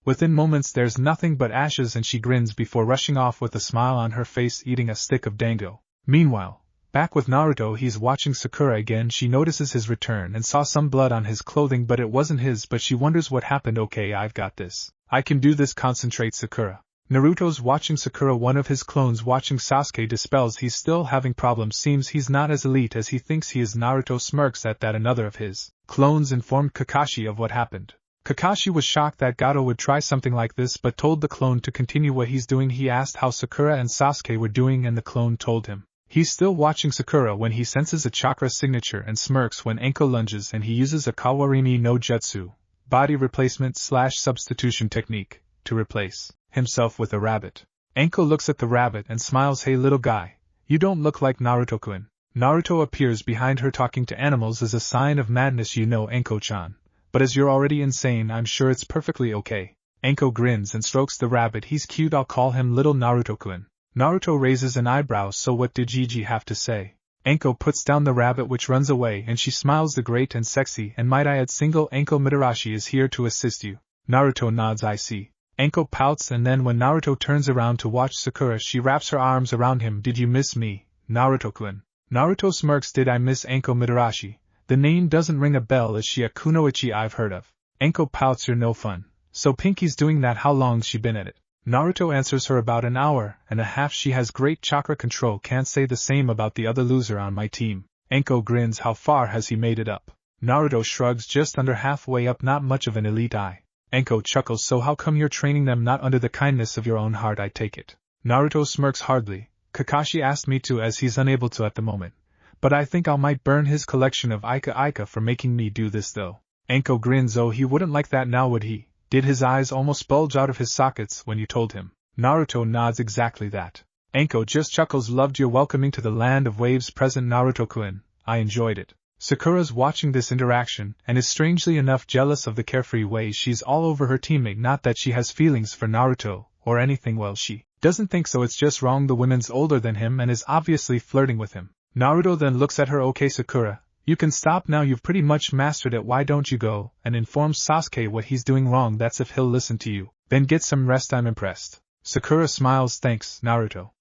Within moments there's nothing but ashes and she grins before rushing off with a smile on her face, eating a stick of dango. Meanwhile, back with Naruto, he's watching Sakura again. She notices his return and saw some blood on his clothing, but it wasn't his, but she wonders what happened. Okay, I've got this. I can do this. Concentrate, Sakura. Naruto's watching Sakura. One of his clones watching Sasuke dispels he's still having problems. Seems he's not as elite as he thinks he is. Naruto smirks at that. Another of his clones informed Kakashi of what happened. Kakashi was shocked that Gato would try something like this, but told the clone to continue what he's doing. He asked how Sakura and Sasuke were doing and the clone told him. He's still watching Sakura when he senses a chakra signature and smirks when Anko lunges and he uses a Kawarimi no Jutsu, body replacement / substitution technique, to replace himself with a rabbit. Anko looks at the rabbit and smiles. Hey little guy, you don't look like Naruto-kun. Naruto appears behind her. Talking to animals is a sign of madness, you know, Anko-chan. But as you're already insane, I'm sure it's perfectly okay. Anko grins and strokes the rabbit. He's cute, I'll call him little Naruto-kun. Naruto raises an eyebrow. So what did Gigi have to say? Anko puts down the rabbit which runs away and she smiles. The great and sexy and might I add single Anko Mitarashi is here to assist you. Naruto nods. I see. Anko pouts and then when Naruto turns around to watch Sakura she wraps her arms around him. Did you miss me, Naruto-kun? Naruto smirks. Did I miss Anko Mitarashi? The name doesn't ring a bell. Is she a kunoichi I've heard of? Anko pouts. You're no fun. So Pinky's doing that. How long's she been at it? Naruto answers her. About an hour and a half. She has great chakra control. Can't say the same about the other loser on my team. Anko grins. How far has he made it up? Naruto shrugs. Just under halfway up. Not much of an elite eye. Anko chuckles. So how come you're training them? Not under the kindness of your own heart, I take it. Naruto smirks hardly. Kakashi asked me to as he's unable to at the moment. But I think I might burn his collection of Ika for making me do this though. Anko grins. Oh, he wouldn't like that now would he? Did his eyes almost bulge out of his sockets when you told him? Naruto nods. Exactly that. Anko just chuckles. Loved your welcoming to the land of waves present, Naruto-kun. I enjoyed it. Sakura's watching this interaction and is strangely enough jealous of the carefree way she's all over her teammate. Not that she has feelings for Naruto or anything. Well, she doesn't think so. It's just wrong. The woman's older than him and is obviously flirting with him. Naruto then looks at her. Okay Sakura, you can stop now. You've pretty much mastered it. Why don't you go and inform Sasuke what he's doing wrong? That's if he'll listen to you. Then get some rest. I'm impressed. Sakura smiles. Thanks, Naruto.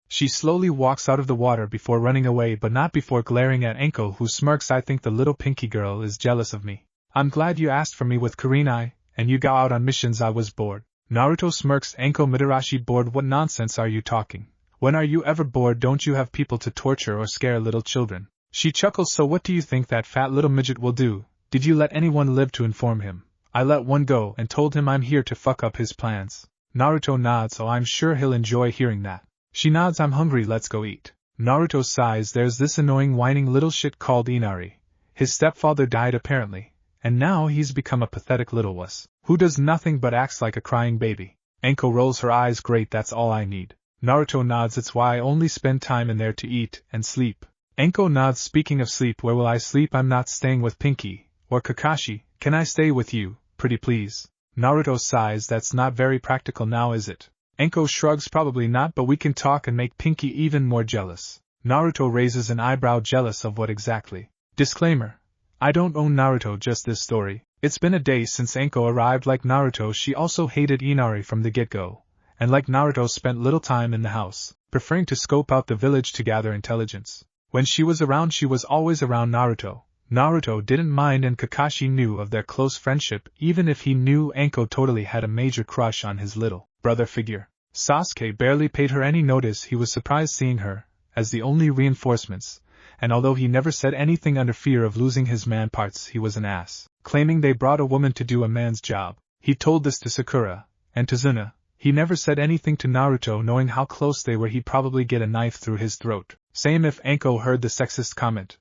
She slowly walks out of the water before running away, but not before glaring at Anko, who smirks. I think the little pinky girl is jealous of me. I'm glad you asked for me with Kurenai, and you go out on missions. I was bored. Naruto smirks. Anko Mitarashi bored? What nonsense are you talking? When are you ever bored? Don't you have people to torture or scare little children? She chuckles. So what do you think that fat little midget will do? Did you let anyone live to inform him? I let one go and told him I'm here to fuck up his plans. Naruto nods. Oh, I'm sure he'll enjoy hearing that. She nods. I'm hungry. Let's go eat. Naruto sighs. There's this annoying whining little shit called Inari. His stepfather died apparently, and now he's become a pathetic little wuss, who does nothing but acts like a crying baby. Anko rolls her eyes. Great, that's all I need. Naruto nods. It's why I only spend time in there to eat and sleep. Anko nods. Speaking of sleep, where will I sleep? I'm not staying with Pinky or Kakashi. Can I stay with you, pretty please? Naruto sighs. That's not very practical now, is it? Anko shrugs. Probably not, but we can talk and make Pinky even more jealous. Naruto raises an eyebrow. Jealous of what exactly? Disclaimer: I don't own Naruto, just this story. It's been a day since Anko arrived. Like Naruto, she also hated Inari from the get-go, and like Naruto spent little time in the house, preferring to scope out the village to gather intelligence. When she was around, she was always around Naruto. Naruto didn't mind, and Kakashi knew of their close friendship, even if he knew Anko totally had a major crush on his little brother figure. Sasuke barely paid her any notice. He was surprised seeing her, as the only reinforcements, and although he never said anything under fear of losing his man parts, he was an ass, claiming they brought a woman to do a man's job. He told this to Sakura, and to Zuna. He never said anything to Naruto, knowing how close they were. He'd probably get a knife through his throat. Same if Anko heard the sexist comment.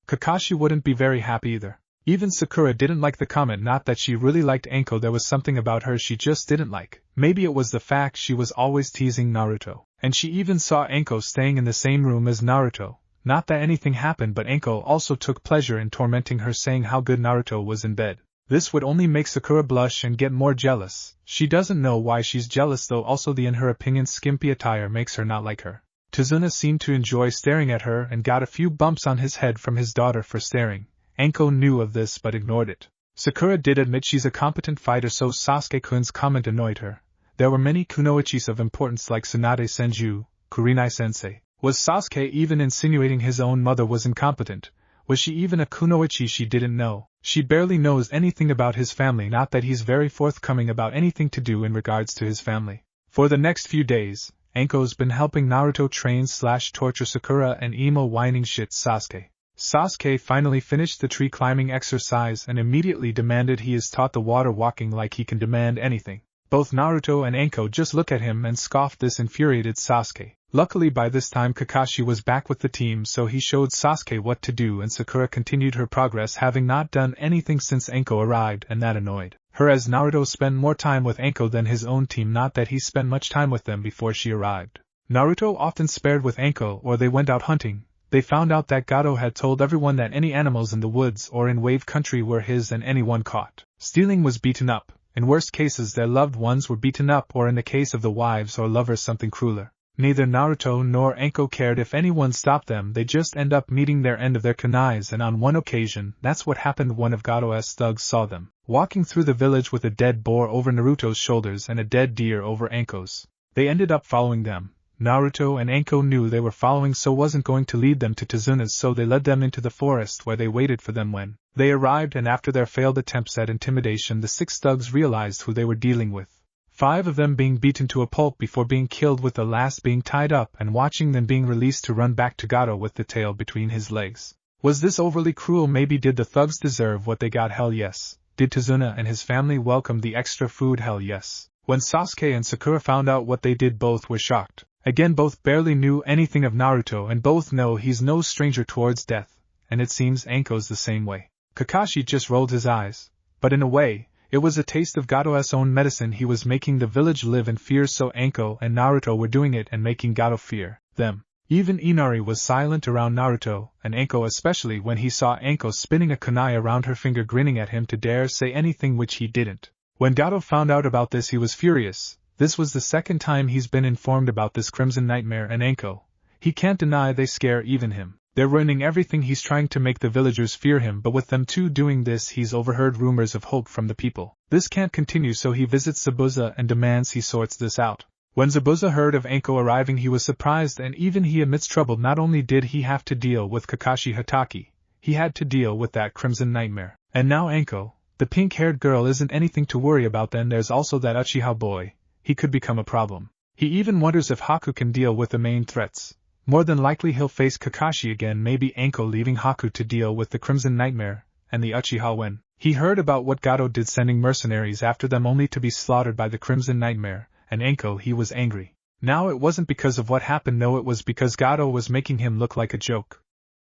Kakashi wouldn't be very happy either. Even Sakura didn't like the comment. Not that she really liked Anko, there was something about her she just didn't like. Maybe it was the fact she was always teasing Naruto. And she even saw Anko staying in the same room as Naruto. Not that anything happened, but Anko also took pleasure in tormenting her, saying how good Naruto was in bed. This would only make Sakura blush and get more jealous. She doesn't know why she's jealous though. Also, the in her opinion skimpy attire makes her not like her. Tazuna seemed to enjoy staring at her and got a few bumps on his head from his daughter for staring. Anko knew of this but ignored it. Sakura did admit she's a competent fighter, so Sasuke-kun's comment annoyed her. There were many kunoichis of importance like Tsunade Senju, Kurenai-sensei. Was Sasuke even insinuating his own mother was incompetent? Was she even a kunoichi she didn't know? She barely knows anything about his family, not that he's very forthcoming about anything to do in regards to his family. For the next few days, Anko's been helping Naruto train/torture Sakura and emo whining shit Sasuke. Sasuke finally finished the tree climbing exercise and immediately demanded he is taught the water walking like he can demand anything. Both Naruto and Anko just look at him and scoff. This infuriated Sasuke. Luckily by this time Kakashi was back with the team, so he showed Sasuke what to do, and Sakura continued her progress, having not done anything since Anko arrived, and that annoyed her as Naruto spent more time with Anko than his own team, not that he spent much time with them before she arrived. Naruto often spared with Anko or they went out hunting. They found out that Gato had told everyone that any animals in the woods or in Wave Country were his, and anyone caught stealing was beaten up. In worst cases their loved ones were beaten up, or in the case of the wives or lovers something crueler. Neither Naruto nor Anko cared if anyone stopped them, they just end up meeting their end of their kunais, and on one occasion, that's what happened. One of Gado's thugs saw them walking through the village with a dead boar over Naruto's shoulders and a dead deer over Anko's. They ended up following them. Naruto and Anko knew they were following, so wasn't going to lead them to Tazuna's, so they led them into the forest where they waited for them. When they arrived, and after their failed attempts at intimidation, the 6 thugs realized who they were dealing with. 5 of them being beaten to a pulp before being killed, with the last being tied up and watching them being released to run back to Gado with the tail between his legs. Was this overly cruel? Maybe. Did the thugs deserve what they got? Hell yes. Did Tazuna and his family welcome the extra food? Hell yes. When Sasuke and Sakura found out what they did, both were shocked. Again, both barely knew anything of Naruto, and both know he's no stranger towards death, and it seems Anko's the same way. Kakashi just rolled his eyes, but in a way, it was a taste of Gado's own medicine. He was making the village live in fear, so Anko and Naruto were doing it and making Gado fear them. Even Inari was silent around Naruto, and Anko especially, when he saw Anko spinning a kunai around her finger, grinning at him to dare say anything, which he didn't. When Gado found out about this, he was furious. This was the second time he's been informed about this Crimson Nightmare and Anko. He can't deny they scare even him. They're ruining everything. He's trying to make the villagers fear him, but with them two doing this, he's overheard rumors of hope from the people. This can't continue, so he visits Zabuza and demands he sorts this out. When Zabuza heard of Anko arriving, he was surprised, and even he admits trouble. Not only did he have to deal with Kakashi Hatake, he had to deal with that Crimson Nightmare. And now Anko, the pink-haired girl, isn't anything to worry about. Then there's also that Uchiha boy. He could become a problem. He even wonders if Haku can deal with the main threats. More than likely he'll face Kakashi again, maybe Anko leaving Haku to deal with the Crimson Nightmare and the Uchiha. When he heard about what Gado did, sending mercenaries after them only to be slaughtered by the Crimson Nightmare and Anko, he was angry. Now it wasn't because of what happened, no, it was because Gado was making him look like a joke.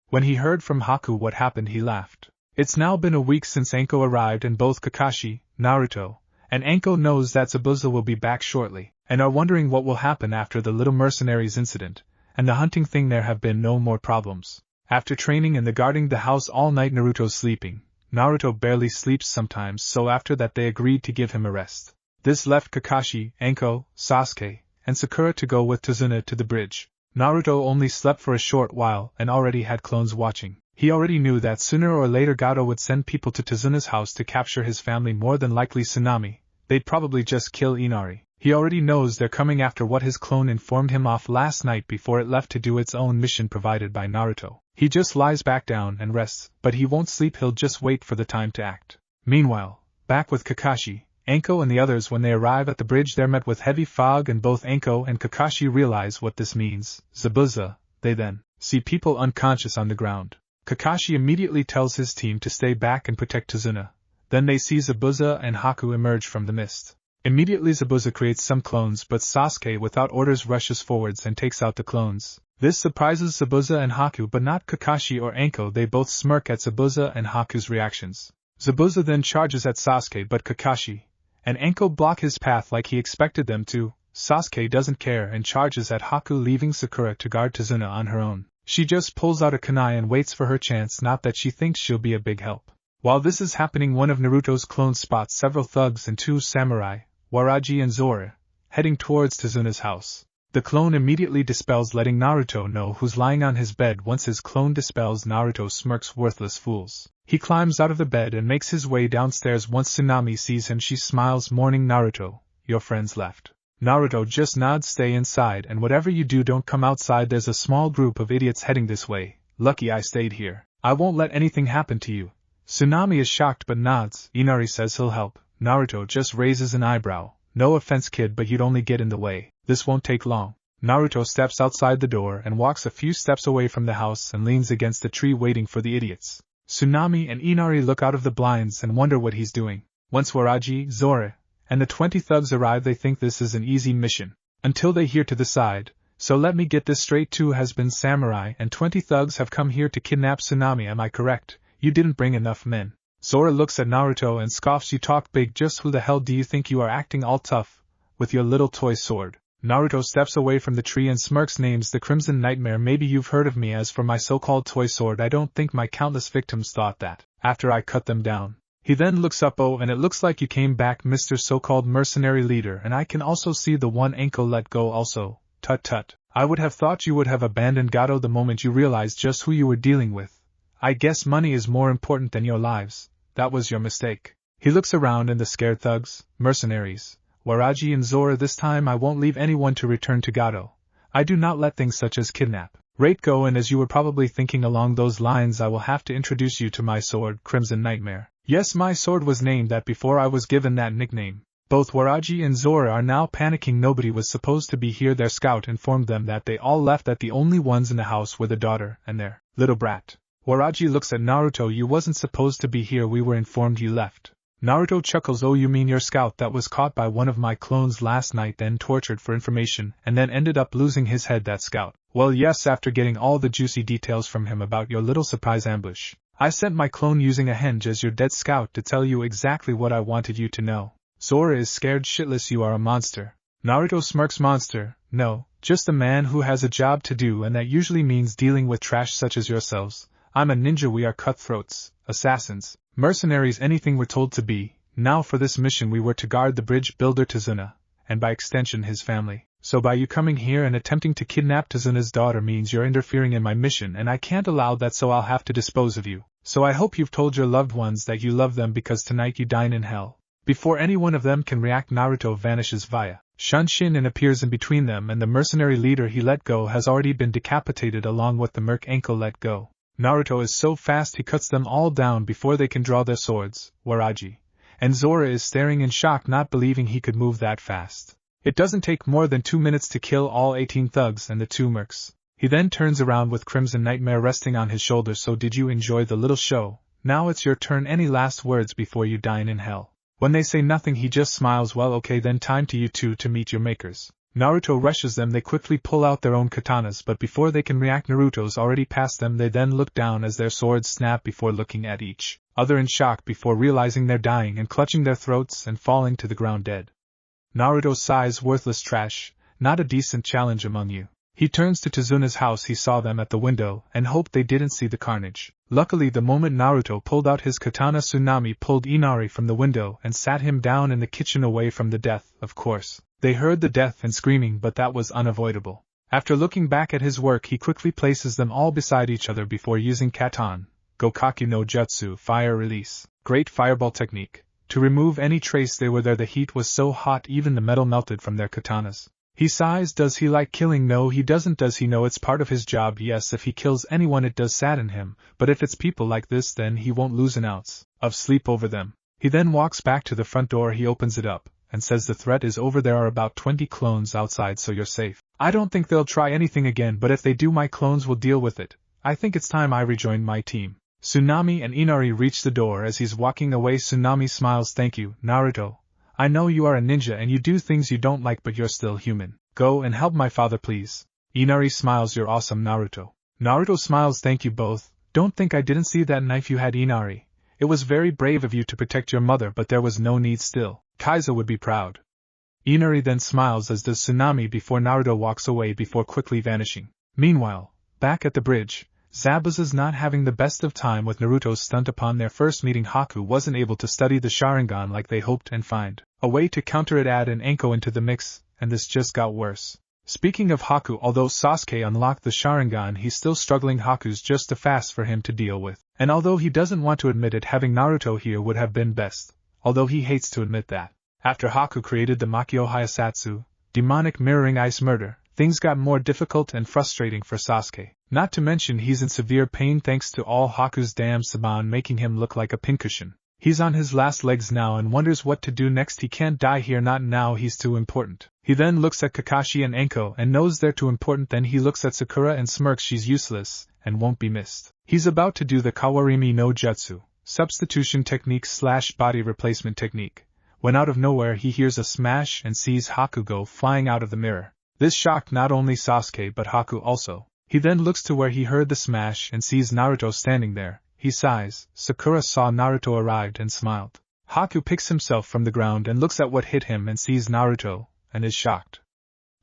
When he heard from Haku what happened, he laughed. It's now been a week since Anko arrived, and both Kakashi, Naruto, and Anko knows that Zabuza will be back shortly, and are wondering what will happen after the little mercenaries incident, and the hunting thing. There have been no more problems. After training and guarding the house all night, Naruto's sleeping. Naruto barely sleeps sometimes, so after that they agreed to give him a rest. This left Kakashi, Anko, Sasuke, and Sakura to go with Tazuna to the bridge. Naruto only slept for a short while and already had clones watching. He already knew that sooner or later Gado would send people to Tazuna's house to capture his family, more than likely Tsunami. They'd probably just kill Inari. He already knows they're coming after what his clone informed him off last night before it left to do its own mission provided by Naruto. He just lies back down and rests, but he won't sleep, he'll just wait for the time to act. Meanwhile, back with Kakashi, Anko and the others, when they arrive at the bridge, they're met with heavy fog, and both Anko and Kakashi realize what this means. Zabuza. They then see people unconscious on the ground. Kakashi immediately tells his team to stay back and protect Tazuna. Then they see Zabuza and Haku emerge from the mist. Immediately Zabuza creates some clones, but Sasuke without orders rushes forwards and takes out the clones. This surprises Zabuza and Haku, but not Kakashi or Anko. They both smirk at Zabuza and Haku's reactions. Zabuza then charges at Sasuke, but Kakashi and Anko block his path like he expected them to. Sasuke doesn't care and charges at Haku, leaving Sakura to guard Tazuna on her own. She just pulls out a kunai and waits for her chance, not that she thinks she'll be a big help. While this is happening, one of Naruto's clones spots several thugs and 2 samurai, Waraji and Zora, heading towards Tazuna's house. The clone immediately dispels, letting Naruto know who's lying on his bed. Once his clone dispels, Naruto smirks, worthless fools. He climbs out of the bed and makes his way downstairs. Once Tsunami sees him, she smiles, mourning, Naruto, your friends left. Naruto just nods, stay inside, and whatever you do, don't come outside. There's a small group of idiots heading this way. Lucky I stayed here. I won't let anything happen to you. Tsunami is shocked but nods. Inari says he'll help. Naruto just raises an eyebrow. No offense, kid, but you'd only get in the way. This won't take long. Naruto steps outside the door and walks a few steps away from the house and leans against the tree waiting for the idiots. Tsunami and Inari look out of the blinds and wonder what he's doing. Once Waraji, Zora, and the 20 thugs arrive, they think this is an easy mission. Until they hear to the side, so let me get this straight, 2 has been samurai and 20 thugs have come here to kidnap Tsunami, am I correct? You didn't bring enough men. Zora looks at Naruto and scoffs, you talk big, just who the hell do you think you are, acting all tough with your little toy sword? Naruto steps away from the tree and smirks, names the Crimson Nightmare. Maybe you've heard of me. As for my so-called toy sword, I don't think my countless victims thought that, after I cut them down. He then looks up. Oh, and it looks like you came back, Mr. So-called mercenary leader, and I can also see the one ankle let go also. Tut tut. I would have thought you would have abandoned Gato the moment you realized just who you were dealing with. I guess money is more important than your lives. That was your mistake. He looks around and the scared thugs, mercenaries, Waraji and Zora. This time I won't leave anyone to return to Gato. I do not let things such as kidnap, rape go, and as you were probably thinking along those lines, I will have to introduce you to my sword, Crimson Nightmare. Yes, my sword was named that before I was given that nickname. Both Waraji and Zora are now panicking. Nobody was supposed to be here. Their scout informed them that they all left, that the only ones in the house were the daughter and their little brat. Waraji looks at Naruto. You wasn't supposed to be here. We were informed you left. Naruto chuckles. Oh, you mean your scout that was caught by one of my clones last night, then tortured for information, and then ended up losing his head, that scout? Well, yes, after getting all the juicy details from him about your little surprise ambush, I sent my clone using a henge as your dead scout to tell you exactly what I wanted you to know. Zora is scared shitless. You are a monster. Naruto smirks. Monster? No, just a man who has a job to do, and that usually means dealing with trash such as yourselves. I'm a ninja. We are cutthroats, assassins, mercenaries, anything we're told to be. Now for this mission we were to guard the bridge builder Tazuna, and by extension his family. So by you coming here and attempting to kidnap Tazuna's daughter means you're interfering in my mission, and I can't allow that, so I'll have to dispose of you. So I hope you've told your loved ones that you love them, because tonight you dine in hell. Before any one of them can react, Naruto vanishes via Shunshin and appears in between them, and the mercenary leader he let go has already been decapitated along with the merc ankle let go. Naruto is so fast he cuts them all down before they can draw their swords. Waraji and Zora is staring in shock, not believing he could move that fast. It doesn't take more than 2 minutes to kill all 18 thugs and the 2 mercs. He then turns around with Crimson Nightmare resting on his shoulder. So did you enjoy the little show? Now it's your turn. Any last words before you dine in hell? When they say nothing, he just smiles. Well, okay, then time to you two to meet your makers. Naruto rushes them. They quickly pull out their own katanas, but before they can react, Naruto's already past them. They then look down as their swords snap before looking at each other in shock before realizing they're dying and clutching their throats and falling to the ground dead. Naruto sighs. Worthless trash, not a decent challenge among you. He turns to Tazuna's house. He saw them at the window and hoped they didn't see the carnage. Luckily, the moment Naruto pulled out his katana, Tsunami pulled Inari from the window and sat him down in the kitchen away from the death. Of course, they heard the death and screaming, but that was unavoidable. After looking back at his work, he quickly places them all beside each other before using Katan, Gokaki no Jutsu, fire release, great fireball technique, to remove any trace they were there. The heat was so hot even the metal melted from their katanas. He sighs. Does he like killing? No, he doesn't. Does he know it's part of his job? Yes, if he kills anyone it does sadden him, but if it's people like this, then he won't lose an ounce of sleep over them. He then walks back to the front door. He opens it up and says the threat is over. There are about 20 clones outside, so you're safe. I don't think they'll try anything again, but if they do, my clones will deal with it. I think it's time I rejoined my team. Tsunami and Inari reach the door. As he's walking away, Tsunami smiles. Thank you, Naruto. I know you are a ninja and you do things you don't like, but you're still human. Go and help my father, please. Inari smiles. You're awesome, Naruto. Naruto smiles. Thank you both. Don't think I didn't see that knife you had, Inari. It was very brave of you to protect your mother, but there was no need still. Kaiser would be proud. Inari then smiles, as does Tsunami, before Naruto walks away before quickly vanishing. Meanwhile, back at the bridge, Zabuza's not having the best of time with Naruto's stunt. Upon their first meeting, Haku wasn't able to study the Sharingan like they hoped and find a way to counter it. Add an Anko into the mix, and this just got worse. Speaking of Haku, although Sasuke unlocked the Sharingan, he's still struggling. Haku's just too fast for him to deal with, and although he doesn't want to admit it, having Naruto here would have been best, although he hates to admit that. After Haku created the Makio Hayasatsu, demonic mirroring ice murder, things got more difficult and frustrating for Sasuke. Not to mention he's in severe pain thanks to all Haku's damn Saban making him look like a pincushion. He's on his last legs now and wonders what to do next. He can't die here, not now, he's too important. He then looks at Kakashi and Anko and knows they're too important. Then he looks at Sakura and smirks. She's useless and won't be missed. He's about to do the Kawarimi no Jutsu, substitution technique / body replacement technique, when out of nowhere he hears a smash and sees Haku go flying out of the mirror. This shocked not only Sasuke but Haku also. He then looks to where he heard the smash and sees Naruto standing there. He sighs. Sakura saw Naruto arrived and smiled. Haku picks himself from the ground and looks at what hit him and sees Naruto, and is shocked.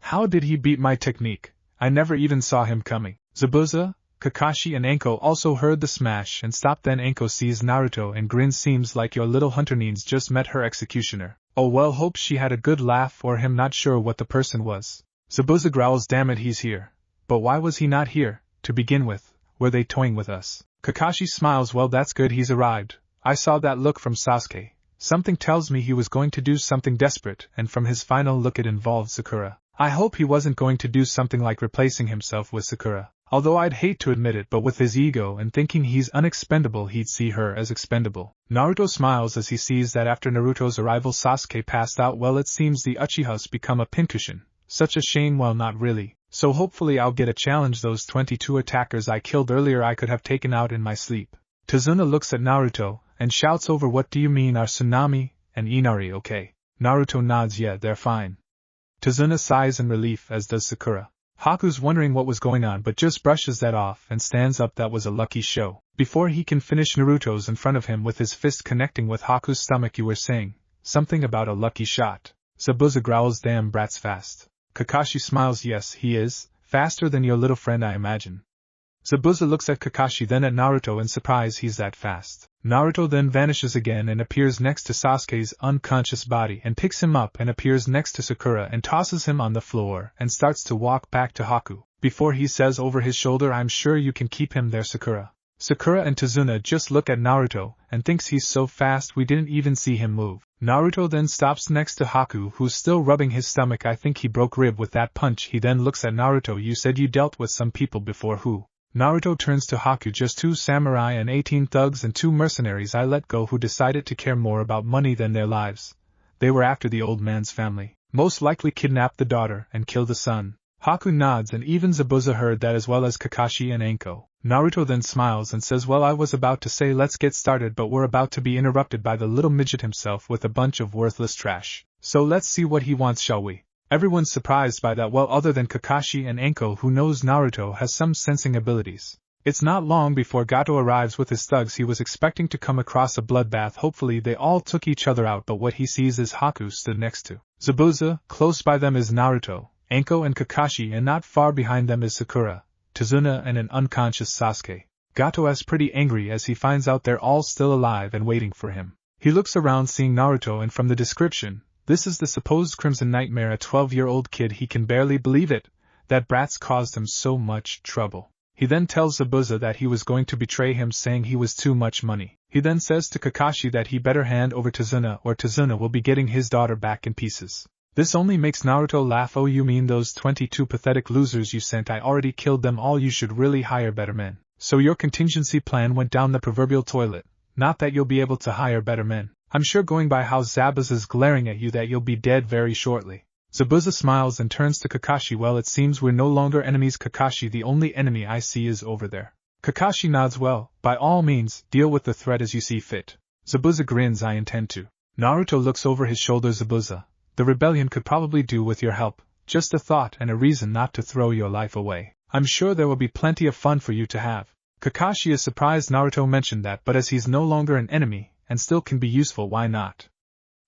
How did he beat my technique? I never even saw him coming. Zabuza? Kakashi and Anko also heard the smash and stopped. Then Anko sees Naruto and grins. Seems like your little hunter needs just met her executioner. Oh well, hope she had a good laugh or him. Not sure what the person was. Zabuza growls, damn it, he's here. But why was he not here, to begin with? Were they toying with us? Kakashi smiles, well that's good he's arrived. I saw that look from Sasuke. Something tells me he was going to do something desperate, and from his final look it involved Sakura. I hope he wasn't going to do something like replacing himself with Sakura. Although I'd hate to admit it, but with his ego and thinking he's unexpendable, he'd see her as expendable. Naruto smiles as he sees that after Naruto's arrival Sasuke passed out. Well, it seems the Uchiha's become a pincushion. Such a shame. Well, not really. So hopefully I'll get a challenge. Those 22 attackers I killed earlier I could have taken out in my sleep. Tazuna looks at Naruto and shouts over, what do you mean, are Tsunami and Inari okay? Naruto nods, yeah, they're fine. Tazuna sighs in relief, as does Sakura. Haku's wondering what was going on but just brushes that off and stands up. That was a lucky show. Before he can finish, Naruto's in front of him with his fist connecting with Haku's stomach. You were saying something about a lucky shot. Zabuza growls, damn brat's fast. Kakashi smiles, yes he is, faster than your little friend I imagine. Zabuza looks at Kakashi then at Naruto in surprise, he's that fast. Naruto then vanishes again and appears next to Sasuke's unconscious body and picks him up and appears next to Sakura and tosses him on the floor and starts to walk back to Haku. Before he says over his shoulder, I'm sure you can keep him there, Sakura. Sakura and Tazuna just look at Naruto and thinks he's so fast we didn't even see him move. Naruto then stops next to Haku, who's still rubbing his stomach. I think he broke rib with that punch. He then looks at Naruto. You said you dealt with some people before. Who? Naruto turns to Haku. Just 2 samurai and 18 thugs and 2 mercenaries I let go who decided to care more about money than their lives. They were after the old man's family. Most likely kidnapped the daughter and killed the son. Haku nods and even Zabuza heard that as well as Kakashi and Anko. Naruto then smiles and says, well, I was about to say let's get started, but we're about to be interrupted by the little midget himself with a bunch of worthless trash. So let's see what he wants, shall we? Everyone's surprised by that, well, other than Kakashi and Anko, who knows Naruto has some sensing abilities. It's not long before Gato arrives with his thugs. He was expecting to come across a bloodbath. Hopefully they all took each other out, but what he sees is Haku stood next to Zabuza. Close by them is Naruto, Anko and Kakashi, and not far behind them is Sakura, Tazuna and an unconscious Sasuke. Gato is pretty angry as he finds out they're all still alive and waiting for him. He looks around seeing Naruto, and from the description, this is the supposed Crimson Nightmare, a 12-year-old kid. He can barely believe it, that brat's caused him so much trouble. He then tells Zabuza that he was going to betray him, saying he was too much money. He then says to Kakashi that he better hand over Tazuna or Tazuna will be getting his daughter back in pieces. This only makes Naruto laugh. Oh, you mean those 22 pathetic losers you sent? I already killed them all. You should really hire better men. So your contingency plan went down the proverbial toilet. Not that you'll be able to hire better men. I'm sure going by how Zabuza's glaring at you that you'll be dead very shortly. Zabuza smiles and turns to Kakashi. Well, it seems we're no longer enemies, Kakashi. The only enemy I see is over there. Kakashi nods. Well, by all means, deal with the threat as you see fit. Zabuza grins. I intend to. Naruto looks over his shoulder. Zabuza, the rebellion could probably do with your help. Just a thought and a reason not to throw your life away. I'm sure there will be plenty of fun for you to have. Kakashi is surprised Naruto mentioned that, but as he's no longer an enemy, and still can be useful, why not?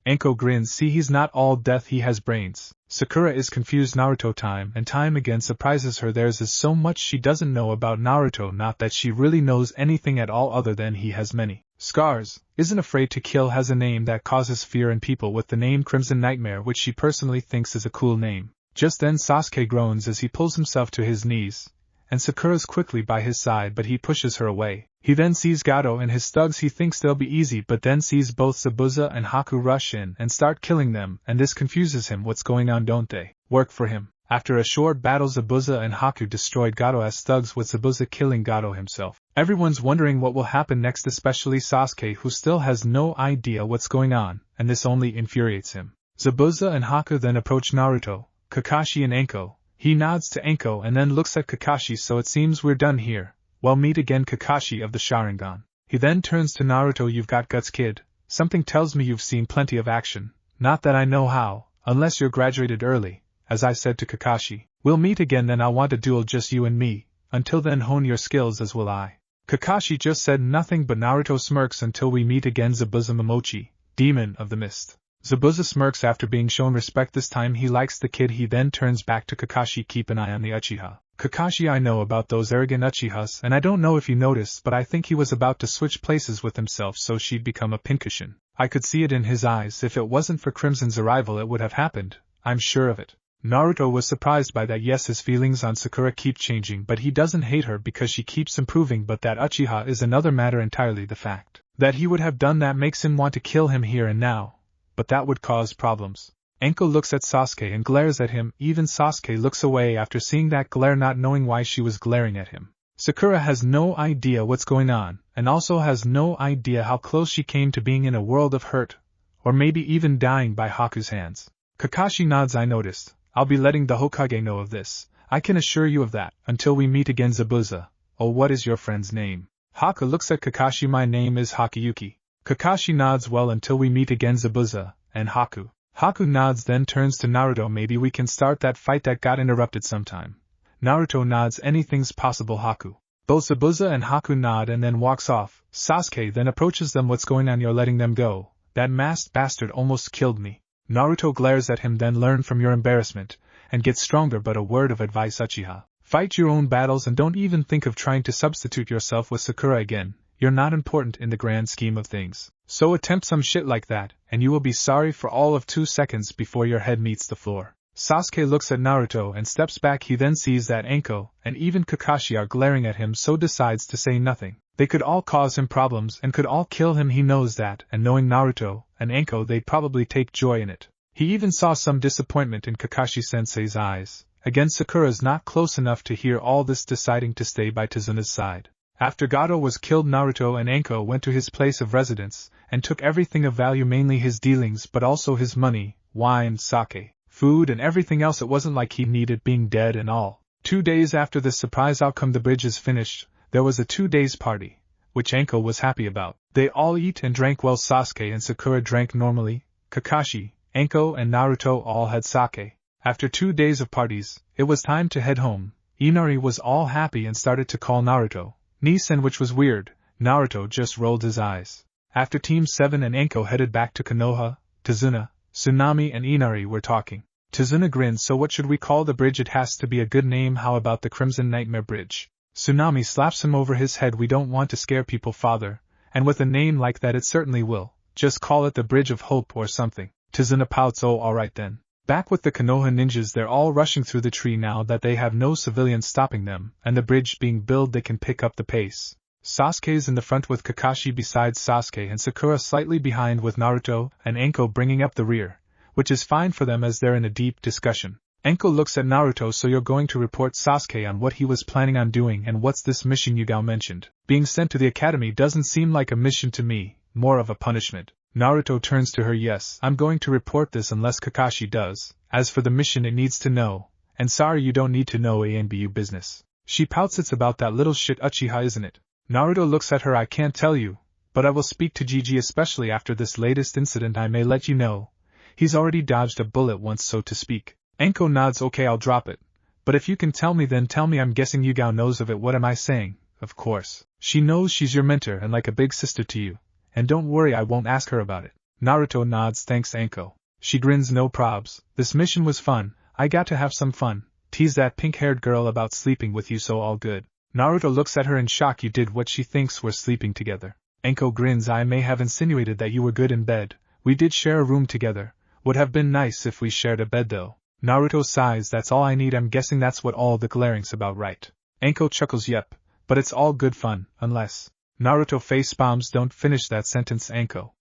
Anko grins. See, he's not all death, he has brains. Sakura is confused. Naruto time and time again surprises her. There's so much she doesn't know about Naruto, not that she really knows anything at all other than he has many scars, isn't afraid to kill, has a name that causes fear in people with the name Crimson Nightmare, which she personally thinks is a cool name. Just then Sasuke groans as he pulls himself to his knees, and Sakura's quickly by his side, but he pushes her away. He then sees Gato and his thugs. He thinks they'll be easy, but then sees both Zabuza and Haku rush in and start killing them, and this confuses him. What's going on? Don't they work for him? After a short battle, Zabuza and Haku destroyed Gato as thugs, with Zabuza killing Gato himself. Everyone's wondering what will happen next, especially Sasuke, who still has no idea what's going on, and this only infuriates him. Zabuza and Haku then approach Naruto, Kakashi and Anko. He nods to Anko and then looks at Kakashi. So it seems we're done here. Well, meet again, Kakashi of the Sharingan. He then turns to Naruto. You've got guts, kid. Something tells me you've seen plenty of action. Not that I know how, unless you're graduated early. As I said to Kakashi, we'll meet again, then I'll want a duel, just you and me. Until then, hone your skills, as will I. Kakashi just said nothing, but Naruto smirks. Until we meet again, Zabuza Momochi, demon of the mist. Zabuza smirks after being shown respect. This time he likes the kid. He then turns back to Kakashi. Keep an eye on the Uchiha. Kakashi, I know about those arrogant Uchihas, and I don't know if you noticed, but I think he was about to switch places with himself so she'd become a Pincushion. I could see it in his eyes. If it wasn't for Crimson's arrival it would have happened, I'm sure of it. Naruto was surprised by that. Yes, his feelings on Sakura keep changing, but he doesn't hate her because she keeps improving. But that Uchiha is another matter entirely. The fact that he would have done that makes him want to kill him here and now, but that would cause problems. Enko looks at Sasuke and glares at him. Even Sasuke looks away after seeing that glare, not knowing why she was glaring at him. Sakura has no idea what's going on, and also has no idea how close she came to being in a world of hurt, or maybe even dying by Haku's hands. Kakashi nods. I noticed. I'll be letting the Hokage know of this. I can assure you of that, until we meet again. Zabuza. Oh, what is your friend's name? Haku looks at Kakashi. My name is Hakuyuki. Kakashi nods. Well, until we meet again, Zabuza, and Haku. Haku nods, then turns to Naruto. Maybe we can start that fight that got interrupted sometime. Naruto nods. Anything's possible, Haku. Both Zabuza and Haku nod and then walks off. Sasuke then approaches them. What's going on? You're letting them go. That masked bastard almost killed me. Naruto glares at him. Then learn from your embarrassment, and get stronger. But a word of advice, Uchiha. Fight your own battles and don't even think of trying to substitute yourself with Sakura again. You're not important in the grand scheme of things. So attempt some shit like that, and you will be sorry for all of 2 seconds before your head meets the floor. Sasuke looks at Naruto and steps back. He then sees that Enko and even Kakashi are glaring at him, so decides to say nothing. They could all cause him problems and could all kill him. He knows that, and knowing Naruto and Enko, they'd probably take joy in it. He even saw some disappointment in Kakashi-sensei's eyes. Again, Sakura's not close enough to hear all this, deciding to stay by Tazuna's side. After Gato was killed, Naruto and Enko went to his place of residence and took everything of value, mainly his dealings but also his money, wine, sake, food and everything else. It wasn't like he needed, being dead and all. 2 days after this surprise outcome, the bridge is finished. There was a 2-day party, which Enko was happy about. They all eat and drank well. Sasuke and Sakura drank normally. Kakashi, Enko and Naruto all had sake. After 2 days of parties, it was time to head home. Inari was all happy and started to call Naruto Nin, which was weird. Naruto just rolled his eyes. After Team 7 and Enko headed back to Konoha, Tazuna, Tsunami and Inari were talking. Tazuna grinned. So what should we call the bridge? It has to be a good name. How about the Crimson Nightmare Bridge? Tsunami slaps him over his head. We don't want to scare people, father, and with a name like that it certainly will. Just call it the Bridge of Hope or something. Tazuna pouts. Oh, alright then. Back with the Konoha ninjas, they're all rushing through the tree now that they have no civilians stopping them, and the bridge being built, they can pick up the pace. Sasuke's in the front with Kakashi besides Sasuke, and Sakura slightly behind with Naruto and Enko bringing up the rear, which is fine for them as they're in a deep discussion. Enko looks at Naruto. So you're going to report Sasuke on what he was planning on doing, and what's this mission Yugao mentioned? Being sent to the academy doesn't seem like a mission to me, more of a punishment. Naruto turns to her. Yes, I'm going to report this unless Kakashi does. As for the mission, it needs to know. And sorry, you don't need to know ANBU business. She pouts. It's about that little shit Uchiha, isn't it? Naruto looks at her. I can't tell you, but I will speak to Gigi, especially after this latest incident. I may let you know. He's already dodged a bullet once, so to speak. Enko nods. Okay, I'll drop it. But if you can tell me, then tell me. I'm guessing Yugao knows of it. What am I saying? Of course. She knows. She's your mentor and like a big sister to you. And don't worry, I won't ask her about it. Naruto nods. Thanks, Enko. She grins. No probs. This mission was fun. I got to have some fun. Tease that pink-haired girl about sleeping with you, so all good. Naruto looks at her in shock. You did what she thinks we're sleeping together. Enko grins. I may have insinuated that you were good in bed. We did share a room together. Would have been nice if we shared a bed though. Naruto sighs. That's all I need. I'm guessing that's what all the glaring's about, right? Enko chuckles. Yep. But it's all good fun, unless... Naruto face palms. Don't finish that sentence, Enko.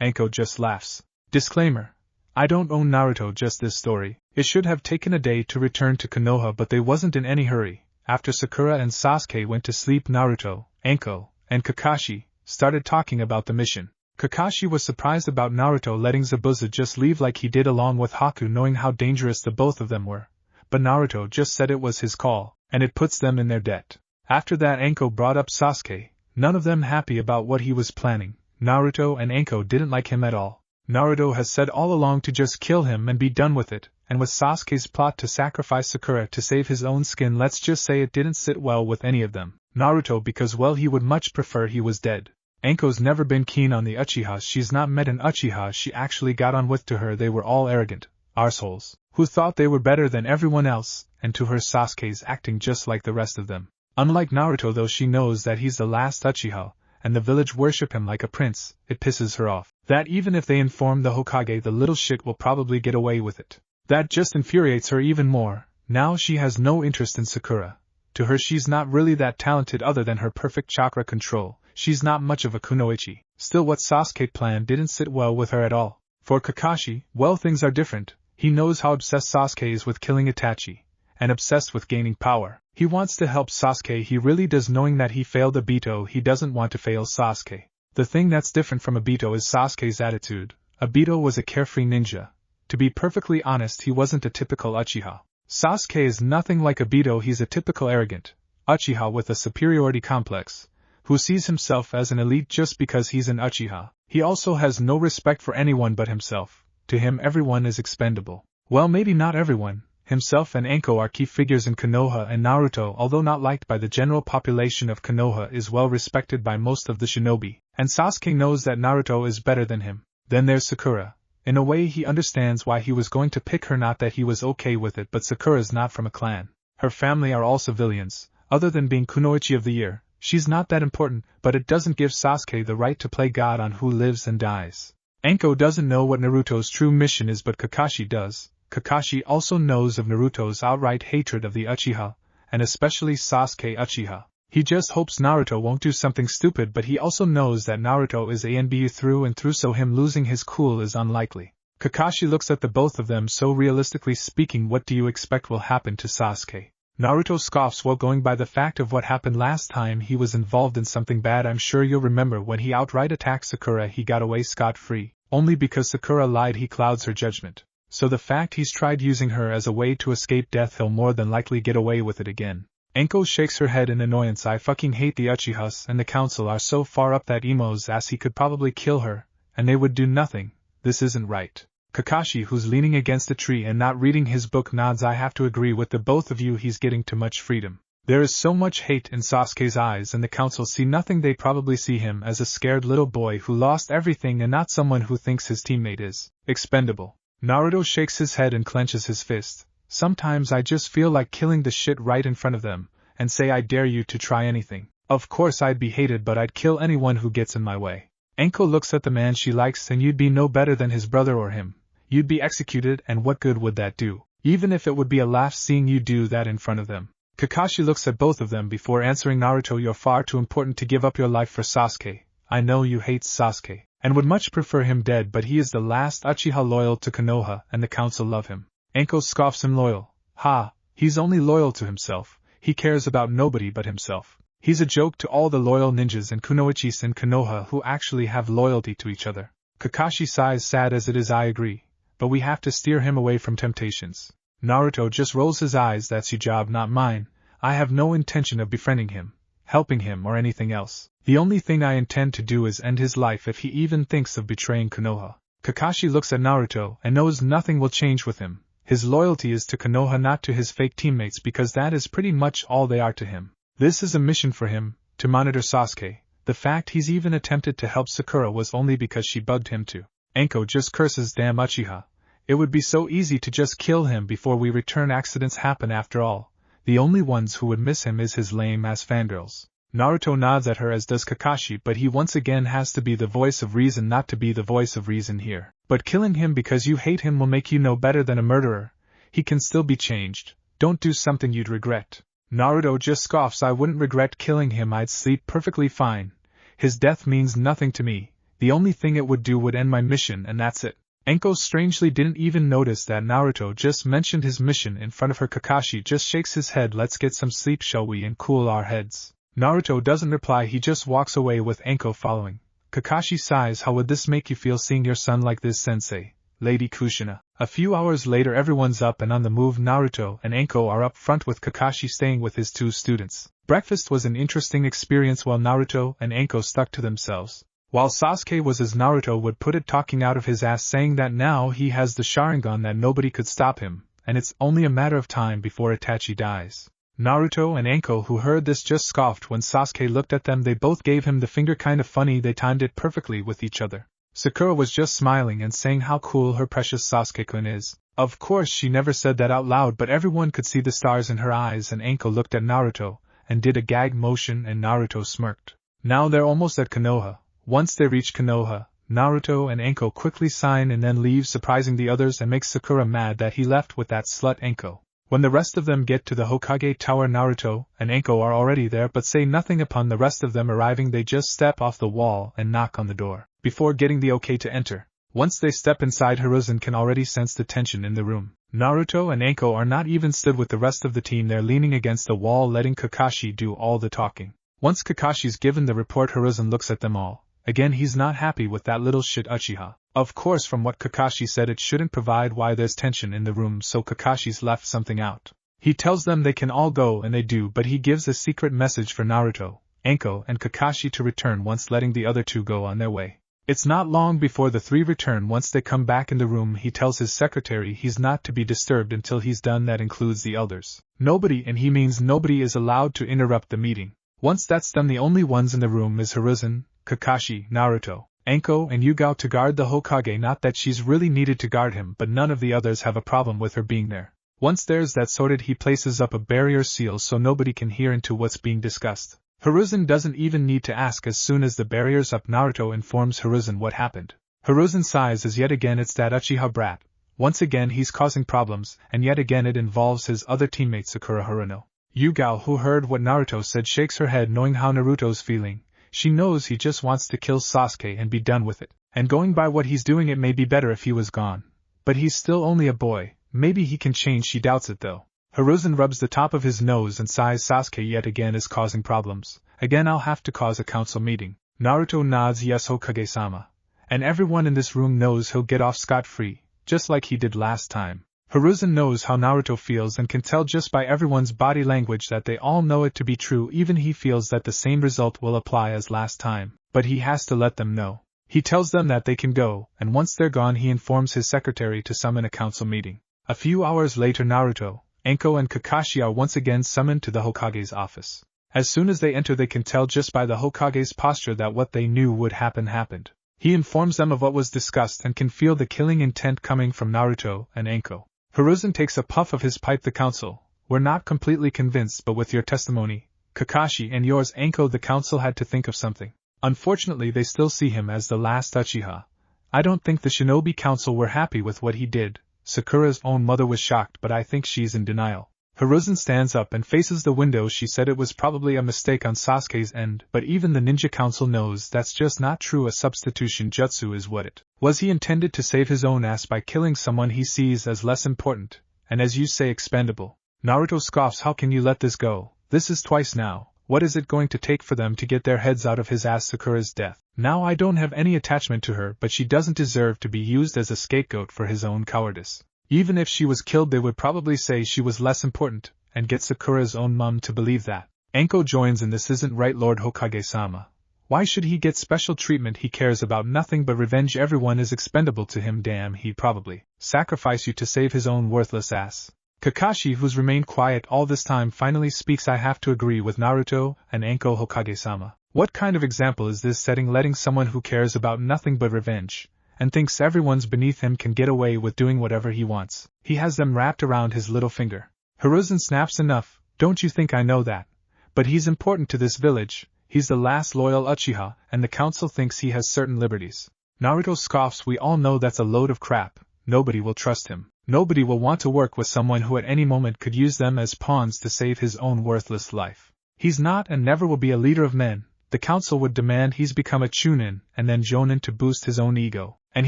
Enko just laughs. Disclaimer. I don't own Naruto, just this story. It should have taken a day to return to Konoha, but they wasn't in any hurry. After Sakura and Sasuke went to sleep, Naruto, Enko, and Kakashi started talking about the mission. Kakashi was surprised about Naruto letting Zabuza just leave like he did, along with Haku, knowing how dangerous the both of them were. But Naruto just said it was his call, and it puts them in their debt. After that, Enko brought up Sasuke. None of them happy about what he was planning. Naruto and Enko didn't like him at all. Naruto has said all along to just kill him and be done with it, and with Sasuke's plot to sacrifice Sakura to save his own skin, let's just say it didn't sit well with any of them. Naruto because, well, he would much prefer he was dead. Anko's never been keen on the Uchihas. She's not met an Uchiha she actually got on with. To her they were all arrogant arseholes, who thought they were better than everyone else, and to her Sasuke's acting just like the rest of them. Unlike Naruto, though, she knows that he's the last Uchiha, and the village worship him like a prince. It pisses her off that even if they inform the Hokage, the little shit will probably get away with it. That just infuriates her even more. Now she has no interest in Sakura. To her she's not really that talented other than her perfect chakra control. She's not much of a kunoichi. Still, what Sasuke planned didn't sit well with her at all. For Kakashi, well, things are different. He knows how obsessed Sasuke is with killing Itachi, and obsessed with gaining power. He wants to help Sasuke, he really does, knowing that he failed Obito. He doesn't want to fail Sasuke. The thing that's different from Obito is Sasuke's attitude. Obito was a carefree ninja. To be perfectly honest, he wasn't a typical Uchiha. Sasuke is nothing like Obito. He's a typical arrogant Uchiha with a superiority complex, who sees himself as an elite just because he's an Uchiha. He also has no respect for anyone but himself. To him everyone is expendable. Well, maybe not everyone. Himself and Anko are key figures in Konoha, and Naruto, although not liked by the general population of Konoha, is well respected by most of the shinobi, and Sasuke knows that Naruto is better than him. Then there's Sakura. In a way he understands why he was going to pick her, not that he was okay with it, but Sakura's not from a clan. Her family are all civilians. Other than being Kunoichi of the Year, she's not that important, but it doesn't give Sasuke the right to play God on who lives and dies. Anko doesn't know what Naruto's true mission is, but Kakashi does. Kakashi also knows of Naruto's outright hatred of the Uchiha, and especially Sasuke Uchiha. He just hopes Naruto won't do something stupid, but he also knows that Naruto is ANBU through and through, so him losing his cool is unlikely. Kakashi looks at the both of them. So realistically speaking, what do you expect will happen to Sasuke? Naruto scoffs while going by the fact of what happened last time he was involved in something bad. I'm sure you'll remember when he outright attacked Sakura, he got away scot-free. Only because Sakura lied he clouds her judgment. So the fact he's tried using her as a way to escape death, he'll more than likely get away with it again. Anko shakes her head in annoyance. I fucking hate the Uchihas, and the council are so far up that Emo's ass he could probably kill her, and they would do nothing. This isn't right. Kakashi, who's leaning against a tree and not reading his book, nods. I have to agree with the both of you, he's getting too much freedom. There is so much hate in Sasuke's eyes, and the council see nothing. They probably see him as a scared little boy who lost everything and not someone who thinks his teammate is expendable. Naruto shakes his head and clenches his fist. Sometimes I just feel like killing the shit right in front of them, and say I dare you to try anything. Of course I'd be hated, but I'd kill anyone who gets in my way. Anko looks at the man she likes, and you'd be no better than his brother or him. You'd be executed, and what good would that do? Even if it would be a laugh seeing you do that in front of them. Kakashi looks at both of them before answering. Naruto, you're far too important to give up your life for Sasuke. I know you hate Sasuke, and would much prefer him dead, but he is the last Uchiha loyal to Konoha, and the council love him. Anko scoffs. Him loyal? Ha, he's only loyal to himself. He cares about nobody but himself. He's a joke to all the loyal ninjas and kunoichis in Konoha who actually have loyalty to each other. Kakashi sighs. Sad as it is, I agree, but we have to steer him away from temptations. Naruto just rolls his eyes. That's your job, not mine. I have no intention of befriending him, helping him, or anything else. The only thing I intend to do is end his life if he even thinks of betraying Konoha. Kakashi looks at Naruto and knows nothing will change with him. His loyalty is to Konoha, not to his fake teammates, because that is pretty much all they are to him. This is a mission for him, to monitor Sasuke. The fact he's even attempted to help Sakura was only because she bugged him to. Anko just curses. Damn Uchiha. It would be so easy to just kill him before we return. Accidents happen after all. The only ones who would miss him is his lame-ass fangirls. Naruto nods at her, as does Kakashi, but he once again has to be the voice of reason, not to be the voice of reason here. But killing him because you hate him will make you no better than a murderer. He can still be changed. Don't do something you'd regret. Naruto just scoffs. I wouldn't regret killing him. I'd sleep perfectly fine. His death means nothing to me. The only thing it would do would end my mission, and that's it. Anko strangely didn't even notice that Naruto just mentioned his mission in front of her. Kakashi just shakes his head. Let's get some sleep, shall we, and cool our heads. Naruto doesn't reply. He just walks away with Anko following. Kakashi sighs. How would this make you feel, seeing your son like this, sensei? Lady Kushina. A few hours later, everyone's up and on the move. Naruto and Anko are up front, with Kakashi staying with his two students. Breakfast was an interesting experience while Naruto and Anko stuck to themselves. While Sasuke was, as Naruto would put it, talking out of his ass, saying that now he has the Sharingan that nobody could stop him, and it's only a matter of time before Itachi dies. Naruto and Anko, who heard this, just scoffed when Sasuke looked at them. They both gave him the finger, kind of funny, they timed it perfectly with each other. Sakura was just smiling and saying how cool her precious Sasuke-kun is. Of course she never said that out loud, but everyone could see the stars in her eyes, and Anko looked at Naruto, and did a gag motion, and Naruto smirked. Now they're almost at Konoha. Once they reach Konoha, Naruto and Anko quickly sign and then leave, surprising the others and makes Sakura mad that he left with that slut Anko. When the rest of them get to the Hokage Tower, Naruto and Anko are already there but say nothing. Upon the rest of them arriving, they just step off the wall and knock on the door, before getting the okay to enter. Once they step inside, Hiruzen can already sense the tension in the room. Naruto and Anko are not even stood with the rest of the team, they're leaning against the wall letting Kakashi do all the talking. Once Kakashi's given the report, Hiruzen looks at them all. Again, he's not happy with that little shit Uchiha. Of course, from what Kakashi said, it shouldn't provide why there's tension in the room, so Kakashi's left something out. He tells them they can all go, and they do, but he gives a secret message for Naruto, Anko, and Kakashi to return once, letting the other two go on their way. It's not long before the three return. Once they come back in the room, he tells his secretary he's not to be disturbed until he's done. That includes the elders. Nobody, and he means nobody, is allowed to interrupt the meeting. Once that's done, the only ones in the room is Hiruzen, Kakashi, Naruto, Anko, and Yugao to guard the Hokage. Not that she's really needed to guard him, but none of the others have a problem with her being there. Once there's that sorted, he places up a barrier seal so nobody can hear into what's being discussed. Hiruzen doesn't even need to ask. As soon as the barrier's up, Naruto informs Hiruzen what happened. Hiruzen sighs as yet again it's that Uchiha brat. Once again he's causing problems, and yet again it involves his other teammate Sakura Haruno. Yugao, who heard what Naruto said, shakes her head, knowing how Naruto's feeling. She knows he just wants to kill Sasuke and be done with it. And going by what he's doing, it may be better if he was gone. But he's still only a boy, maybe he can change. She doubts it though. Hiruzen rubs the top of his nose and sighs. Sasuke yet again is causing problems. Again, I'll have to cause a council meeting. Naruto nods yes, Hokage-sama. And everyone in this room knows he'll get off scot-free, just like he did last time. Hiruzen knows how Naruto feels and can tell just by everyone's body language that they all know it to be true. Even he feels that the same result will apply as last time, but he has to let them know. He tells them that they can go, and once they're gone he informs his secretary to summon a council meeting. A few hours later, Naruto, Anko, and Kakashi are once again summoned to the Hokage's office. As soon as they enter, they can tell just by the Hokage's posture that what they knew would happen happened. He informs them of what was discussed and can feel the killing intent coming from Naruto and Anko. Hiruzen takes a puff of his pipe. The council, we're not completely convinced, but with your testimony, Kakashi, and yours, Anko, the council had to think of something. Unfortunately, they still see him as the last Uchiha. I don't think the Shinobi Council were happy with what he did. Sakura's own mother was shocked, but I think she's in denial. Hiruzen stands up and faces the window. She said it was probably a mistake on Sasuke's end, but even the Ninja Council knows that's just not true. A substitution jutsu is what it was. He intended to save his own ass by killing someone he sees as less important, and as you say, expendable. Naruto scoffs. How can you let this go? This is twice now. What is it going to take for them to get their heads out of his ass? Sakura's death. Now I don't have any attachment to her, but she doesn't deserve to be used as a scapegoat for his own cowardice. Even if she was killed, they would probably say she was less important, and get Sakura's own mum to believe that. Anko joins in. This isn't right, Lord Hokage-sama. Why should he get special treatment? He cares about nothing but revenge. Everyone is expendable to him. Damn, he'd probably sacrifice you to save his own worthless ass. Kakashi, who's remained quiet all this time, finally speaks. I have to agree with Naruto and Anko, Hokage-sama. What kind of example is this setting, letting someone who cares about nothing but revenge and thinks everyone's beneath him can get away with doing whatever he wants? He has them wrapped around his little finger. Hiruzen snaps. Enough, don't you think I know that? But he's important to this village, he's the last loyal Uchiha, and the council thinks he has certain liberties. Naruto scoffs. We all know that's a load of crap. Nobody will trust him. Nobody will want to work with someone who at any moment could use them as pawns to save his own worthless life. He's not and never will be a leader of men. The council would demand he's become a Chunin and then Jonin to boost his own ego. And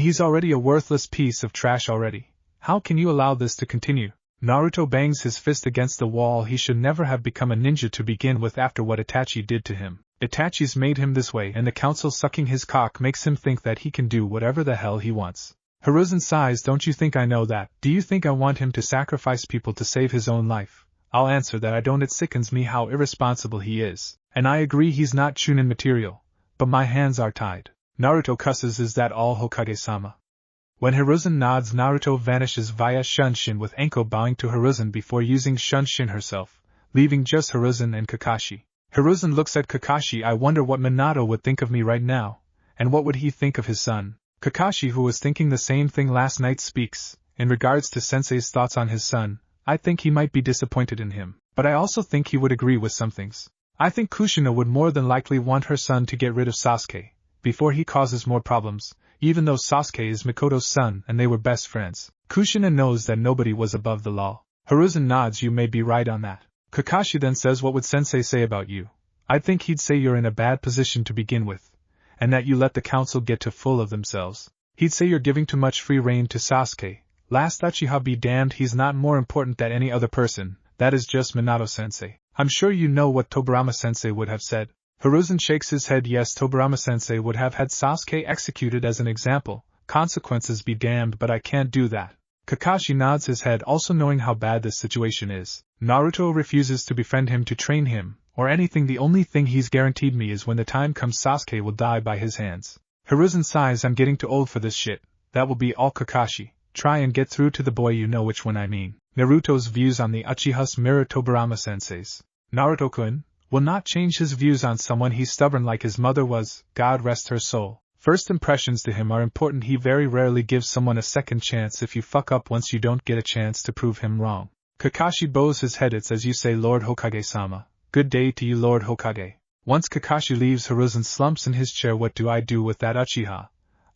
he's already a worthless piece of trash already. How can you allow this to continue? Naruto bangs his fist against the wall. He should never have become a ninja to begin with after what Itachi did to him. Itachi's made him this way, and the council sucking his cock makes him think that he can do whatever the hell he wants. Hiruzen sighs. Don't you think I know that? Do you think I want him to sacrifice people to save his own life? I'll answer that I don't. It sickens me how irresponsible he is. And I agree he's not Chunin material. But my hands are tied. Naruto cusses. Is that all, Hokage-sama? When Hiruzen nods, Naruto vanishes via Shunshin, with Anko bowing to Hiruzen before using Shunshin herself. leaving just Hiruzen and Kakashi. Hiruzen looks at Kakashi. I wonder what Minato would think of me right now, and what would he think of his son. Kakashi, who was thinking the same thing last night, speaks. In regards to Sensei's thoughts on his son, I think he might be disappointed in him, but I also think he would agree with some things. I think Kushina would more than likely want her son to get rid of Sasuke, before he causes more problems, even though Sasuke is Mikoto's son and they were best friends. Kushina knows that nobody was above the law. Hiruzen nods. You may be right on that. Kakashi then says, what would Sensei say about you? I think he'd say you're in a bad position to begin with, and that you let the council get too full of themselves. He'd say you're giving too much free rein to Sasuke. Last Uchiha be damned, he's not more important than any other person, that is just Minato-sensei. I'm sure you know what Tobirama-sensei would have said. Hiruzen shakes his head. Yes, Tobirama-sensei would have had Sasuke executed as an example. Consequences be damned, but I can't do that. Kakashi nods his head, also knowing how bad this situation is. Naruto refuses to befriend him, to train him, or anything. The only thing he's guaranteed me is when the time comes Sasuke will die by his hands. Hiruzen sighs. I'm getting too old for this shit. That will be all. Kakashi, try and get through to the boy, you know which one I mean. Naruto's views on the Uchihas mirror Tobirama-sensei's. Naruto-kun will not change his views on someone. He's stubborn like his mother was, God rest her soul. First impressions to him are important. He very rarely gives someone a second chance. If you fuck up once, you don't get a chance to prove him wrong. Kakashi bows his head. It's as you say, Lord Hokage-sama. Good day to you, Lord Hokage. Once Kakashi leaves, Hiruzen slumps in his chair. What do I do with that Uchiha?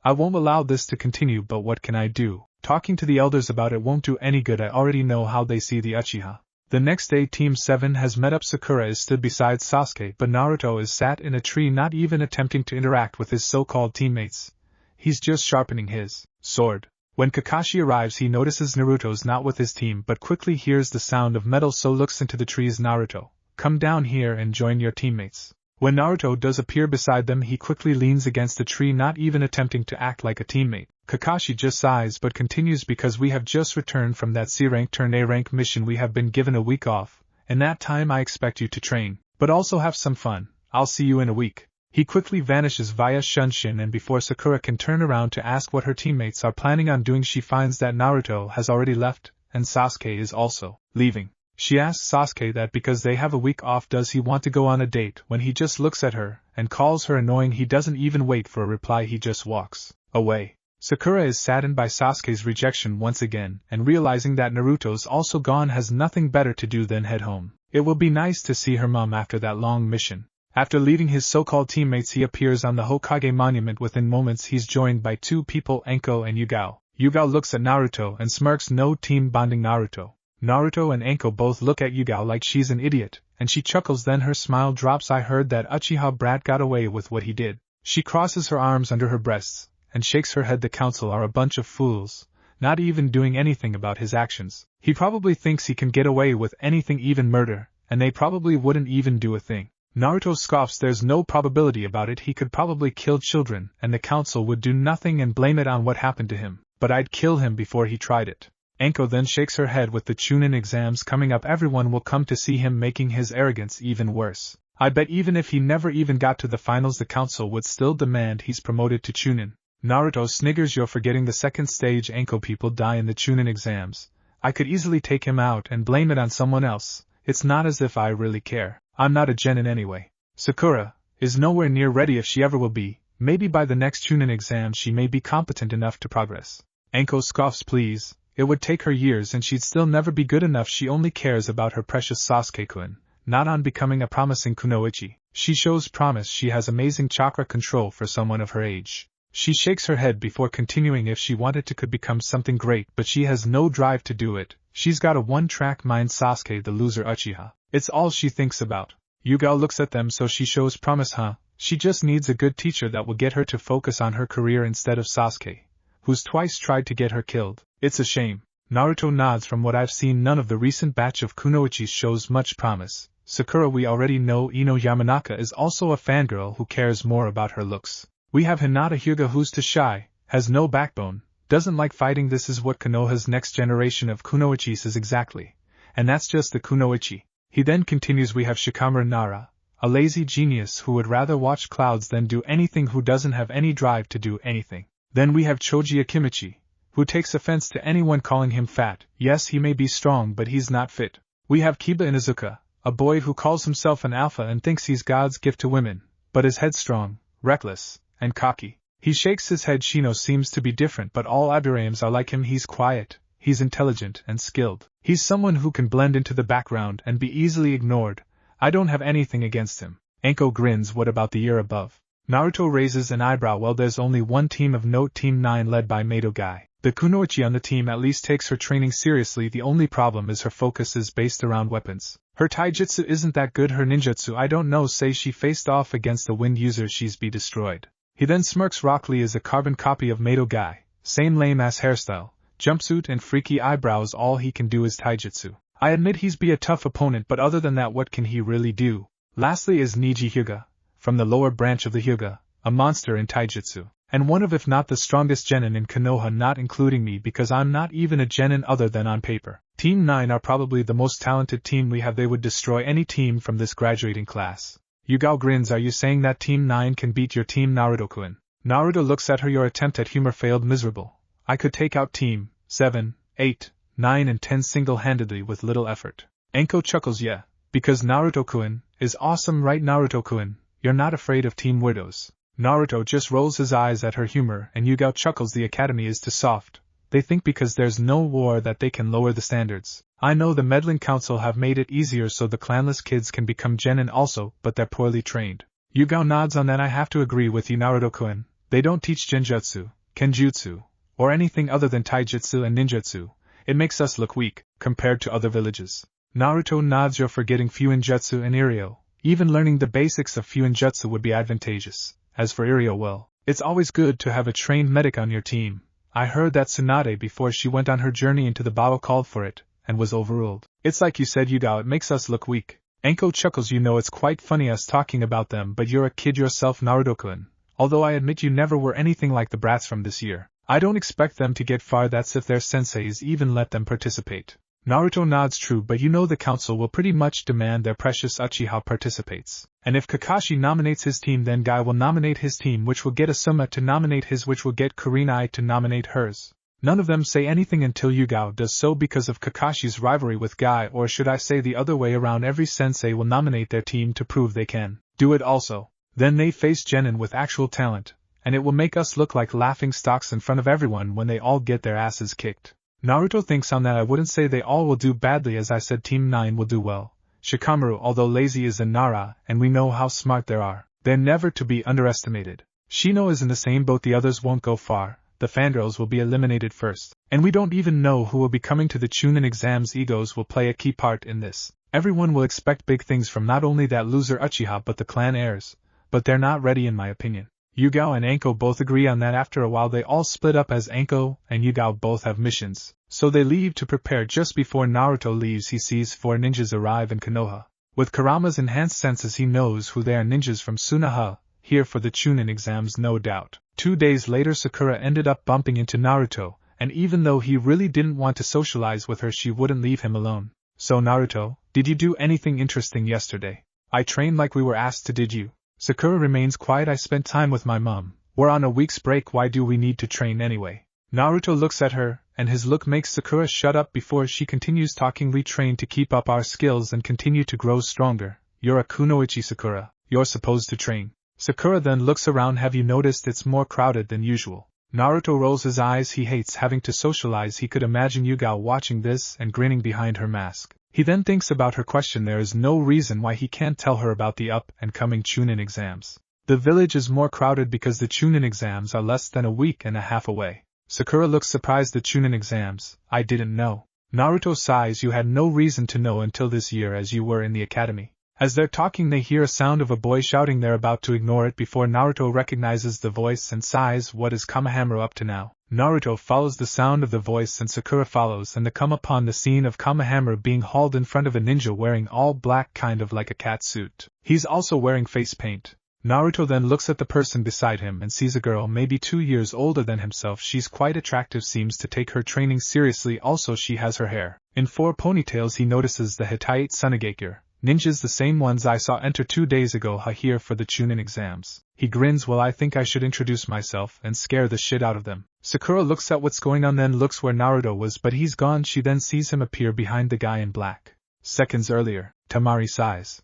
I won't allow this to continue, but what can I do? Talking to the elders about it won't do any good. I already know how they see the Uchiha. The next day, Team 7 has met up. Sakura is stood beside Sasuke, but Naruto is sat in a tree, not even attempting to interact with his so-called teammates. He's just sharpening his sword. When Kakashi arrives, he notices Naruto's not with his team, but quickly hears the sound of metal, so looks into the trees. Naruto, come down here and join your teammates. When Naruto does appear beside them, he quickly leans against the tree, not even attempting to act like a teammate. Kakashi just sighs but continues, because we have just returned from that C-rank turn A-rank mission. We have been given a week off. In that time I expect you to train, but also have some fun. I'll see you in a week. He quickly vanishes via Shunshin, and before Sakura can turn around to ask what her teammates are planning on doing, she finds that Naruto has already left, and Sasuke is also leaving. She asks Sasuke that because they have a week off, does he want to go on a date, when he just looks at her and calls her annoying. He doesn't even wait for a reply, he just walks away. Sakura is saddened by Sasuke's rejection once again, and realizing that Naruto's also gone, has nothing better to do than head home. It will be nice to see her mom after that long mission. After leaving his so-called teammates, he appears on the Hokage monument. Within moments he's joined by two people, Enko and Yugao. Yugao looks at Naruto and smirks. No team bonding. Naruto and Enko both look at Yugao like she's an idiot, and she chuckles, then her smile drops. I heard that Uchiha brat got away with what he did. She crosses her arms under her breasts and shakes her head. The council are a bunch of fools, not even doing anything about his actions. He probably thinks he can get away with anything, even murder, and they probably wouldn't even do a thing. Naruto scoffs. There's no probability about it. He could probably kill children, and the council would do nothing and blame it on what happened to him. But I'd kill him before he tried it. Enko then shakes her head. With the Chunin exams coming up, everyone will come to see him, making his arrogance even worse. I bet even if he never even got to the finals, the council would still demand he's promoted to Chunin. Naruto sniggers. You're forgetting the second stage. Enko, people die in the Chunin exams. I could easily take him out and blame it on someone else. It's not as if I really care. I'm not a genin anyway. Sakura is nowhere near ready, if she ever will be. Maybe by the next Chunin exam she may be competent enough to progress. Enko scoffs. Please, it would take her years and she'd still never be good enough. She only cares about her precious Sasuke-kun, not on becoming a promising kunoichi. She shows promise. She has amazing chakra control for someone of her age. She shakes her head before continuing. If she wanted to, could become something great, but she has no drive to do it. She's got a one-track mind. Sasuke, the loser Uchiha. It's all she thinks about. Yugao looks at them. So she shows promise, huh? She just needs a good teacher that will get her to focus on her career instead of Sasuke, who's twice tried to get her killed. It's a shame. Naruto nods. From what I've seen, none of the recent batch of kunoichis shows much promise. Sakura, we already know Ino Yamanaka is also a fangirl who cares more about her looks. We have Hinata Hyuga, who's too shy, has no backbone, doesn't like fighting. This is what Konoha's next generation of kunoichis is exactly. And that's just the kunoichi. He then continues. We have Shikamaru Nara, a lazy genius who would rather watch clouds than do anything, who doesn't have any drive to do anything. Then we have Choji Akimichi, who takes offense to anyone calling him fat. Yes, he may be strong, but he's not fit. We have Kiba Inuzuka, a boy who calls himself an alpha and thinks he's God's gift to women, but is headstrong, reckless, and cocky. He shakes his head. Shino seems to be different, but all Abdurrahams are like him. He's quiet, he's intelligent and skilled. He's someone who can blend into the background and be easily ignored. I don't have anything against him. Anko grins. What about the year above? Naruto raises an eyebrow. Well, there's only one team of note, Team 9 led by Mato Guy. The kunoichi on the team at least takes her training seriously. The only problem is her focus is based around weapons. Her taijutsu isn't that good. Her ninjutsu, I don't know. Say she faced off against a wind user, she's be destroyed. He then smirks. Rock Lee is a carbon copy of Mato Guy. Same lame ass hairstyle, jumpsuit and freaky eyebrows. All he can do is taijutsu. I admit he's be a tough opponent, but other than that, what can he really do? Lastly is Niji Hyuga, from the lower branch of the Hyuga, a monster in taijutsu, and one of if not the strongest genin in Konoha, not including me because I'm not even a genin other than on paper. Team 9 are probably the most talented team we have. They would destroy any team from this graduating class. Yugao grins. Are you saying that Team 9 can beat your team, Naruto-kun? Naruto looks at her. Your attempt at humor failed miserable. I could take out Team 7, 8, 9 and 10 single-handedly with little effort. Anko chuckles. Yeah, because Naruto-kun is awesome, right? Naruto-kun, you're not afraid of Team Weirdos. Naruto just rolls his eyes at her humor and Yugao chuckles. The academy is too soft. They think because there's no war that they can lower the standards. I know the meddling council have made it easier so the clanless kids can become genin also, but they're poorly trained. Yugao nods. On that I have to agree with you, Naruto-kun. They don't teach genjutsu, kenjutsu, or anything other than taijutsu and ninjutsu. It makes us look weak, compared to other villages. Naruto nods. You're forgetting Fuinjutsu and Iryo. Even learning the basics of Fuinjutsu would be advantageous. As for Iryo, well, it's always good to have a trained medic on your team. I heard that Tsunade before she went on her journey into the bottle called for it, and was overruled. It's like you said, Yugao, it makes us look weak. Anko chuckles. You know it's quite funny us talking about them, but you're a kid yourself, Naruto-kun. Although I admit you never were anything like the brats from this year. I don't expect them to get far, that's if their senseis even let them participate. Naruto nods. True, but you know the council will pretty much demand their precious Uchiha participates. And if Kakashi nominates his team, then Guy will nominate his team, which will get Asuma to nominate his, which will get Kurenai to nominate hers. None of them say anything until Yugao does so because of Kakashi's rivalry with Guy, or should I say the other way around, every sensei will nominate their team to prove they can do it also. Then they face genin with actual talent, and it will make us look like laughing stocks in front of everyone when they all get their asses kicked. Naruto thinks on that. I wouldn't say they all will do badly. As I said, Team 9 will do well. Shikamaru, although lazy, is a Nara, and we know how smart they are. They're never to be underestimated. Shino is in the same boat. The others won't go far. The fangirls will be eliminated first. And we don't even know who will be coming to the Chunin exams. Egos will play a key part in this. Everyone will expect big things from not only that loser Uchiha but the clan heirs. But they're not ready in my opinion. Yugao and Anko both agree on that. After a while they all split up as Anko and Yugao both have missions, so they leave to prepare. Just before Naruto leaves, he sees 4 ninjas arrive in Konoha. With Kurama's enhanced senses, he knows who they are. Ninjas from Sunoha, here for the Chunin exams no doubt. 2 days later, Sakura ended up bumping into Naruto, and even though he really didn't want to socialize with her, she wouldn't leave him alone. So Naruto, did you do anything interesting yesterday? I trained like we were asked to. Did you? Sakura remains quiet. I spent time with my mom. We're on a week's break. Why do we need to train anyway? Naruto looks at her, and his look makes Sakura shut up before she continues talking. We train to keep up our skills and continue to grow stronger. You're a kunoichi, Sakura. You're supposed to train. Sakura then looks around. Have you noticed it's more crowded than usual? Naruto rolls his eyes. He hates having to socialize. He could imagine Yugao watching this and grinning behind her mask. He then thinks about her question. There is no reason why he can't tell her about the up-and-coming Chunin exams. The village is more crowded because the Chunin exams are less than a week and a half away. Sakura looks surprised. The Chunin exams? I didn't know. Naruto sighs. You had no reason to know until this year, as you were in the academy. As they're talking, they hear a sound of a boy shouting. They're about to ignore it before Naruto recognizes the voice and sighs. What is Kamehamaru up to now? Naruto follows the sound of the voice and Sakura follows, and they come upon the scene of Kamehamaru being hauled in front of a ninja wearing all black, kind of like a cat suit. He's also wearing face paint. Naruto then looks at the person beside him and sees a girl maybe 2 years older than himself. She's quite attractive, seems to take her training seriously. Also she has her hair in 4 ponytails. He notices the Hittite Sunagakure ninjas, the same ones I saw enter 2 days ago, here for the Chunin exams. He grins. Well, I think I should introduce myself and scare the shit out of them. Sakura looks at what's going on, then looks where Naruto was, but he's gone. She then sees him appear behind the guy in black. Seconds earlier, Temari sighs.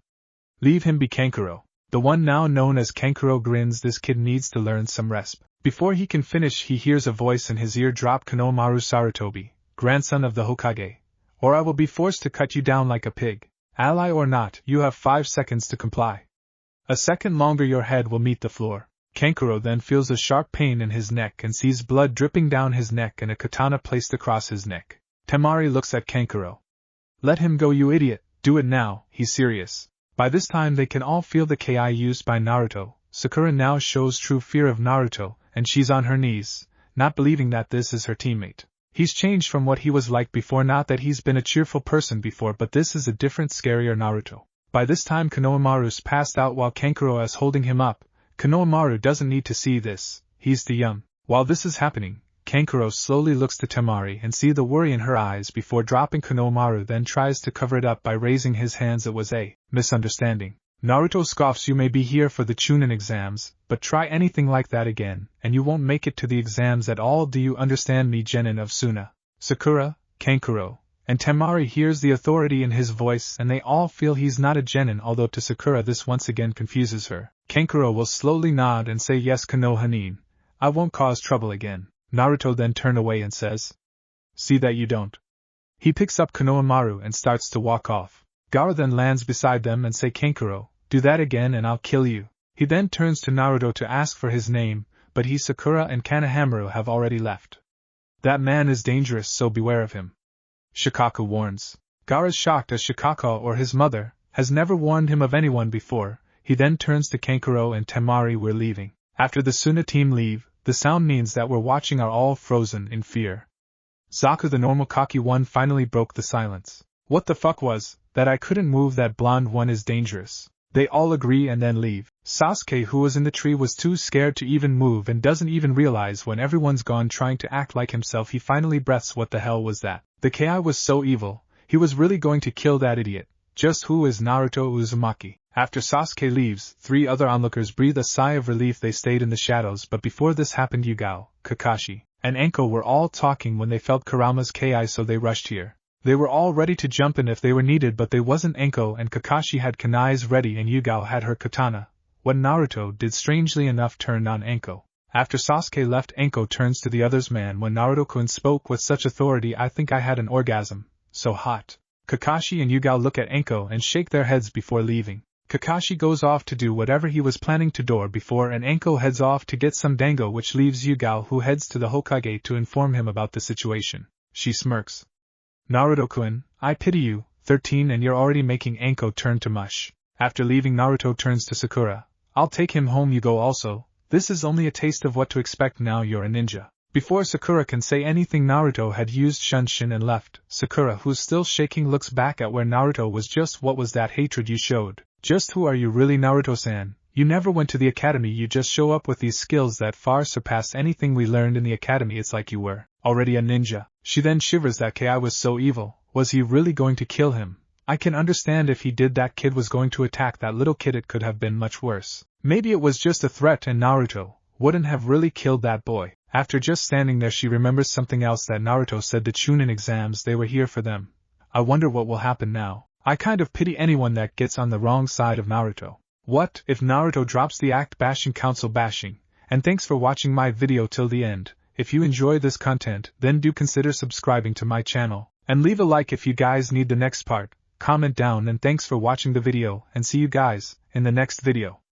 Leave him be Kankuro. The one now known as Kankuro grins. This kid needs to learn some resp. Before he can finish, he hears a voice in his ear drop Konohamaru Sarutobi, grandson of the Hokage. Or I will be forced to cut you down like a pig. Ally or not, you have 5 seconds to comply. A second longer your head will meet the floor. Kankuro then feels a sharp pain in his neck and sees blood dripping down his neck and a katana placed across his neck. Temari looks at Kankuro. Let him go, you idiot, do it now, he's serious. By this time they can all feel the ki used by Naruto. Sakura now shows true fear of Naruto, and she's on her knees, not believing that this is her teammate. He's changed from what he was like before, not that he's been a cheerful person before, but this is a different, scarier Naruto. By this time Konohamaru's passed out while Kankuro is holding him up. Konohamaru doesn't need to see this, he's the young. While this is happening, Kankuro slowly looks to Temari and see the worry in her eyes before dropping Konohamaru, then tries to cover it up by raising his hands. It was a misunderstanding. Naruto scoffs. You may be here for the Chunin exams, but try anything like that again, and you won't make it to the exams at all. Do you understand me, Genin of Suna? Sakura, Kankuro, and Temari hears the authority in his voice, and they all feel he's not a Genin, although to Sakura this once again confuses her. Kankuro will slowly nod and say yes, Konohanin, I won't cause trouble again. Naruto then turns away and says, see that you don't. He picks up Konohamaru and starts to walk off. Gaara then lands beside them and say, Kankuro, do that again and I'll kill you. He then turns to Naruto to ask for his name, but Sakura and Kanehamaru have already left. That man is dangerous, so beware of him. Shikaku warns. Gaara's shocked as Shikaku or his mother has never warned him of anyone before. He then turns to Kankuro and Temari. We're leaving. After the Suna team leave, the sound means that we're watching are all frozen in fear. Zaku, the normal cocky one, finally broke the silence. What the fuck was that? I couldn't move. That blonde one is dangerous. They all agree and then leave. Sasuke, who was in the tree, was too scared to even move and doesn't even realize when everyone's gone trying to act like himself. He finally breaths. What the hell was that? The ki was so evil, he was really going to kill that idiot. Just who is Naruto Uzumaki? After Sasuke leaves, 3 other onlookers breathe a sigh of relief. They stayed in the shadows, but before this happened Yugao, Kakashi, and Enko were all talking when they felt Kurama's ki, so they rushed here. They were all ready to jump in if they were needed, but they wasn't. Enko and Kakashi had kunais ready and Yugao had her katana. What Naruto did, strangely enough, turned on Enko. After Sasuke left, Enko turns to the others. Man, when Naruto-kun spoke with such authority, I think I had an orgasm. So hot. Kakashi and Yugao look at Enko and shake their heads before leaving. Kakashi goes off to do whatever he was planning to do before, and Enko heads off to get some dango, which leaves Yugao, who heads to the Hokage to inform him about the situation. She smirks. Naruto-kun, I pity you, 13, and you're already making Enko turn to mush. After leaving, Naruto turns to Sakura. I'll take him home. You go also. This is only a taste of what to expect. Now you're a ninja. Before Sakura can say anything, Naruto had used Shunshin and left. Sakura, who's still shaking, looks back at where Naruto was. Just what was that hatred you showed? Just who are you really, Naruto-san? You never went to the academy. You just show up with these skills that far surpass anything we learned in the academy. It's like you were already a ninja. She then shivers. That ki was so evil. Was he really going to kill him? I can understand if he did. That kid was going to attack that little kid. It could have been much worse. Maybe it was just a threat and Naruto wouldn't have really killed that boy. After just standing there, she remembers something else that Naruto said. The Chunin exams, they were here for them. I wonder what will happen now. I kind of pity anyone that gets on the wrong side of Naruto. What if Naruto drops the act bashing council bashing? And thanks for watching my video till the end. If you enjoy this content, then do consider subscribing to my channel. And leave a like if you guys need the next part. Comment down, and thanks for watching the video, and see you guys in the next video.